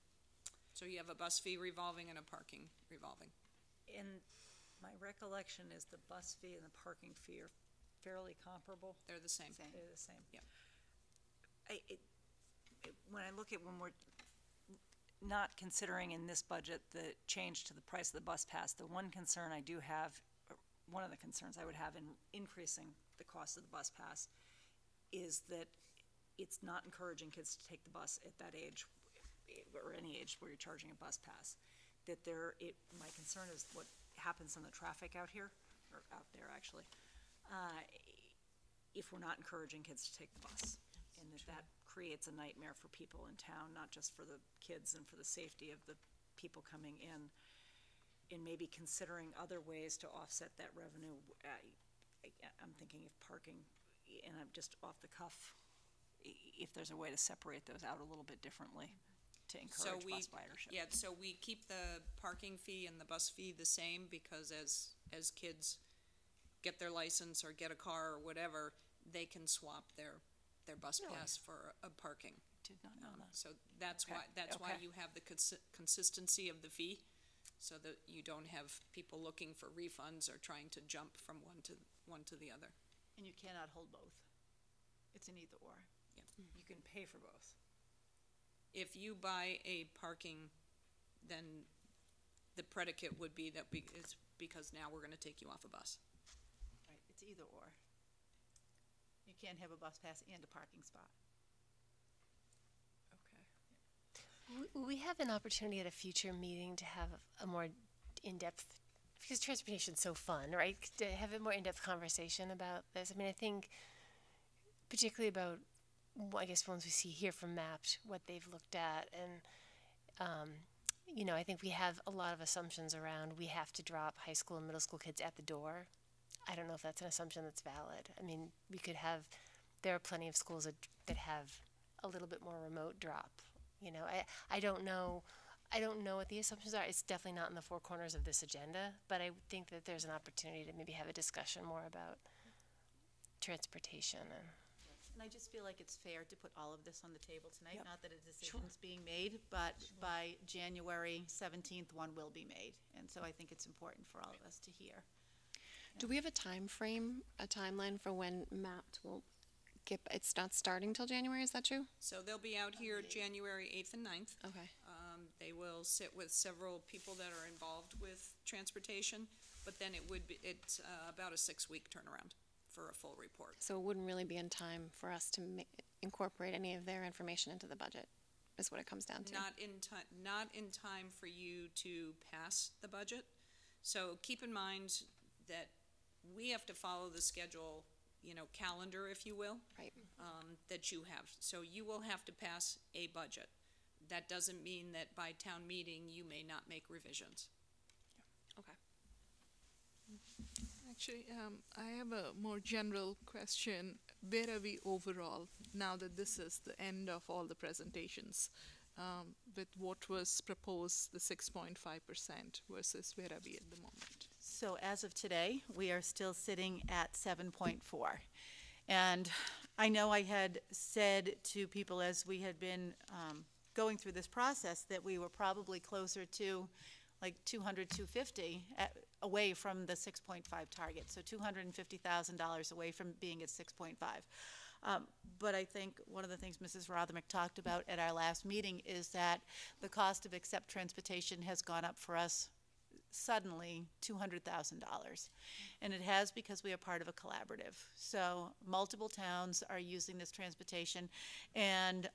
So you have a bus fee revolving and a parking revolving. And my recollection is the bus fee and the parking fee are fairly comparable. They're the same. They're the same. Yeah. When I look at when we're not considering in this budget the change to the price of the bus pass, the one concern I do have, or one of the concerns I would have in increasing the cost of the bus pass, is that it's not encouraging kids to take the bus at that age, or any age where you're charging a bus pass. My concern is what happens in the traffic out here, or out there actually, if we're not encouraging kids to take the bus. And that creates a nightmare for people in town, not just for the kids and for the safety of the people coming in. And maybe considering other ways to offset that revenue. I'm thinking of parking, and I'm just off the cuff, if there's a way to separate those out a little bit differently to encourage bus ridership. Yeah, so we keep the parking fee and the bus fee the same, because as kids get their license or get a car or whatever, they can swap their bus pass for a parking. Did not know that. So that's why you have the consistency of the fee, so that you don't have people looking for refunds or trying to jump from one to the other. And you cannot hold both. It's an either or. Yeah. You can pay for both. If you buy a parking, then the predicate would be that it's because now we're going to take you off a bus. Right, it's either or. You can't have a bus pass and a parking spot. We have an opportunity at a future meeting to have a more in-depth, because transportation's so fun, right? To have a more in-depth conversation about this. I mean, I think particularly about, I guess, once we hear from MAPT, what they've looked at, and you know, I think we have a lot of assumptions around we have to drop high school and middle school kids at the door. I don't know if that's an assumption that's valid. I mean, we could have, there are plenty of schools that have a little bit more remote drop. You know, I don't know what the assumptions are. It's definitely not in the four corners of this agenda, but I think that there's an opportunity to maybe have a discussion more about transportation. And I just feel like it's fair to put all of this on the table tonight. Not that a decision's being made, but by January 17th, one will be made. And so I think it's important for all of us to hear. Do we have a time frame, a timeline for when MAPT will get, it's not starting till January, is that true? So they'll be out here January 8th and 9th. Okay. They will sit with several people that are involved with transportation, but then it's about a 6-week turnaround for a full report. So it wouldn't really be in time for us to incorporate any of their information into the budget, is what it comes down to. Not in time for you to pass the budget. So keep in mind that we have to follow the schedule, you know, calendar, if you will, right. That you have. So you will have to pass a budget. That doesn't mean that by town meeting you may not make revisions. Okay. Actually, I have a more general question. Where are we overall now that this is the end of all the presentations with what was proposed, the 6.5% versus where are we at the moment? So as of today, we are still sitting at 7.4. And I know I had said to people as we had been going through this process that we were probably closer to like 200, 250 away from the 6.5 target. So $250,000 away from being at 6.5. But I think one of the things Mrs. Rothermick talked about at our last meeting is that the cost of accept transportation has gone up for us suddenly $200,000. And it has because we are part of a collaborative. So multiple towns are using this transportation, and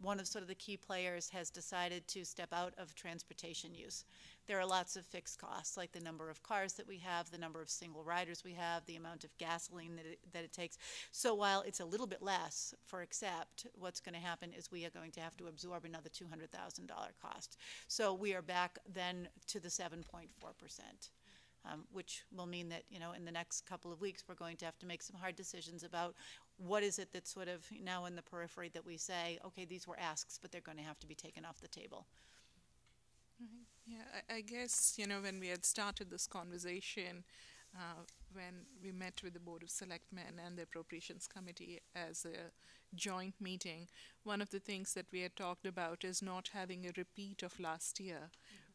one of sort of the key players has decided to step out of transportation use. There are lots of fixed costs, like the number of cars that we have, the number of single riders we have, the amount of gasoline that it takes. So while it's a little bit less for accept, what's going to happen is we are going to have to absorb another $200,000 cost. So we are back then to the 7.4%. Which will mean that, you know, in the next couple of weeks, we're going to have to make some hard decisions about what is it that's sort of now in the periphery that we say, okay, these were asks, but they're going to have to be taken off the table. Yeah, I guess, you know, when we had started this conversation, when we met with the Board of Selectmen and the Appropriations Committee as a joint meeting, one of the things that we had talked about is not having a repeat of last year,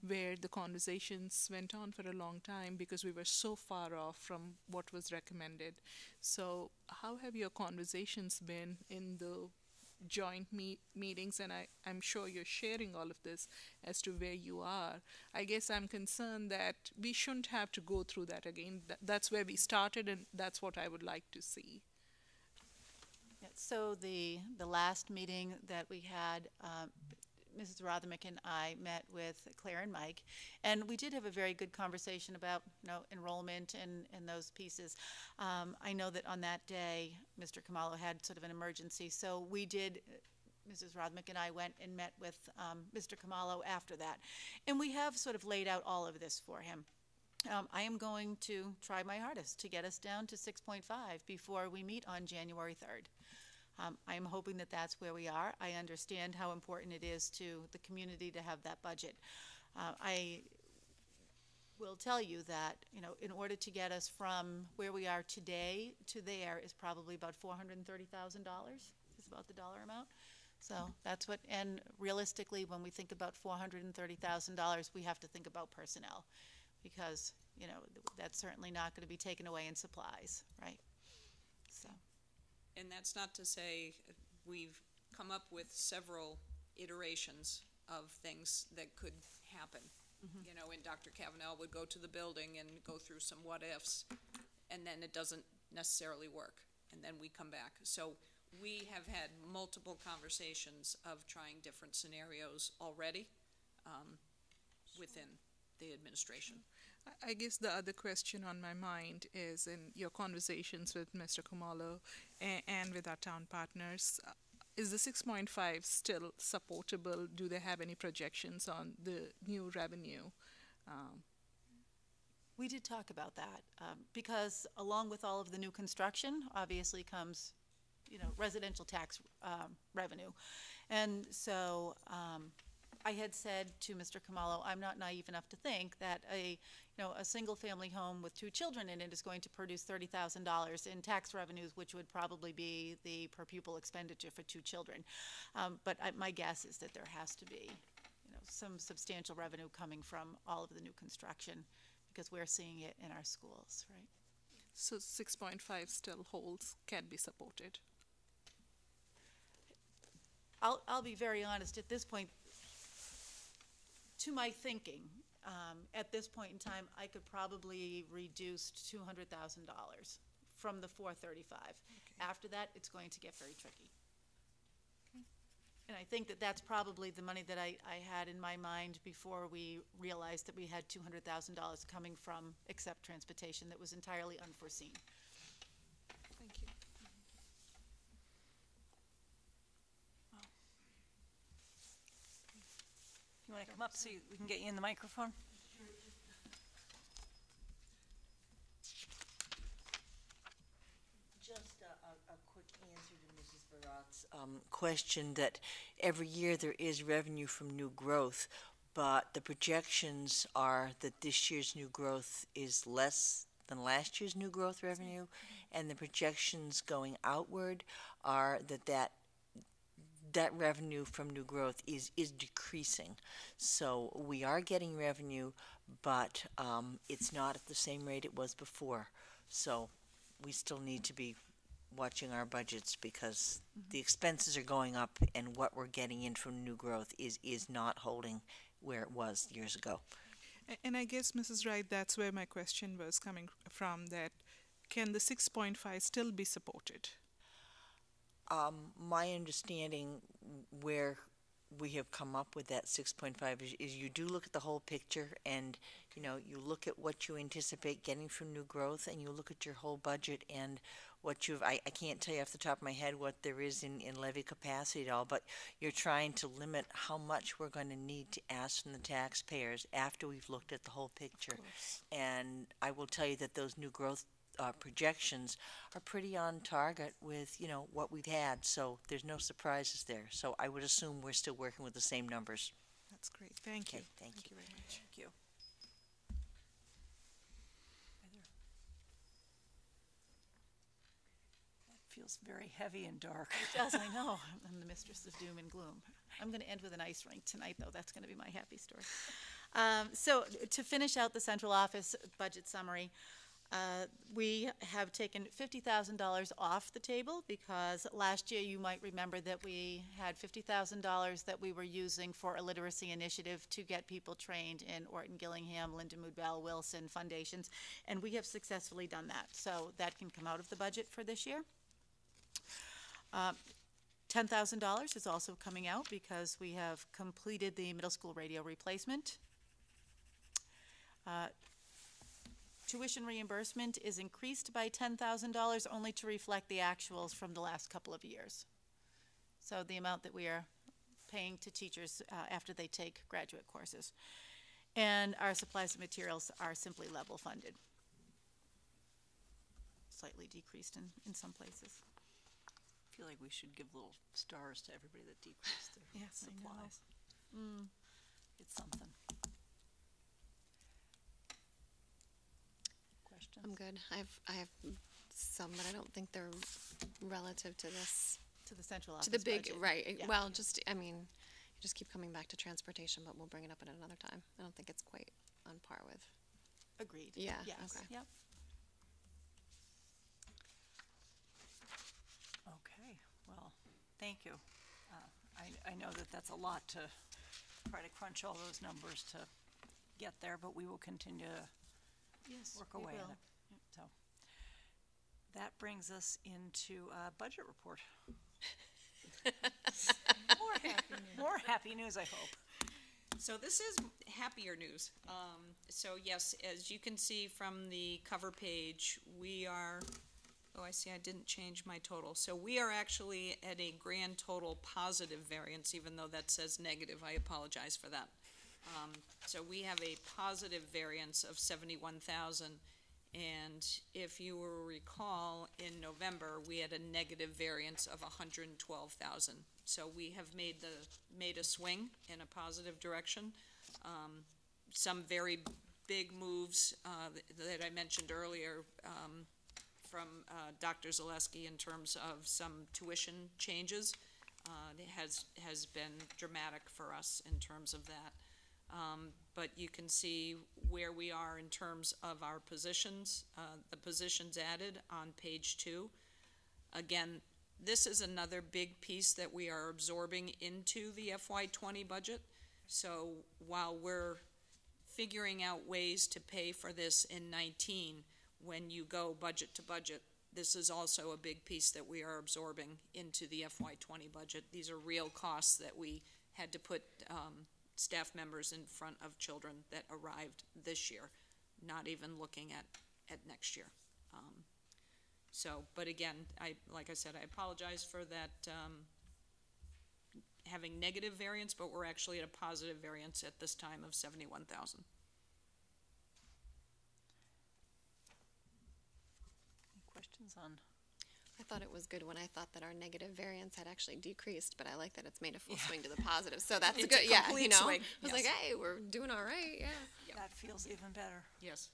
where the conversations went on for a long time because we were so far off from what was recommended. So how have your conversations been in the joint meetings? And I'm sure you're sharing all of this as to where you are. I guess I'm concerned that we shouldn't have to go through that again. That's where we started, and that's what I would like to see. Yeah, so the last meeting that we had, Mrs. Rothermick and I met with Claire and Mike, and we did have a very good conversation about, you know, enrollment and those pieces. I know that on that day, Mr. Kamalo had sort of an emergency, so we did, Mrs. Rothermick and I went and met with Mr. Kamalo after that, and we have sort of laid out all of this for him. I am going to try my hardest to get us down to 6.5 before we meet on January 3rd. I am hoping that that's where we are. I understand how important it is to the community to have that budget. I will tell you that, you know, in order to get us from where we are today to there is probably about $430,000 is about the dollar amount. So that's what, and realistically, when we think about $430,000, we have to think about personnel, because, you know, that's certainly not going to be taken away in supplies, right? So. And that's not to say we've come up with several iterations of things that could happen. You know, and Dr. Cavanaugh would go to the building and go through some what ifs, and then it doesn't necessarily work. and then we come back. So we have had multiple conversations of trying different scenarios already within the administration. I guess the other question on my mind is, in your conversations with Mr. Kumalo and with our town partners, is the 6.5 still supportable? Do they have any projections on the new revenue? We did talk about that because along with all of the new construction, obviously comes, residential tax revenue. And so I had said to Mr. Kumalo, I'm not naive enough to think that a single-family home with 2 children in it is going to produce $30,000 in tax revenues, which would probably be the per pupil expenditure for 2 children. But my guess is that there has to be, some substantial revenue coming from all of the new construction, because we're seeing it in our schools, right? So 6.5 still holds, can be supported. I'll be very honest, at this point, to my thinking, at this point in time, I could probably reduce $200,000 from the 435. Okay. After that, it's going to get very tricky. Okay. And I think that that's probably the money that I had in my mind before we realized that we had $200,000 coming from except transportation that was entirely unforeseen. Thank you. You want to come up so we can get you in the microphone? Just a quick answer to Mrs. Barat's question that every year there is revenue from new growth, but the projections are that this year's new growth is less than last year's new growth revenue, and the projections going outward are that revenue from new growth is decreasing. So we are getting revenue, but it's not at the same rate it was before. So we still need to be watching our budgets, because the expenses are going up and what we're getting in from new growth is not holding where it was years ago. And I guess, Mrs. Wright, that's where my question was coming from, that can the 6.5 still be supported? My understanding where we have come up with that 6.5 is you do look at the whole picture, and you look at what you anticipate getting from new growth, and you look at your whole budget and what I can't tell you off the top of my head what there is in levy capacity at all, but you're trying to limit how much we're going to need to ask from the taxpayers after we've looked at the whole picture. And I will tell you that those new growth projections are pretty on target with what we've had, so there's no surprises there. So I would assume we're still working with the same numbers. That's great. Thank you. Thank you very much. Thank you. That feels very heavy and dark. It does, I know. I'm the mistress of doom and gloom. I'm going to end with an ice rink tonight, though. That's going to be my happy story. So to finish out the central office budget summary, we have taken $50,000 off the table because last year you might remember that we had $50,000 that we were using for a literacy initiative to get people trained in Orton Gillingham, Lindenwood Bell, Wilson foundations, and we have successfully done that. So that can come out of the budget for this year. $10,000 is also coming out because we have completed the middle school radio replacement. Tuition reimbursement is increased by $10,000 only to reflect the actuals from the last couple of years. So the amount that we are paying to teachers after they take graduate courses. And our supplies and materials are simply level funded. Slightly decreased in some places. I feel like we should give little stars to everybody that decreased their supplies. It's something. Questions? I'm good. I have some, but I don't think they're relative to this. To the central office To the big, budget. right. Yeah. Well, you just keep coming back to transportation, but we'll bring it up at another time. I don't think it's quite on par with. Agreed. Yeah, Yes. okay. Yep. Okay, well, thank you. I know that that's a lot to try to crunch all those numbers to get there, but we will continue to Yes, work we away at will. it. So that brings brings us into budget report. More happy news, I hope. So this is happier news. So yes, as you can see from the cover page, we are, oh, I see I didn't change my total. So we are actually at a grand total positive variance, even though that says negative. I apologize for that. So we have a positive variance of 71,000. And if you will recall, in November, we had a negative variance of 112,000. So we have made a swing in a positive direction. Some very big moves that I mentioned earlier from Dr. Zaleski in terms of some tuition changes has been dramatic for us in terms of that. But you can see where we are in terms of our positions, the positions added on page 2. Again, this is another big piece that we are absorbing into the FY20 budget. So while we're figuring out ways to pay for this in 19, when you go budget to budget, this is also a big piece that we are absorbing into the FY20 budget. These are real costs that we had to put staff members in front of children that arrived this year, not even looking at next year. But again, like I said, I apologize for that having negative variance, but we're actually at a positive variance at this time of 71,000. Any questions on? I thought it was good when I thought that our negative variance had actually decreased, but I like that it's made a full swing to the positive. So that's It's good. a Yeah, complete you know, swing, I was yes. like, hey, we're doing all right. Yeah. That feels even better. Yes.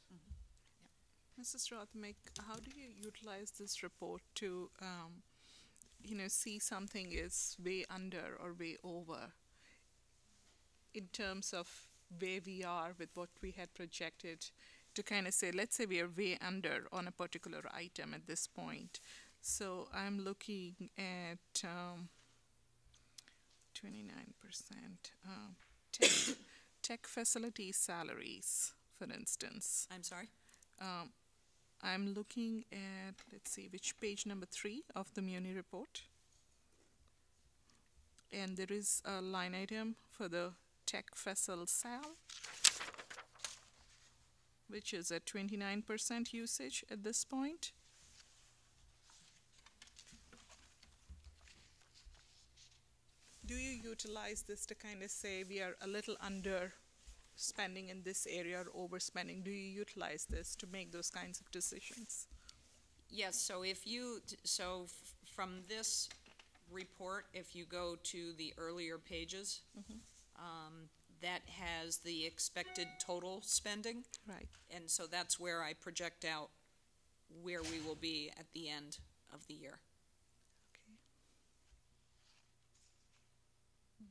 Mrs. Rothmick, how do you utilize this report to, see something is way under or way over in terms of where we are with what we had projected, to kind of say, let's say we are way under on a particular item at this point. So I'm looking at 29%, tech facility salaries, for instance. I'm sorry? I'm looking at, let's see, which page number 3 of the Muni report. And there is a line item for the tech facil sal, which is at 29% usage at this point. Do you utilize this to kind of say we are a little under spending in this area or overspending? Do you utilize this to make those kinds of decisions? Yes, so from this report, if you go to the earlier pages, that has the expected total spending. Right. And so that's where I project out where we will be at the end of the year. Okay.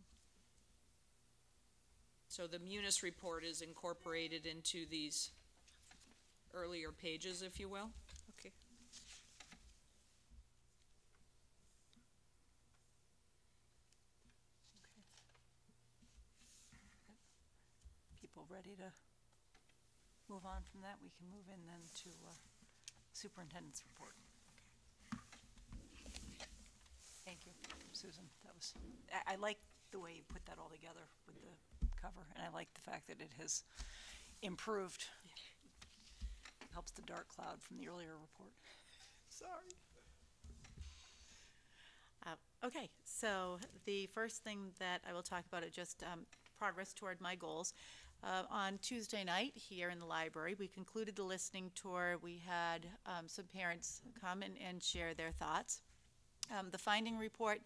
So the Munis report is incorporated into these earlier pages, if you will. Okay. People ready to move on from that? We can move in then to superintendent's report. Thank you, Susan. That was, I like the way you put that all together with the cover, and I like the fact that it has improved. Helps the dark cloud from the earlier report. Sorry. Okay, so the first thing that I will talk about is just progress toward my goals. On Tuesday night here in the library, we concluded the listening tour. We had some parents come and share their thoughts. The finding report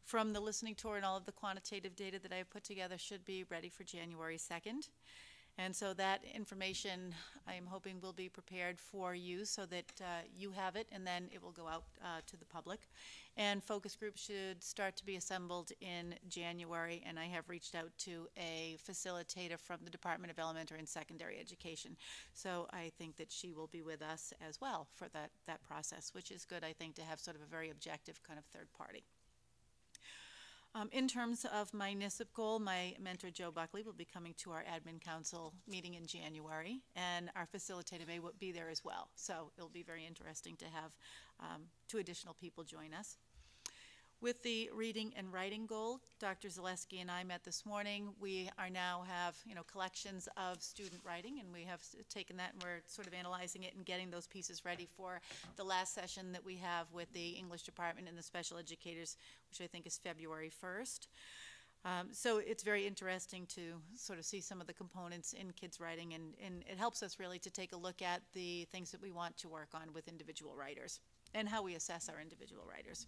from the listening tour and all of the quantitative data that I have put together should be ready for January 2nd. And so that information, I am hoping, will be prepared for you so that you have it, and then it will go out to the public. And focus groups should start to be assembled in January, and I have reached out to a facilitator from the Department of Elementary and Secondary Education. So I think that she will be with us as well for that process, which is good, I think, to have sort of a very objective kind of third party. In terms of my NISIP goal, my mentor, Joe Buckley, will be coming to our admin council meeting in January, and our facilitator may be there as well. So it'll be very interesting to have 2 additional people join us. With the reading and writing goal, Dr. Zaleski and I met this morning. We are now have, collections of student writing, and we have taken that and we're sort of analyzing it and getting those pieces ready for the last session that we have with the English department and the special educators, which I think is February 1st. So it's very interesting to sort of see some of the components in kids writing, and it helps us really to take a look at the things that we want to work on with individual writers and how we assess our individual writers.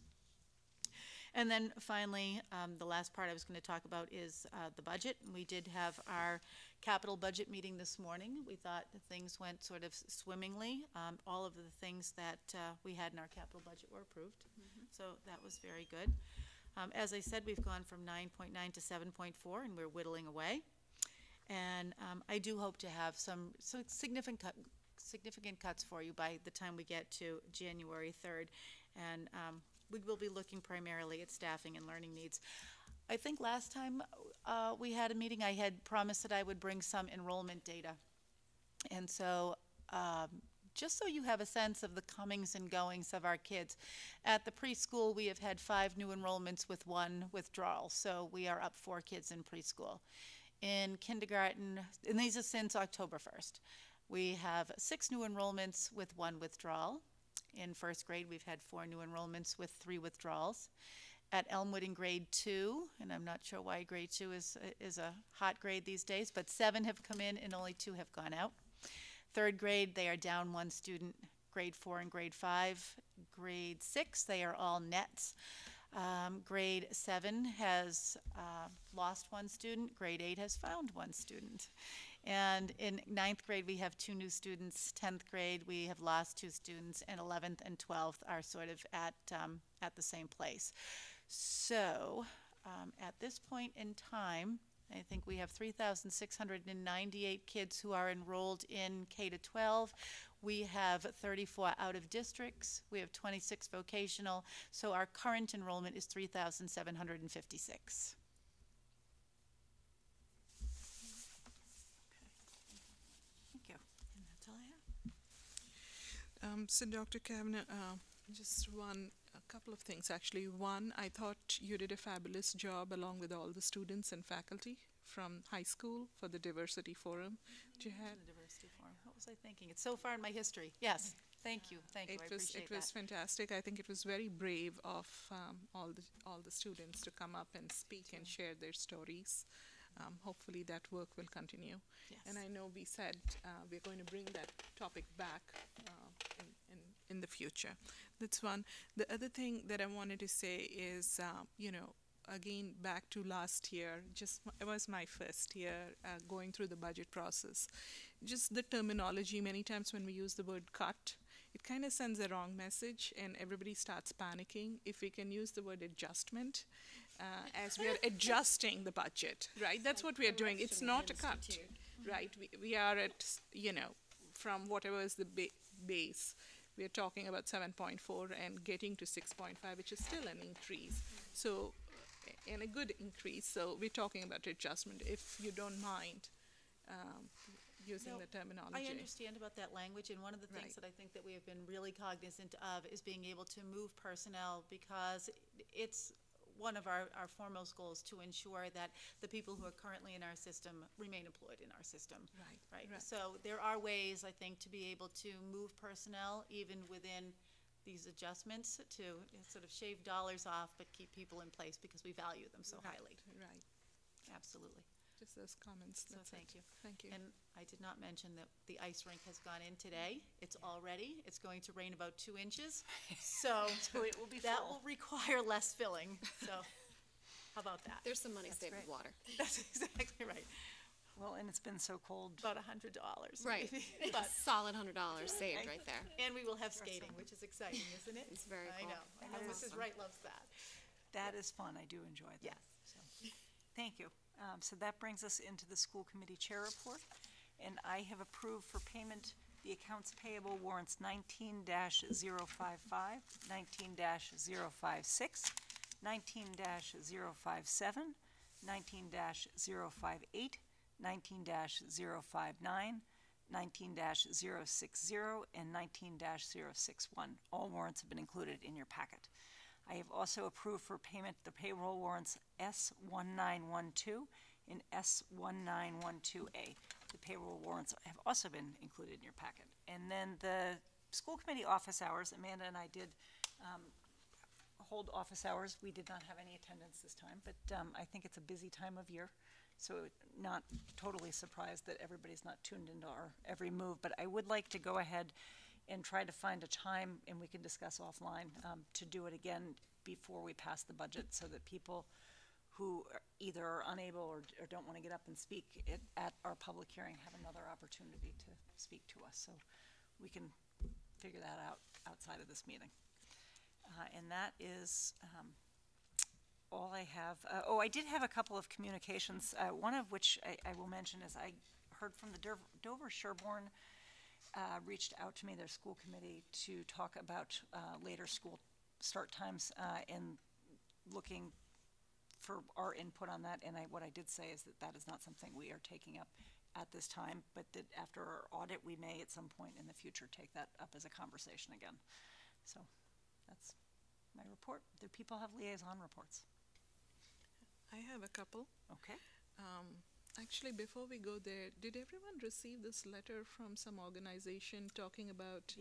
And then finally, the last part I was going to talk about is the budget. We did have our capital budget meeting this morning. We thought things went sort of swimmingly. All of the things that we had in our capital budget were approved. So that was very good. As I said, we've gone from 9.9 to 7.4, and we're whittling away. And I do hope to have some significant cuts for you by the time we get to January 3rd. And we will be looking primarily at staffing and learning needs. I think last time we had a meeting, I had promised that I would bring some enrollment data. And so just so you have a sense of the comings and goings of our kids, at the preschool we have had 5 new enrollments with 1 withdrawal. So we are up 4 kids in preschool. In kindergarten, and these are since October 1st, we have 6 new enrollments with 1 withdrawal. In first grade, we've had 4 new enrollments with 3 withdrawals. At Elmwood in grade 2, and I'm not sure why grade 2 is a hot grade these days, but 7 have come in and only 2 have gone out. Third grade, they are down 1 student. Grade 4 and grade 5. Grade 6, they are all nets. Grade 7 has lost 1 student. Grade 8 has found 1 student. And in 9th grade, we have 2 new students. 10th grade, we have lost 2 students. And 11th and 12th are sort of at the same place. So at this point in time, I think we have 3,698 kids who are enrolled in K-12. We have 34 out of districts. We have 26 vocational. So our current enrollment is 3,756. Thank you. And that's all I have. So Dr. Kavanagh, just a couple of things actually. One, I thought you did a fabulous job along with all the students and faculty from high school for the diversity forum that you had. The diversity forum. What was I thinking? It's so far in my history. Yes. Thank you. Thank you. I appreciate it was fantastic. I think it was very brave of all the students to come up and speak and share their stories. Hopefully that work will continue. Yes. And I know we said we're going to bring that topic back in the future. That's one. The other thing that I wanted to say is, again, back to last year, it was my first year going through the budget process. Just the terminology, many times when we use the word cut, it kind of sends a wrong message and everybody starts panicking. If we can use the word adjustment, as we are adjusting the budget, right? That's what we are doing. It's not a cut, right? We are at, from whatever is the base, we are talking about 7.4 and getting to 6.5, which is still an increase. So, and a good increase. So we're talking about adjustment. If you don't mind using the terminology. I understand about that language, and one of the things that I think that we have been really cognizant of is being able to move personnel, because it's one of our foremost goals to ensure that the people who are currently in our system remain employed in our system. Right. So there are ways, I think, to be able to move personnel even within these adjustments to sort of shave dollars off but keep people in place because we value them so highly. Right. Absolutely. Just those comments. So thank you. Thank you. And I did not mention that the ice rink has gone in today. It's all ready. It's going to rain about 2 inches. So it will be that full. will require less filling. So how about that? There's some money saved with water. That's exactly right. Well, and it's been so cold. About $100. Right. But solid $100 saved right there. And we will have skating, which is exciting, isn't it? It's very I cool. know. I know Mrs. Wright loves that. That is fun. I do enjoy that. Yes. So, thank you. So that brings us into the school committee chair report. And I have approved for payment the accounts payable warrants 19-055, 19-056, 19-057, 19-058, 19-059, 19-060, and 19-061. All warrants have been included in your packet. I have also approved for payment the payroll warrants S1912 and S1912A. The payroll warrants have also been included in your packet. And then the school committee office hours, Amanda and I did hold office hours. We did not have any attendance this time, but I think it's a busy time of year, so not totally surprised that everybody's not tuned into our every move. But I would like to go ahead and try to find a time, and we can discuss offline, to do it again before we pass the budget, so that people who either are unable or don't want to get up and speak at our public hearing have another opportunity to speak to us. So we can figure that out outside of this meeting. And that is all I have. I did have a couple of communications, one of which I will mention is I heard from the Dover-Sherborne reached out to me, their school committee, to talk about later school start times and looking for our input on that. And what I did say is that is not something we are taking up at this time, but that after our audit, we may at some point in the future take that up as a conversation again. So that's my report. Do people have liaison reports? I have a couple. Okay. Actually, before we go there, did everyone receive this letter from some organization talking about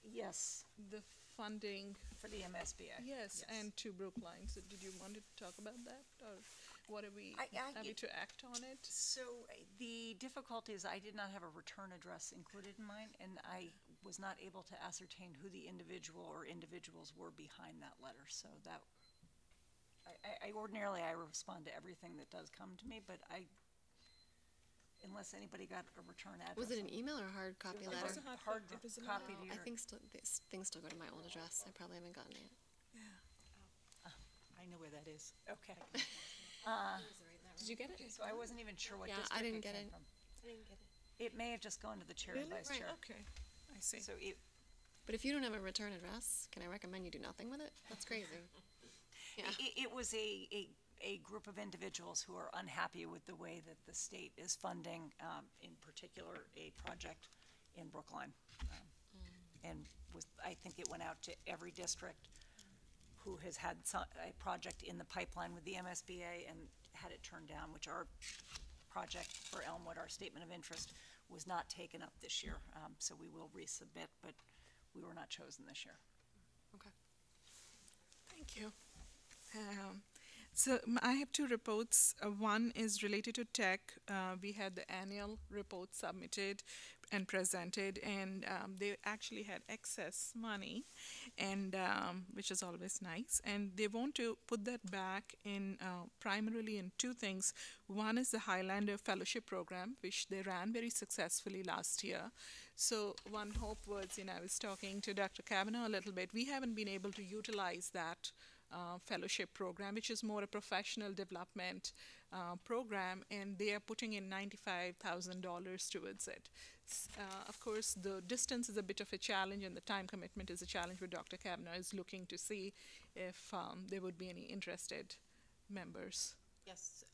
yes, the funding for the MSBA? Yes, and to Brookline. So did you want to talk about that, or what are we happy to act on it? So the difficulty is I did not have a return address included in mine, and I was not able to ascertain who the individual or individuals were behind that letter. So that I ordinarily respond to everything that does come to me, but unless anybody got a return address. Was it an email or a hard copy letter? It was a hard copy. I think these things still go to my old address. I probably haven't gotten it. Yeah. I know where that is. Okay. Did you get it? So I wasn't even sure what district I didn't get came it. from. I didn't get it. It may have just gone to the chair and vice chair. Okay, I see. So But if you don't have a return address, can I recommend you do nothing with it? That's crazy. Yeah. It was a group of individuals who are unhappy with the way that the state is funding, in particular, a project in Brookline. And I think it went out to every district who has had a project in the pipeline with the MSBA and had it turned down, which our project for Elmwood, our statement of interest, was not taken up this year. So we will resubmit, but we were not chosen this year. Okay. Thank you. So I have two reports. One is related to tech. We had the annual report submitted and presented, and they actually had excess money, and which is always nice. And they want to put that back in primarily in two things. One is the Highlander Fellowship Program, which they ran very successfully last year. So one hope was, I was talking to Dr. Kavanaugh a little bit. We haven't been able to utilize that fellowship program, which is more a professional development program, and they are putting in $95,000 towards it. Of course, the distance is a bit of a challenge, and the time commitment is a challenge, but Dr. Kavanaugh is looking to see if there would be any interested members. Yes,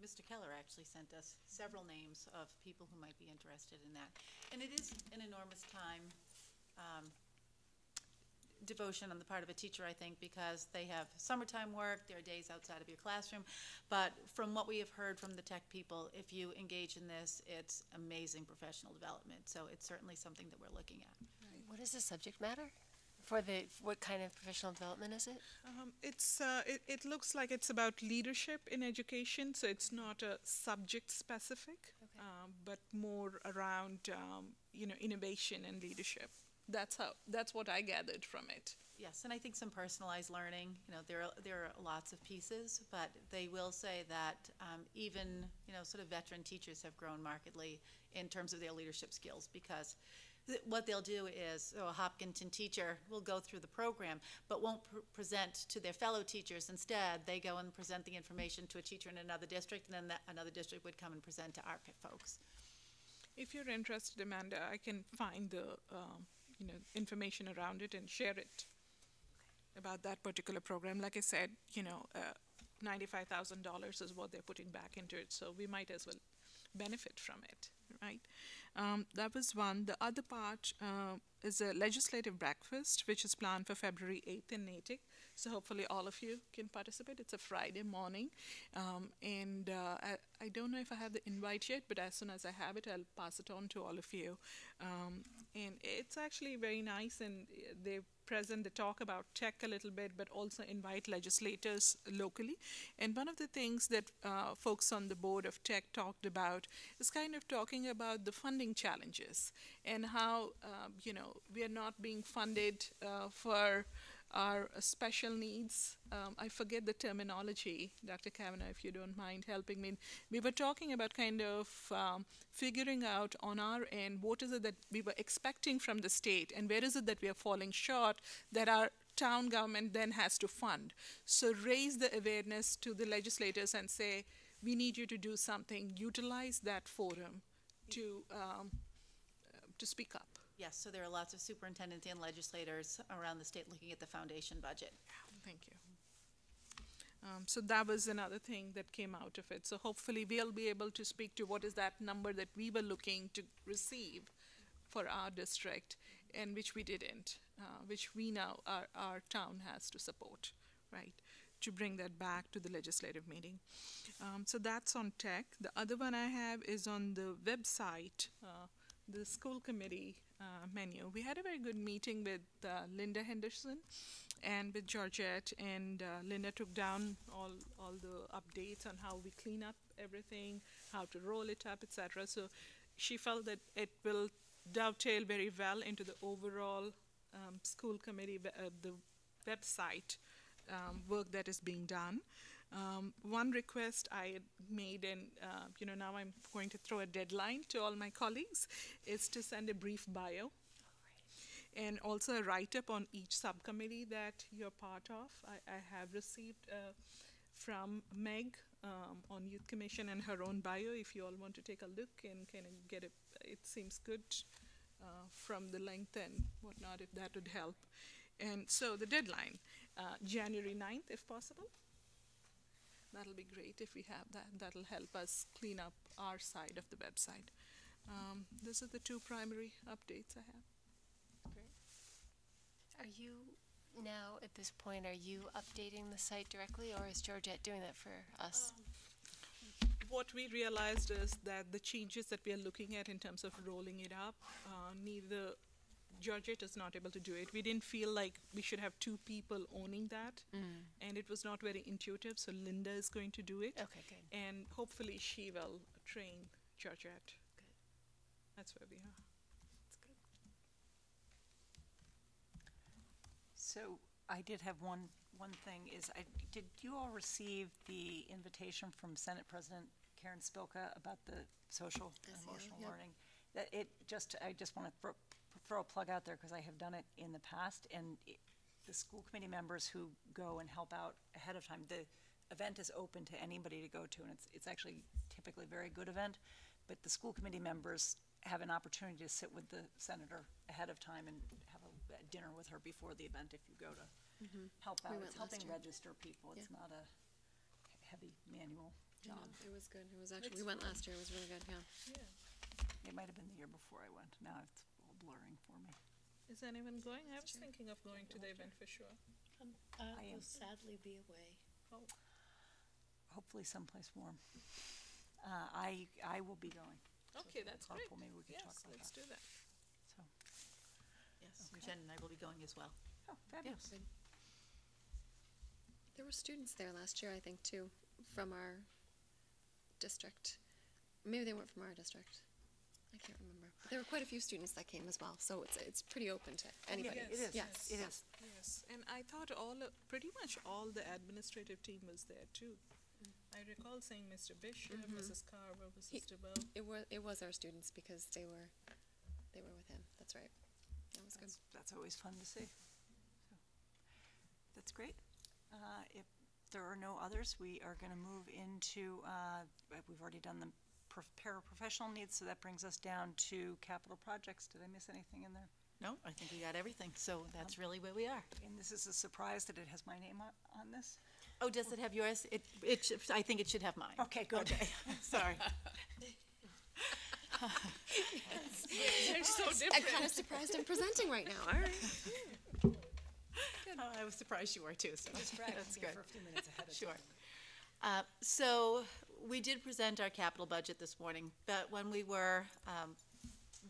Mr. Keller actually sent us several names of people who might be interested in that. And it is an enormous time devotion on the part of a teacher, I think, because they have summertime work, there are days outside of your classroom. But from what we have heard from the tech people, if you engage in this, it's amazing professional development. So it's certainly something that we're looking at. What is the subject matter? What kind of professional development is it? It looks like it's about leadership in education, so it's not a subject specific, but more around innovation and leadership. That's what I gathered from it. Yes, and I think some personalized learning. There are lots of pieces, but they will say that even sort of veteran teachers have grown markedly in terms of their leadership skills, because what they'll do is a Hopkinton teacher will go through the program but won't present to their fellow teachers. Instead, they go and present the information to a teacher in another district, and then another district would come and present to our folks. If you're interested, Amanda, I can find the information around it and share it. about that particular program. Like I said, $95,000 is what they're putting back into it, so we might as well benefit from it, right? That was one. The other part is a legislative breakfast, which is planned for February 8th in Natick. So hopefully all of you can participate. It's a Friday morning. I don't know if I have the invite yet, but as soon as I have it, I'll pass it on to all of you. And it's actually very nice, and they talk about tech a little bit, but also invite legislators locally. And one of the things that folks on the board of tech talked about is kind of talking about the funding challenges and how, we are not being funded for our special needs. I forget the terminology, Dr. Kavanagh, if you don't mind helping me. We were talking about kind of figuring out on our end what is it that we were expecting from the state and where is it that we are falling short that our town government then has to fund. So raise the awareness to the legislators and say, we need you to do something, utilize that forum to speak up. Yes, so there are lots of superintendents and legislators around the state looking at the foundation budget. Thank you. So that was another thing that came out of it. So hopefully we'll be able to speak to what is that number that we were looking to receive for our district and which we didn't, which we now, our town has to support, right, to bring that back to the legislative meeting. So that's on tech. The other one I have is on the website, the school committee menu. We had a very good meeting with Linda Henderson and with Georgette, and Linda took down all the updates on how we clean up everything, how to roll it up, etc. So she felt that it will dovetail very well into the overall school committee, the website work that is being done. One request I had made, and now I'm going to throw a deadline to all my colleagues, is to send a brief bio and also a write-up on each subcommittee that you're part of. I have received from Meg on Youth Commission and her own bio, if you all want to take a look and kind of get it seems good from the length and whatnot, if that would help. And so the deadline, January 9th, if possible. That'll be great if we have that. That'll help us clean up our side of the website. Those are the two primary updates I have. Great. Are you now, at this point, are you updating the site directly, or is Georgette doing that for us? What we realized is that the changes that we are looking at in terms of rolling it up, neither Georgette is not able to do it. We didn't feel like we should have two people owning that, and it was not very intuitive, so Linda is going to do it. Okay, good. And hopefully she will train Georgette. Good. That's where we are. That's good. So I did have one thing is, did you all receive the invitation from Senate President Karen Spilka about the social and emotional learning? That I just want to throw a plug out there because I have done it in the past, and the school committee members who go and help out ahead of time, the event is open to anybody to go to, and it's actually typically a very good event, but the school committee members have an opportunity to sit with the senator ahead of time and have a dinner with her before the event if you go to help out. It's helping register people. It's not a heavy manual job. It was good. It was actually, we went last year. It was really good, yeah. It might have been the year before I went. Now it's all blurring for me. Is anyone going? I was thinking of going to the event for sure. I will sadly be away. Oh. Hopefully someplace warm. I will be going. Okay, that's great. Maybe we can talk about let's that. do that. So, Yes, Jen and I will be going as well. oh, fabulous. There were students there last year, I think, too, from our district. Maybe they weren't from our district. I can't remember. But there were quite a few students that came as well, so it's pretty open to anybody. It is. Yes. It is. Yes, and I thought pretty much all the administrative team was there too. I recall seeing Mr. Bishop, Mrs. Carver, Mrs. DeBow. It was our students because they were with him. That's right. That was good. That's always fun to see. So, that's great. If there are no others, we are going to move into, we've already done the paraprofessional needs, so that brings us down to capital projects. Did I miss anything in there? No, I think we got everything, so that's really where we are. And this is a surprise that it has my name on this? Oh, does it have yours? I think it should have mine. Okay, good. Okay, sorry. They're so different. I'm kind of surprised I'm presenting right now. All right. Oh, I was surprised you were too, so that's good. For a few minutes ahead of Sure. time. So we did present our capital budget this morning, but when we were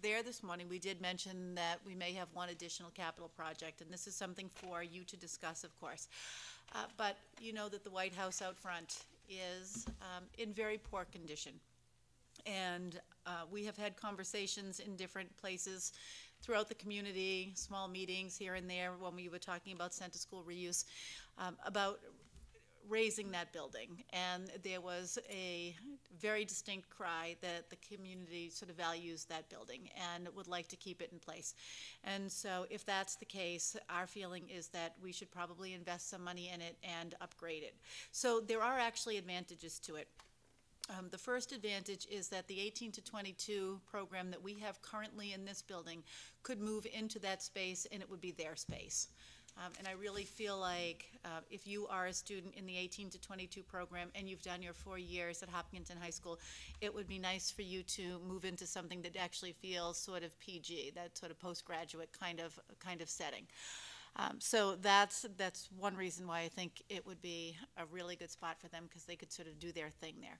there this morning, we did mention that we may have one additional capital project, and this is something for you to discuss, of course. But you know that the White House out front is in very poor condition. And we have had conversations in different places throughout the community, small meetings here and there when we were talking about center school reuse, about raising that building. And there was a very distinct cry that the community sort of values that building and would like to keep it in place. And so if that's the case, our feeling is that we should probably invest some money in it and upgrade it. So there are actually advantages to it. The first advantage is that the 18 to 22 program that we have currently in this building could move into that space, and it would be their space. And I really feel like if you are a student in the 18 to 22 program and you've done your 4 years at Hopkinton High School, it would be nice for you to move into something that actually feels sort of PG, that sort of postgraduate kind of setting. So that's one reason why I think it would be a really good spot for them, because they could sort of do their thing there.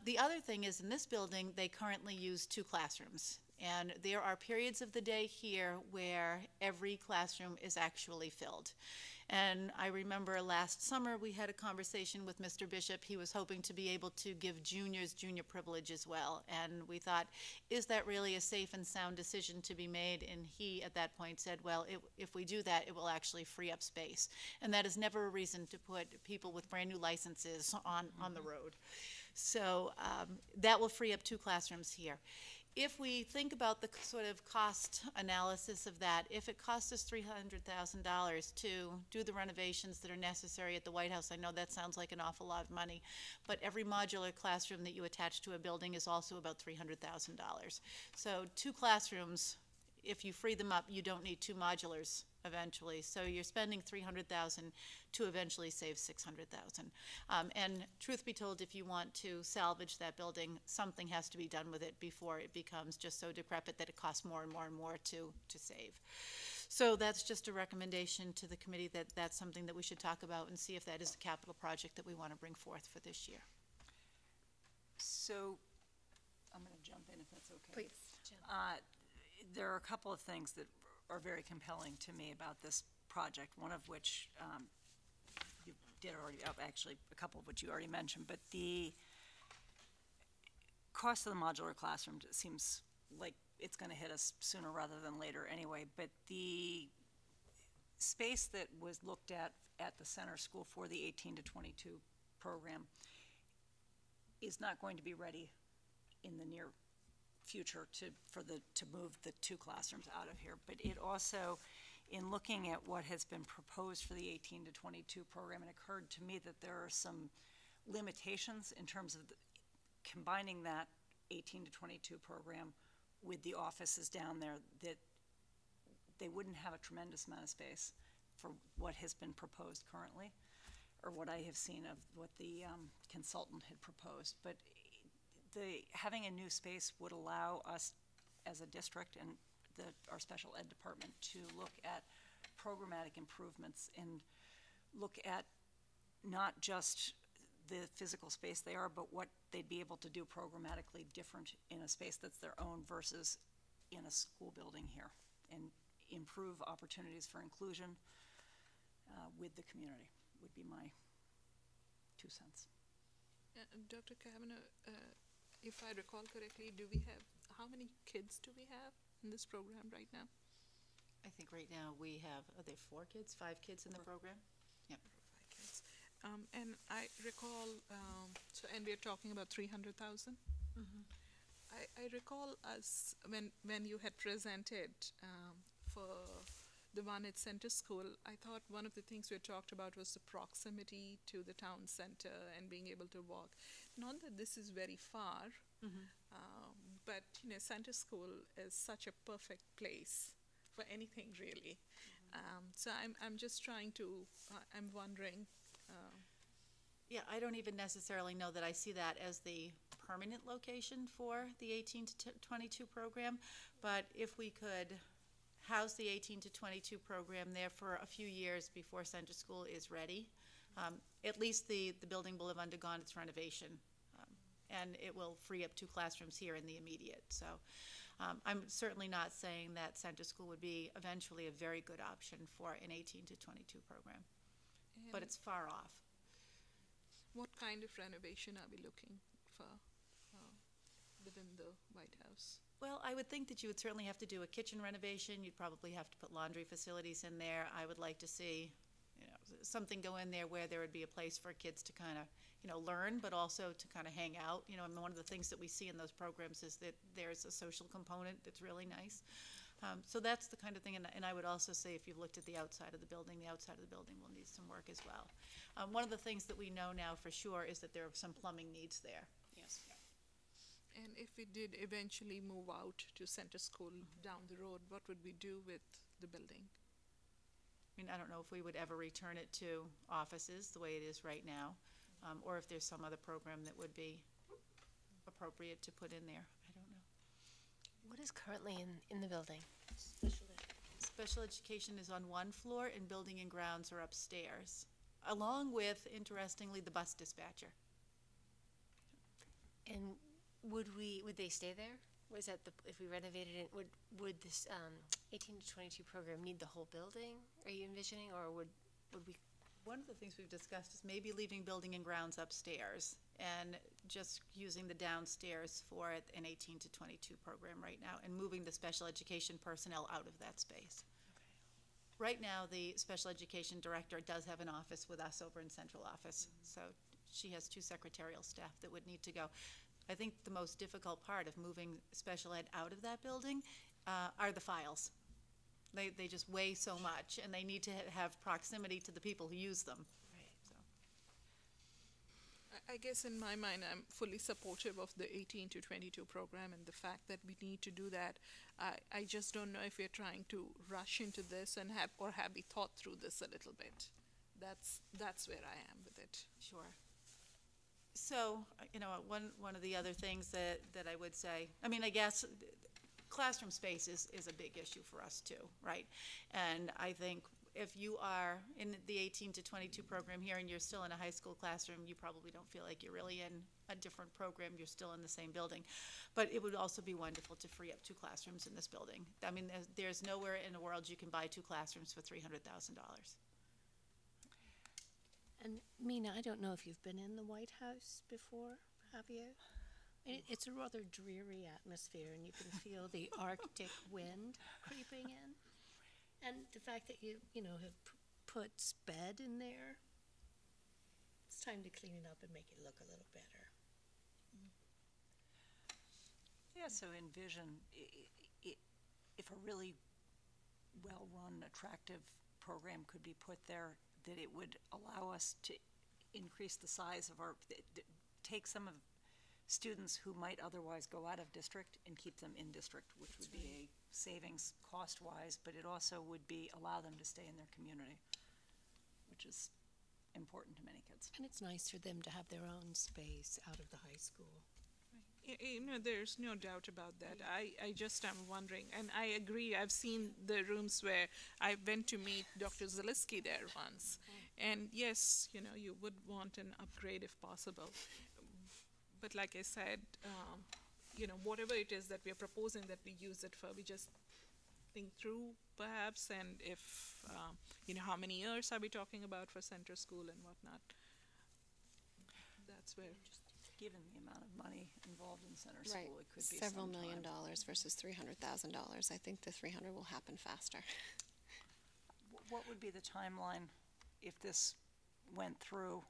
The other thing is, in this building, they currently use 2 classrooms. And there are periods of the day here where every classroom is actually filled. And I remember last summer we had a conversation with Mr. Bishop. He was hoping to be able to give juniors junior privilege as well. And we thought, is that really a safe and sound decision to be made? And he at that point said, well, if we do that, it will actually free up space. And that is never a reason to put people with brand new licenses on the road. So that will free up 2 classrooms here. If we think about the sort of cost analysis of that, if it costs us $300,000 to do the renovations that are necessary at the White House, I know that sounds like an awful lot of money, but every modular classroom that you attach to a building is also about $300,000. So 2 classrooms, if you free them up, you don't need 2 modulars eventually. So you're spending $300,000 to eventually save $600,000. And truth be told, if you want to salvage that building, something has to be done with it before it becomes just so decrepit that it costs more and more and more to save. So that's just a recommendation to the committee that that's something that we should talk about and see if that is a capital project that we want to bring forth for this year. So I'm going to jump in if that's okay. Please. There are a couple of things that are very compelling to me about this project, one of which you did already, actually a couple of which you already mentioned, but the cost of the modular classroom seems like it's going to hit us sooner rather than later anyway, but the space that was looked at the center school for the 18 to 22 program is not going to be ready in the near future to move the 2 classrooms out of here. But it also, in looking at what has been proposed for the 18 to 22 program, it occurred to me that there are some limitations in terms of combining that 18 to 22 program with the offices down there, that they wouldn't have a tremendous amount of space for what has been proposed currently, or what I have seen of what the consultant had proposed. But having a new space would allow us as a district and our special ed department to look at programmatic improvements and look at not just the physical space they are, but what they'd be able to do programmatically different in a space that's their own versus in a school building here, and improve opportunities for inclusion with the community would be my 2 cents. Dr. Kavanaugh, if I recall correctly, how many kids do we have in this program right now? I think right now we have, are there 4 kids, 5 kids in the program? Yep. 5 kids. And I recall, and we're talking about 300,000? Mm-hmm. I recall us, when you had presented for the one at Center School, I thought one of the things we talked about was the proximity to the town center and being able to walk. Not that this is very far, Mm-hmm. but Center School is such a perfect place for anything really. So I'm just trying to, I'm wondering. Yeah, I don't even necessarily know that I see that as the permanent location for the 18 to 22 program, but if we could house the 18 to 22 program there for a few years before Center School is ready, at least the building will have undergone its renovation, and it will free up 2 classrooms here in the immediate. So I'm certainly not saying that Center School would be eventually a very good option for an 18 to 22 program, but it's far off. What kind of renovation are we looking for within the White House? Well, I would think that you would certainly have to do a kitchen renovation. You'd probably have to put laundry facilities in there. I would like to see, something go in there where there would be a place for kids to kind of, learn, but also to kind of hang out. And one of the things that we see in those programs is that there's a social component that's really nice. So that's the kind of thing, and I would also say if you've looked at the outside of the building will need some work as well. One of the things that we know now for sure is that there are some plumbing needs there. Yes. And if we did eventually move out to Center School down the road, what would we do with the building? I mean, I don't know if we would ever return it to offices the way it is right now, or if there's some other program that would be appropriate to put in there. I don't know. What is currently in the building? Special education is on one floor and building and grounds are upstairs, along with, interestingly, the bus dispatcher. And would they stay there? Was that if we renovated it, would this 18 to 22 program need the whole building? Are you envisioning, or would we? One of the things we've discussed is maybe leaving building and grounds upstairs and just using the downstairs for an 18 to 22 program right now, and moving the special education personnel out of that space. Okay. Right now, the special education director does have an office with us over in central office, so she has 2 secretarial staff that would need to go. I think the most difficult part of moving special ed out of that building are the files. They just weigh so much, and they need to have proximity to the people who use them. Right. So. I guess in my mind, I'm fully supportive of the 18 to 22 program and the fact that we need to do that. I just don't know if we're trying to rush into this and have we thought through this a little bit. That's where I am with it. Sure. So, one of the other things that I would say, I guess classroom space is a big issue for us too, right? And I think if you are in the 18 to 22 program here and you're still in a high school classroom, you probably don't feel like you're really in a different program. You're still in the same building. But it would also be wonderful to free up 2 classrooms in this building. I mean, there's nowhere in the world you can buy 2 classrooms for $300,000. And Mina, I don't know if you've been in the White House before, have you? It's a rather dreary atmosphere, and you can feel the Arctic wind creeping in. And the fact that you have put SPED in there, it's time to clean it up and make it look a little better. Yeah, so envision if a really well-run, attractive program could be put there, that it would allow us to increase the size of take some of students who might otherwise go out of district and keep them in district, which would be a savings cost-wise, but it also would allow them to stay in their community, which is important to many kids. And it's nice for them to have their own space out of the high school. There's no doubt about that. I just am wondering, and I agree. I've seen the rooms where I went to meet Dr. Zaleski there once, and yes, you would want an upgrade if possible. But like I said, whatever it is that we are proposing that we use it for, we just think through perhaps, and if, how many years are we talking about for Center School and whatnot. That's where. Given the amount of money involved in Center School, it could be several million dollars versus $300,000. I think the 300 will happen faster. What would be the timeline if this went through?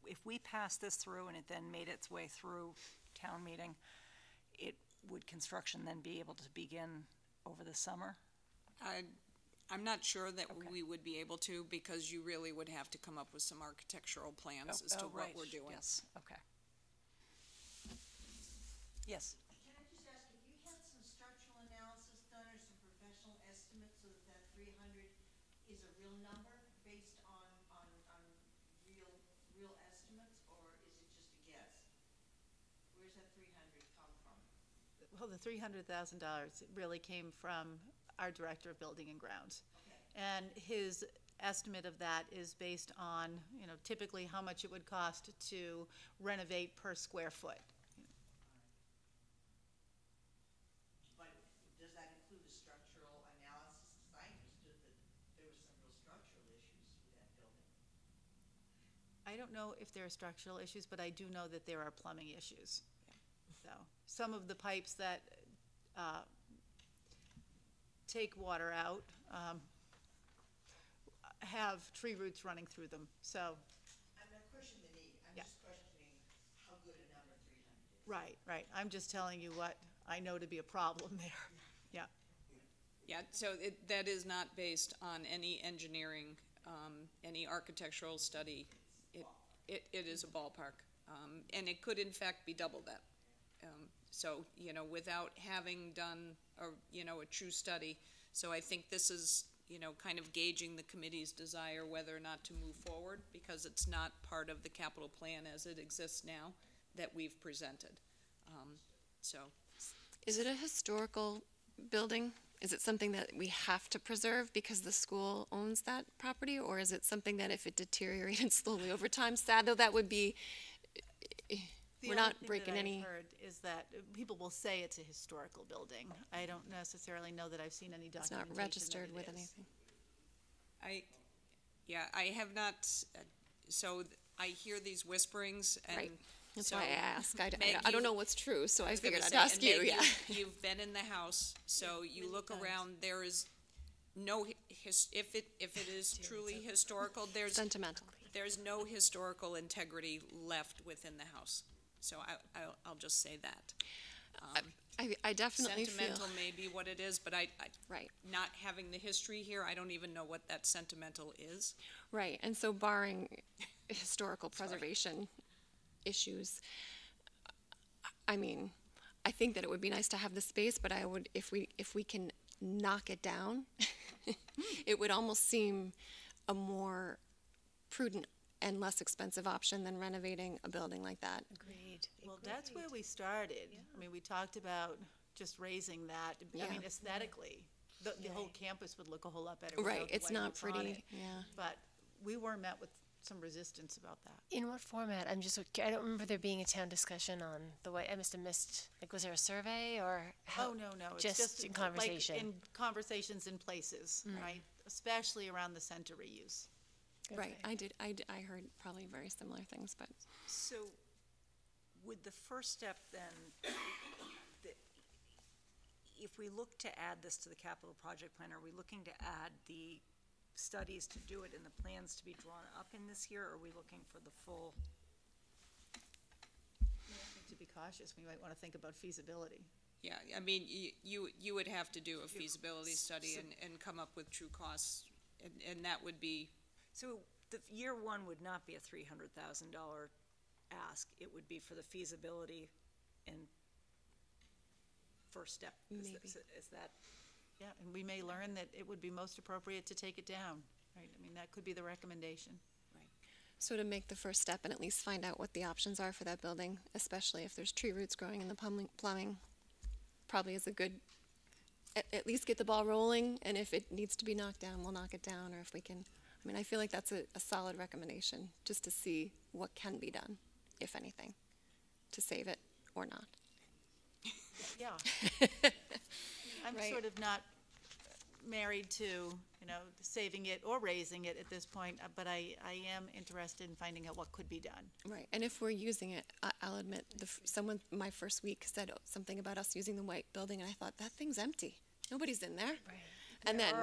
If we passed this through and it then made its way through town meeting, would construction then be able to begin over the summer? I'm not sure that we would be able to, because you really would have to come up with some architectural plans as to what we're doing. Yes, okay. Yes? Can I just ask, if you had some is a real number based on real estimates, or is it just a guess? Where's that 300 come from? Well, the $300,000 really came from our Director of Building and Grounds. Okay. And his estimate of that is based on, you know, typically how much it would cost to renovate per square foot. But does that include a structural analysis? Because I understood that there were some real structural issues with that building. I don't know if there are structural issues, but I do know that there are plumbing issues. So some of the pipes that take water out have tree roots running through them. So I'm not questioning the need. I'm just questioning how good a number 300 is. right. I'm just telling you what I know to be a problem there. Yeah. Yeah, so that is not based on any engineering, any architectural study. It is a ballpark, and it could in fact be double that. So, you know, without having done a true study, so I think this is, you know, kind of gauging the committee's desire whether or not to move forward, because it's not part of the capital plan as it exists now that we've presented. So. Is it a historical building? Is it something that we have to preserve because the school owns that property, or is it something that if it deteriorated slowly over time, sad though that would be, we're not breaking any. I've heard is that people will say it's a historical building. I don't necessarily know that I've seen any It's documentation. not registered that with it is. anything. I have not, so I hear these whisperings, and Right. That's so why I ask. I Meg, don't you- know what's true, so I was gonna figured I'd say, ask and you, Meg, yeah. You've been in the house, so you look around, there is no, if it is truly historical, there's. Sentimental. There's no historical integrity left within the house. So I'll just say that. I definitely feel. Sentimental may be what it is, but right. Not having the history here, I don't even know what that sentimental is. Right, and so barring historical preservation issues, I mean, I think that it would be nice to have the space, but I would, if we can knock it down, it would almost seem a more prudent and less expensive option than renovating a building like that. Agreed. Well, that's where we started. I mean, we talked about just raising that. I mean, aesthetically, the whole campus would look a whole lot better. Right, without the it's white not roof on pretty, it. yeah. But we were met with some resistance about that. In what format? I don't remember there being a town discussion on the way. I must have missed. Like, was there a survey or? How, Oh, no. It's Just in conversation. Like in conversations in places, right? Especially around the center reuse. Right, I heard probably very similar things, but. So, would the first step then, if we look to add this to the capital project plan, are we looking to add the studies to do it and the plans to be drawn up in this year, or are we looking for the full? To be cautious, we might want to think about feasibility. Yeah, I mean, you would have to do a feasibility study and come up with true costs, and that would be. So the year one would not be a $300,000 ask. It would be for the feasibility and first step. Maybe. Is that? Yeah, and we may learn that it would be most appropriate to take it down, right? I mean, that could be the recommendation. Right. So to make the first step and at least find out what the options are for that building, especially if there's tree roots growing in the plumbing, probably is a good, at least get the ball rolling, and if it needs to be knocked down, we'll knock it down, or if we can, I mean, I feel like that's a solid recommendation, just to see what can be done, if anything, to save it or not. Yeah. I'm Right. sort of not married to, you know, saving it or raising it at this point, but I am interested in finding out what could be done. Right, and if we're using it, I'll admit, someone my first week said something about us using the white building, and I thought, that thing's empty. Nobody's in there. Right. And then,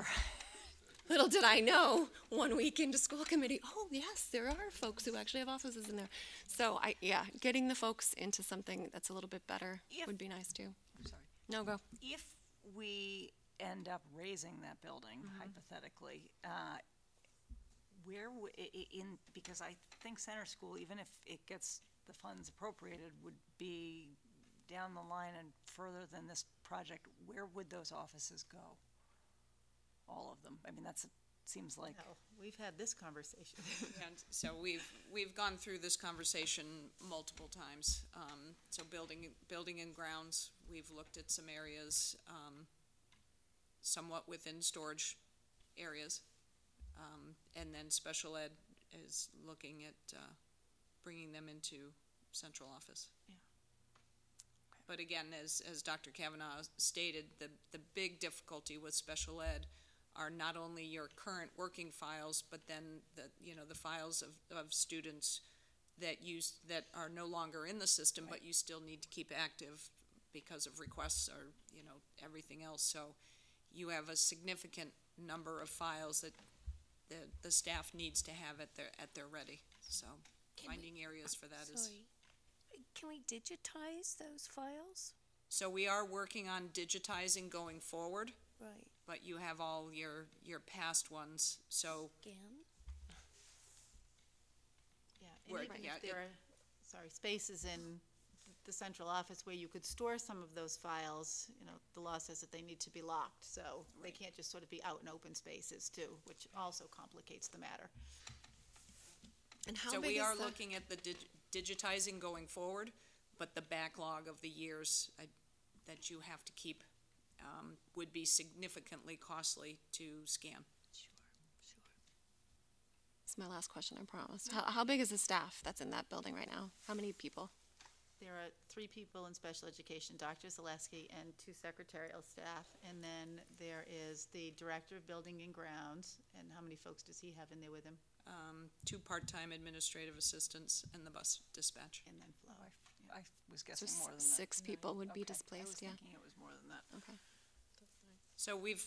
little did I know, 1 week into school committee, oh yes, there are folks who actually have offices in there. So getting the folks into something that's a little bit better would be nice too. Sorry. No, go. If we end up raising that building, hypothetically, because I think center school, even if it gets the funds appropriated, would be down the line and further than this project, where would those offices go? All of them. I mean, that's seems like. No, we've had this conversation. And so we've gone through this conversation multiple times. So building and grounds, we've looked at some areas, somewhat within storage areas. And then special ed is looking at, bringing them into central office. Yeah. But again, as Dr. Kavanaugh stated, the big difficulty with special ed are not only your current working files, but then the files of students that are no longer in the system, but you still need to keep active because of requests or, everything else. So you have a significant number of files that the staff needs to have at their ready. So finding areas for that is. Can we digitize those files? So we are working on digitizing going forward. Right. But you have all your past ones, so. Scan? Yeah, and Right, even yeah, if there are, spaces in the central office where you could store some of those files, the law says that they need to be locked, so they can't just sort of be out in open spaces too, which also complicates the matter. And how So big we is are the- looking at the digitizing going forward, but the backlog of the years that you have to keep would be significantly costly to scan. This is my last question, I promise. How big is the staff that's in that building right now? How many people? There are 3 people in special education, Dr. Zaleski and 2 secretarial staff, and then there is the director of building and grounds, and how many folks does he have in there with him? 2 part-time administrative assistants and the bus dispatch. And then Flower. I was guessing So more than that. 6 people would be Okay. displaced, I was yeah. thinking it was more than that. Okay. So we've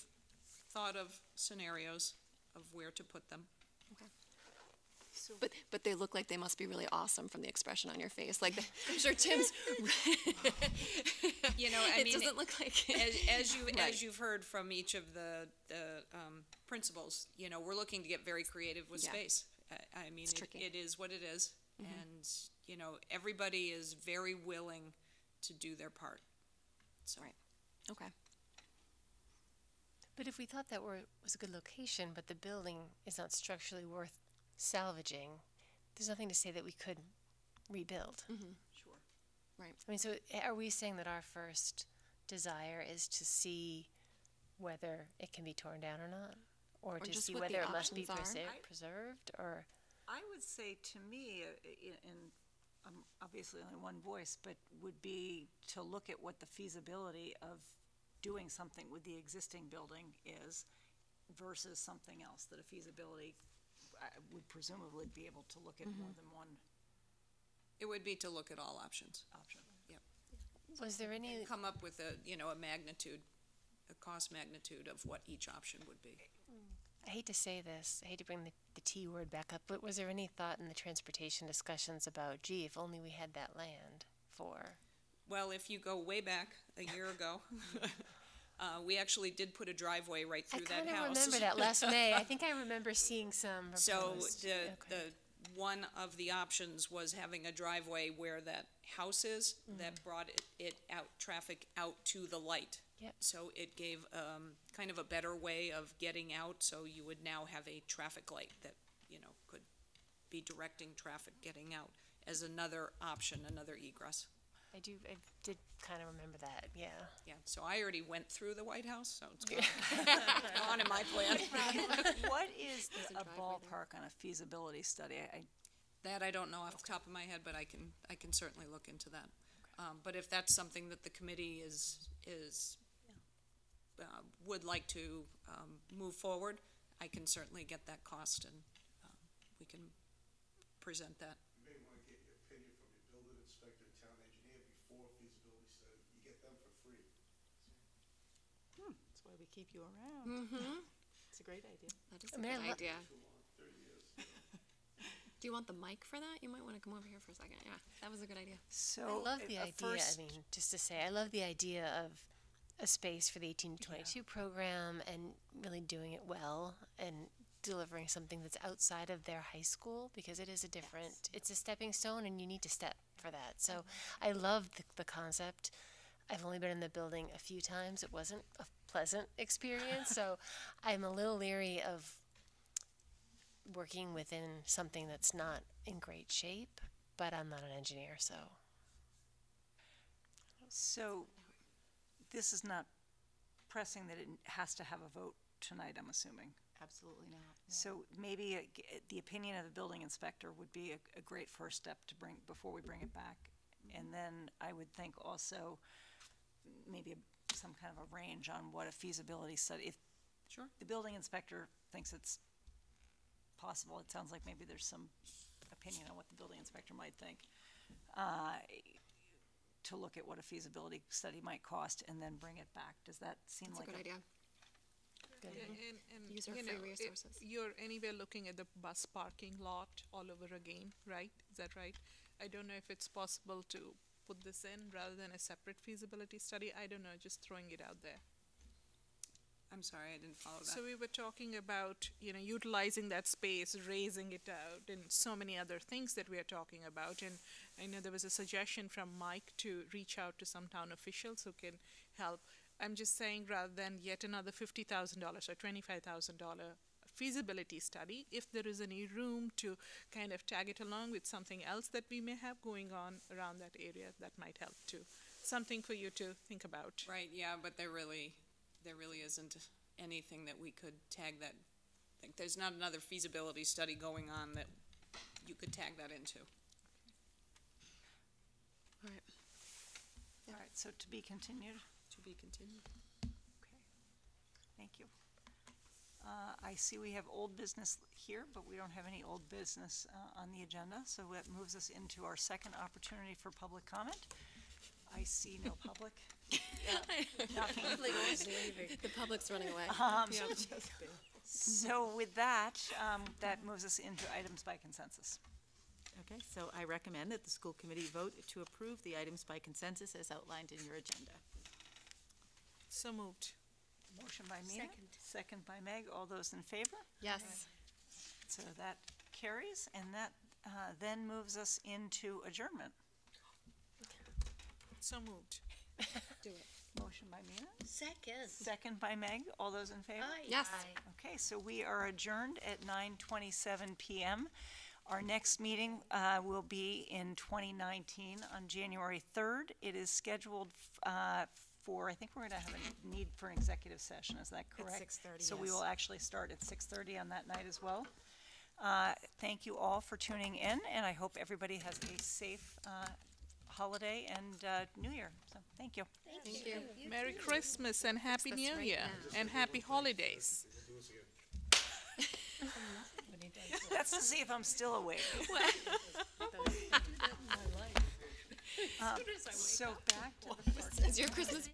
thought of scenarios of where to put them. Okay. But they look like they must be really awesome from the expression on your face. Like, I'm sure Tim's. It doesn't look like as Right. you've heard from each of the principals. We're looking to get very creative with Yeah. space. I mean, It's tricky. it is what it is, Mhm. and everybody is very willing to do their part. So. Right. Okay. But if we thought that was a good location, but the building is not structurally worth salvaging, there's nothing to say that we could rebuild. Mm-hmm. Sure. Right. I mean, so are we saying that our first desire is to see whether it can be torn down or not? Or to just see what whether the it must be options are? preserved? Or I would say, to me, in obviously only one voice, but would be to look at what the feasibility of doing something with the existing building is versus something else, that a feasibility would presumably be able to look at more than one It would be to look at all options. Yep. was there any? And come up with a magnitude, a cost magnitude of what each option would be. I hate to say this, I hate to bring the T word back up, but was there any thought in the transportation discussions about, gee, if only we had that land for? Well, if you go way back a year ago, we actually did put a driveway right through that house. I kind of remember that last May. I think I remember seeing some. So proposed. the one of the options was having a driveway where that house is that brought it out, traffic out to the light. Yep. So it gave kind of a better way of getting out, so you would now have a traffic light that, could be directing traffic getting out as another option, another egress. I did kind of remember that, yeah. Yeah, so I already went through the White House, so it's gone in my plan. What is a ballpark on a feasibility study? That I don't know off the top of my head, but I can certainly look into that. But if that's something that the committee would like to move forward, I can certainly get that cost and we can present that. You may want to get your opinion from your building inspector, town engineer before feasibility study. You get them for free. That's why we keep you around. Mm-hmm. It's a great idea. That is a good idea. Do you want the mic for that? You might want to come over here for a second. Yeah, that was a good idea. So I love the idea. I mean, just to say, I love the idea of a space for the 18 to 22 program and really doing it well and delivering something that's outside of their high school, because it is a different, it's a stepping stone and you need to step for that. So I love the concept. I've only been in the building a few times. It wasn't a pleasant experience, so I'm a little leery of working within something that's not in great shape, but I'm not an engineer, so. So this is not pressing that it has to have a vote tonight, I'm assuming. Absolutely not. So maybe the opinion of the building inspector would be a great first step to bring, before we bring it back. And then I would think also maybe some kind of a range on what a feasibility study, if the building inspector thinks it's possible, it sounds like maybe there's some opinion on what the building inspector might think, to look at what a feasibility study might cost and then bring it back. Does that seem That's like a good idea. And Use our you free know, resources. You're anyway looking at the bus parking lot all over again, right? Is that right? I don't know if it's possible to put this in rather than a separate feasibility study. I don't know, just throwing it out there. I'm sorry, I didn't follow that. So we were talking about, utilizing that space, raising it out, and so many other things that we are talking about. And I know there was a suggestion from Mike to reach out to some town officials who can help. I'm just saying, rather than yet another $50,000 or $25,000 feasibility study, if there is any room to kind of tag it along with something else that we may have going on around that area, that might help too. Something for you to think about. Right, yeah, but there really isn't anything that we could tag that. Like, there's not another feasibility study going on that you could tag that into. All right. All right, so to be continued? To be continued. Okay, thank you. I see we have old business here, but we don't have any old business on the agenda, so that moves us into our second opportunity for public comment. I see no public. Knocking at the doors. The public's running away. So with that, that moves us into items by consensus. Okay, so I recommend that the school committee vote to approve the items by consensus as outlined in your agenda. So moved. Motion by Mina. Second by Meg. All those in favor? Yes. So that carries, and that then moves us into adjournment. So moved. Do it. Motion by Mina. Second. Second by Meg. All those in favor? Aye. Yes. Okay, so we are adjourned at 9:27 p.m. Our next meeting will be in 2019 on January 3rd. It is scheduled for, I think we're going to have a need for an executive session. Is that correct? At 6:30, So we yes. will actually start at 6:30 on that night as well. Thank you all for tuning in, and I hope everybody has a safe holiday and New Year. So thank you. Thank you. Merry Christmas and Happy New Year and Happy Holidays. That's to see if I'm still awake. So back to the first. Is your Christmas